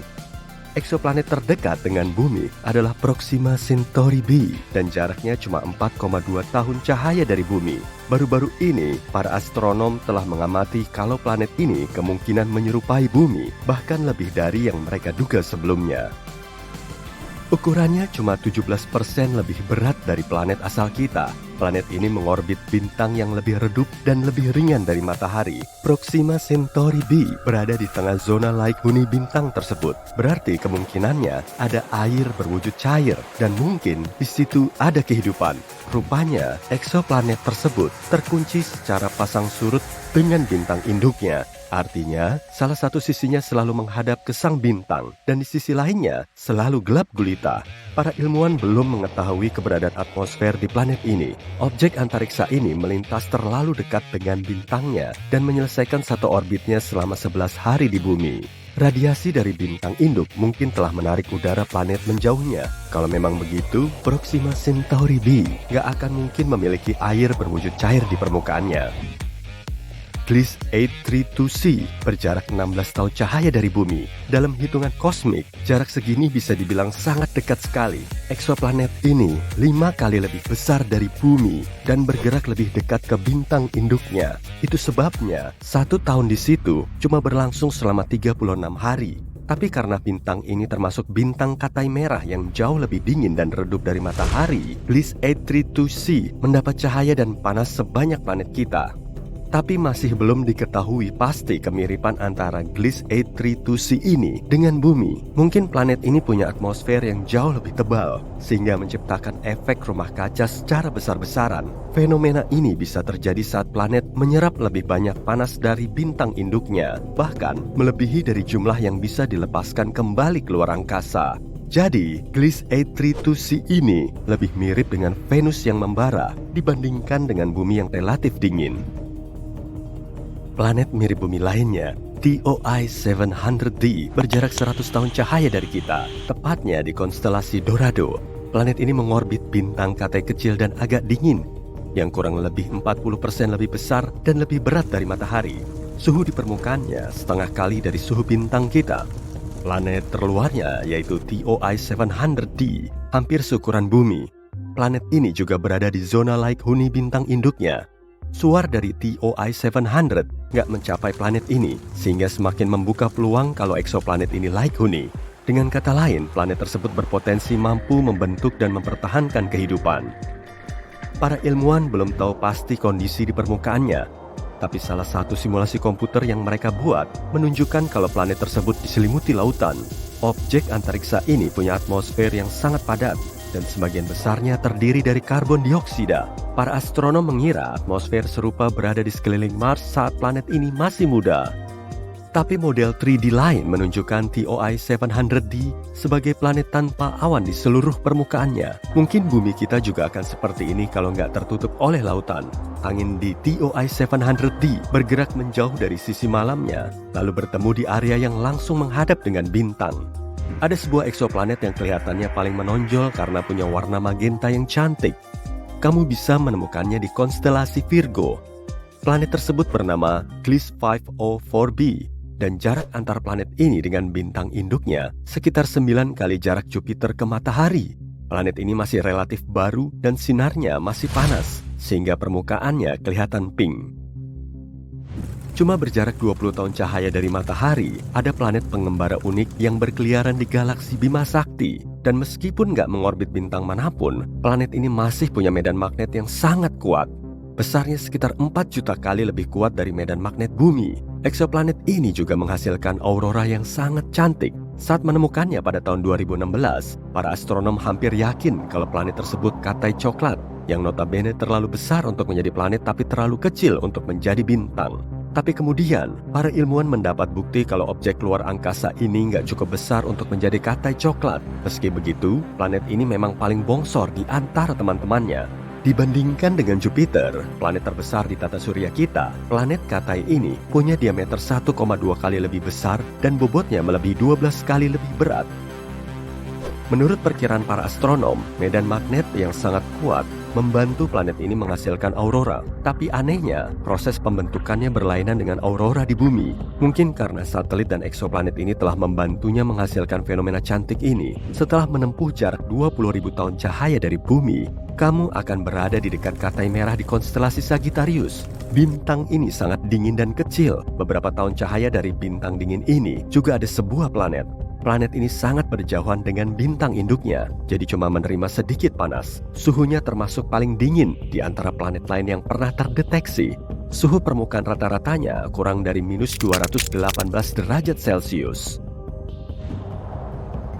Eksoplanet terdekat dengan bumi adalah Proxima Centauri b dan jaraknya cuma 4,2 tahun cahaya dari bumi. Baru-baru ini, para astronom telah mengamati kalau planet ini kemungkinan menyerupai bumi, bahkan lebih dari yang mereka duga sebelumnya. Ukurannya cuma 17% lebih berat dari planet asal kita. Planet ini mengorbit bintang yang lebih redup dan lebih ringan dari matahari. Proxima Centauri b berada di tengah zona laik huni bintang tersebut. Berarti kemungkinannya ada air berwujud cair dan mungkin di situ ada kehidupan. Rupanya, eksoplanet tersebut terkunci secara pasang surut dengan bintang induknya. Artinya, salah satu sisinya selalu menghadap ke sang bintang, dan di sisi lainnya selalu gelap gulita. Para ilmuwan belum mengetahui keberadaan atmosfer di planet ini. Objek antariksa ini melintas terlalu dekat dengan bintangnya dan menyelesaikan satu orbitnya selama 11 hari di bumi. Radiasi dari bintang induk mungkin telah menarik udara planet menjauhnya. Kalau memang begitu, Proxima Centauri b gak akan mungkin memiliki air berwujud cair di permukaannya. Gliese 832c berjarak 16 tahun cahaya dari bumi. Dalam hitungan kosmik, jarak segini bisa dibilang sangat dekat sekali. Eksoplanet ini 5 kali lebih besar dari bumi dan bergerak lebih dekat ke bintang induknya. Itu sebabnya 1 tahun di situ cuma berlangsung selama 36 hari. Tapi karena bintang ini termasuk bintang katai merah yang jauh lebih dingin dan redup dari matahari, Gliese 832c mendapat cahaya dan panas sebanyak planet kita. Tapi masih belum diketahui pasti kemiripan antara Gliese 832c ini dengan bumi. Mungkin planet ini punya atmosfer yang jauh lebih tebal, sehingga menciptakan efek rumah kaca secara besar-besaran. Fenomena ini bisa terjadi saat planet menyerap lebih banyak panas dari bintang induknya, bahkan melebihi dari jumlah yang bisa dilepaskan kembali keluar angkasa. Jadi, Gliese 832c ini lebih mirip dengan Venus yang membara dibandingkan dengan bumi yang relatif dingin. Planet mirip bumi lainnya, TOI 700d, berjarak 100 tahun cahaya dari kita, tepatnya di konstelasi Dorado. Planet ini mengorbit bintang Katai kecil dan agak dingin, yang kurang lebih 40% lebih besar dan lebih berat dari matahari. Suhu di permukaannya setengah kali dari suhu bintang kita. Planet terluarnya, yaitu TOI 700d, hampir seukuran bumi. Planet ini juga berada di zona laik huni bintang induknya. Suar dari TOI 700 nggak mencapai planet ini, sehingga semakin membuka peluang kalau eksoplanet ini laik huni. Dengan kata lain, planet tersebut berpotensi mampu membentuk dan mempertahankan kehidupan. Para ilmuwan belum tahu pasti kondisi di permukaannya, tapi salah satu simulasi komputer yang mereka buat menunjukkan kalau planet tersebut diselimuti lautan. Objek antariksa ini punya atmosfer yang sangat padat, dan sebagian besarnya terdiri dari karbon dioksida. Para astronom mengira atmosfer serupa berada di sekeliling Mars saat planet ini masih muda. Tapi model 3D lain menunjukkan TOI 700d sebagai planet tanpa awan di seluruh permukaannya. Mungkin bumi kita juga akan seperti ini kalau nggak tertutup oleh lautan. Angin di TOI 700d bergerak menjauh dari sisi malamnya, lalu bertemu di area yang langsung menghadap dengan bintang. Ada sebuah eksoplanet yang kelihatannya paling menonjol karena punya warna magenta yang cantik. Kamu bisa menemukannya di konstelasi Virgo. Planet tersebut bernama Gliese 504b, dan jarak antar planet ini dengan bintang induknya sekitar 9 kali jarak Jupiter ke matahari. Planet ini masih relatif baru dan sinarnya masih panas, sehingga permukaannya kelihatan pink. Cuma berjarak 20 tahun cahaya dari matahari, ada planet pengembara unik yang berkeliaran di galaksi Bima Sakti. Dan meskipun nggak mengorbit bintang manapun, planet ini masih punya medan magnet yang sangat kuat. Besarnya sekitar 4 juta kali lebih kuat dari medan magnet bumi. Eksoplanet ini juga menghasilkan aurora yang sangat cantik. Saat menemukannya pada tahun 2016, para astronom hampir yakin kalau planet tersebut Katai coklat, yang notabene terlalu besar untuk menjadi planet tapi terlalu kecil untuk menjadi bintang. Tapi kemudian, para ilmuwan mendapat bukti kalau objek luar angkasa ini nggak cukup besar untuk menjadi Katai coklat. Meski begitu, planet ini memang paling bongsor di antara teman-temannya. Dibandingkan dengan Jupiter, planet terbesar di tata surya kita, planet Katai ini punya diameter 1,2 kali lebih besar dan bobotnya melebihi 12 kali lebih berat. Menurut perkiraan para astronom, medan magnet yang sangat kuat membantu planet ini menghasilkan aurora. Tapi anehnya, proses pembentukannya berlainan dengan aurora di bumi. Mungkin karena satelit dan eksoplanet ini telah membantunya menghasilkan fenomena cantik ini. Setelah menempuh jarak 20.000 tahun cahaya dari bumi, kamu akan berada di dekat Katai merah di konstelasi Sagittarius. Bintang ini sangat dingin dan kecil. Beberapa tahun cahaya dari bintang dingin ini juga ada sebuah planet. Planet ini sangat berjauhan dengan bintang induknya, jadi cuma menerima sedikit panas. Suhunya termasuk paling dingin di antara planet lain yang pernah terdeteksi. Suhu permukaan rata-ratanya kurang dari minus 218 derajat Celcius.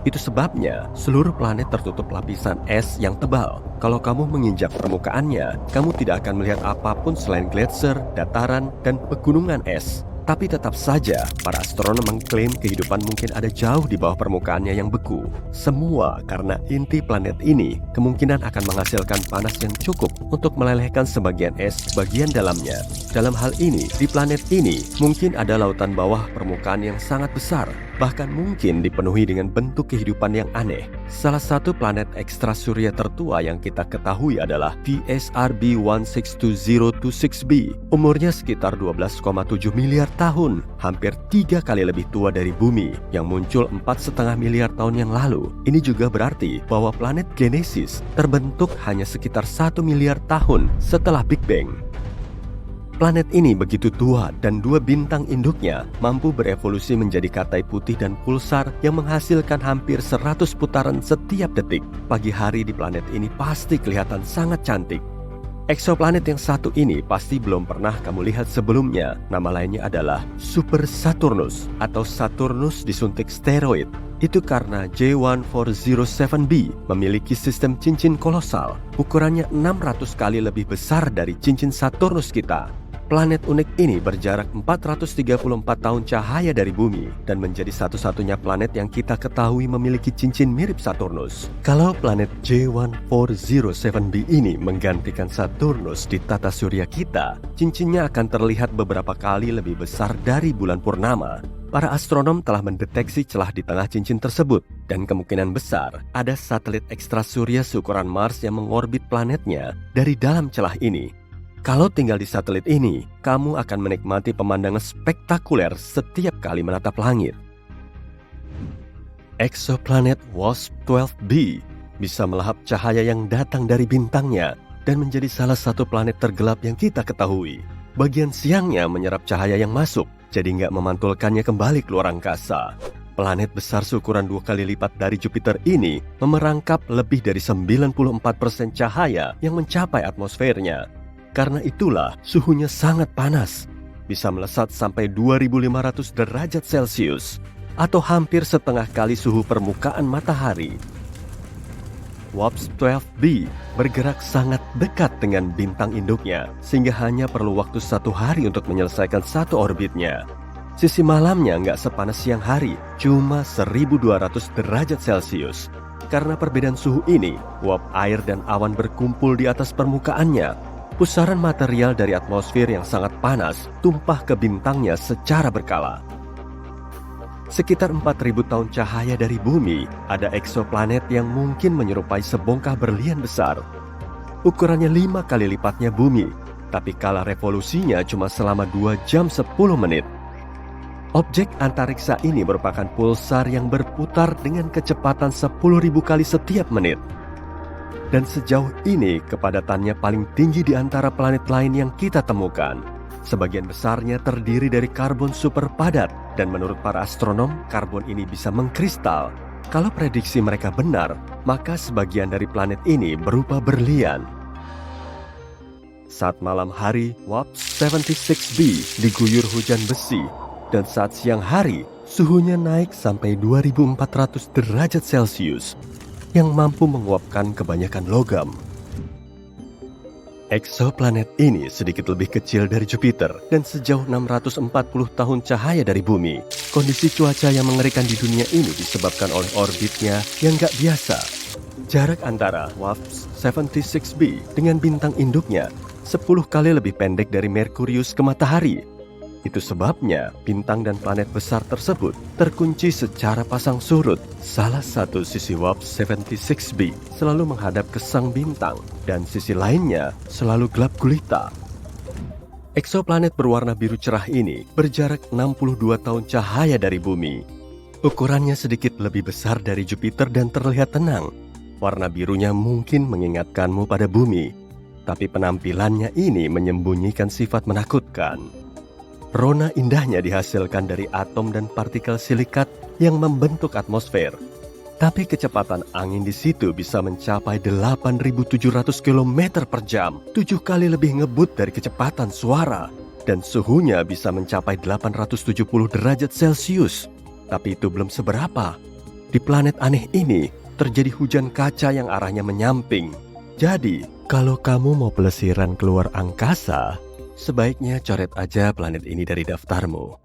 Itu sebabnya seluruh planet tertutup lapisan es yang tebal. Kalau kamu menginjak permukaannya, kamu tidak akan melihat apapun selain gletser, dataran, dan pegunungan es. Tapi tetap saja, para astronom mengklaim kehidupan mungkin ada jauh di bawah permukaannya yang beku. Semua karena inti planet ini kemungkinan akan menghasilkan panas yang cukup untuk melelehkan sebagian es bagian dalamnya. Dalam hal ini, di planet ini mungkin ada lautan bawah permukaan yang sangat besar, bahkan mungkin dipenuhi dengan bentuk kehidupan yang aneh. Salah satu planet ekstrasurya tertua yang kita ketahui adalah TSRB 162026b. Umurnya sekitar 12,7 miliar tahun, hampir 3 kali lebih tua dari bumi yang muncul 4,5 miliar tahun yang lalu. Ini juga berarti bahwa planet Genesis terbentuk hanya sekitar 1 miliar tahun setelah Big Bang. Planet ini begitu tua dan 2 bintang induknya mampu berevolusi menjadi Katai putih dan pulsar yang menghasilkan hampir 100 putaran setiap detik. Pagi hari di planet ini pasti kelihatan sangat cantik. Eksoplanet yang satu ini pasti belum pernah kamu lihat sebelumnya. Nama lainnya adalah Super Saturnus atau Saturnus disuntik steroid. Itu karena J1407b memiliki sistem cincin kolosal. Ukurannya 600 kali lebih besar dari cincin Saturnus kita. Planet unik ini berjarak 434 tahun cahaya dari bumi dan menjadi satu-satunya planet yang kita ketahui memiliki cincin mirip Saturnus. Kalau planet J1407b ini menggantikan Saturnus di tata surya kita, cincinnya akan terlihat beberapa kali lebih besar dari bulan purnama. Para astronom telah mendeteksi celah di tengah cincin tersebut, dan kemungkinan besar ada satelit ekstra surya seukuran Mars yang mengorbit planetnya dari dalam celah ini. Kalau tinggal di satelit ini, kamu akan menikmati pemandangan spektakuler setiap kali menatap langit. Eksoplanet WASP-12b bisa melahap cahaya yang datang dari bintangnya dan menjadi salah satu planet tergelap yang kita ketahui. Bagian siangnya menyerap cahaya yang masuk, jadi nggak memantulkannya kembali ke luar angkasa. Planet besar seukuran 2 kali lipat dari Jupiter ini memerangkap lebih dari 94% cahaya yang mencapai atmosfernya. Karena itulah suhunya sangat panas, bisa melesat sampai 2500 derajat Celcius, atau hampir setengah kali suhu permukaan matahari. WASP-12b bergerak sangat dekat dengan bintang induknya, sehingga hanya perlu waktu 1 hari untuk menyelesaikan satu orbitnya. Sisi malamnya nggak sepanas siang hari, cuma 1200 derajat Celcius. Karena perbedaan suhu ini, uap air dan awan berkumpul di atas permukaannya. Pusaran material dari atmosfer yang sangat panas tumpah ke bintangnya secara berkala. Sekitar 4000 tahun cahaya dari bumi, ada eksoplanet yang mungkin menyerupai sebongkah berlian besar. Ukurannya 5 kali lipatnya bumi, tapi skala revolusinya cuma selama 2 jam 10 menit. Objek antariksa ini merupakan pulsar yang berputar dengan kecepatan 10.000 kali setiap menit. Dan sejauh ini kepadatannya paling tinggi di antara planet lain yang kita temukan. Sebagian besarnya terdiri dari karbon super padat, dan menurut para astronom, karbon ini bisa mengkristal. Kalau prediksi mereka benar, maka sebagian dari planet ini berupa berlian. Saat malam hari, WASP-76b diguyur hujan besi, dan saat siang hari, suhunya naik sampai 2400 derajat Celcius, yang mampu menguapkan kebanyakan logam. Eksoplanet ini sedikit lebih kecil dari Jupiter dan sejauh 640 tahun cahaya dari bumi. Kondisi cuaca yang mengerikan di dunia ini disebabkan oleh orbitnya yang gak biasa. Jarak antara WASP-76b dengan bintang induknya 10 kali lebih pendek dari Merkurius ke matahari. Itu sebabnya bintang dan planet besar tersebut terkunci secara pasang surut. Salah satu sisi WASP-76b selalu menghadap ke sang bintang dan sisi lainnya selalu gelap gulita. Eksoplanet berwarna biru cerah ini berjarak 62 tahun cahaya dari bumi. Ukurannya sedikit lebih besar dari Jupiter dan terlihat tenang. Warna birunya mungkin mengingatkanmu pada bumi, tapi penampilannya ini menyembunyikan sifat menakutkan. Rona indahnya dihasilkan dari atom dan partikel silikat yang membentuk atmosfer. Tapi kecepatan angin di situ bisa mencapai 8.700 km per jam, 7 kali lebih ngebut dari kecepatan suara. Dan suhunya bisa mencapai 870 derajat Celcius. Tapi itu belum seberapa. Di planet aneh ini, terjadi hujan kaca yang arahnya menyamping. Jadi, kalau kamu mau pelesiran keluar angkasa, sebaiknya coret aja planet ini dari daftarmu.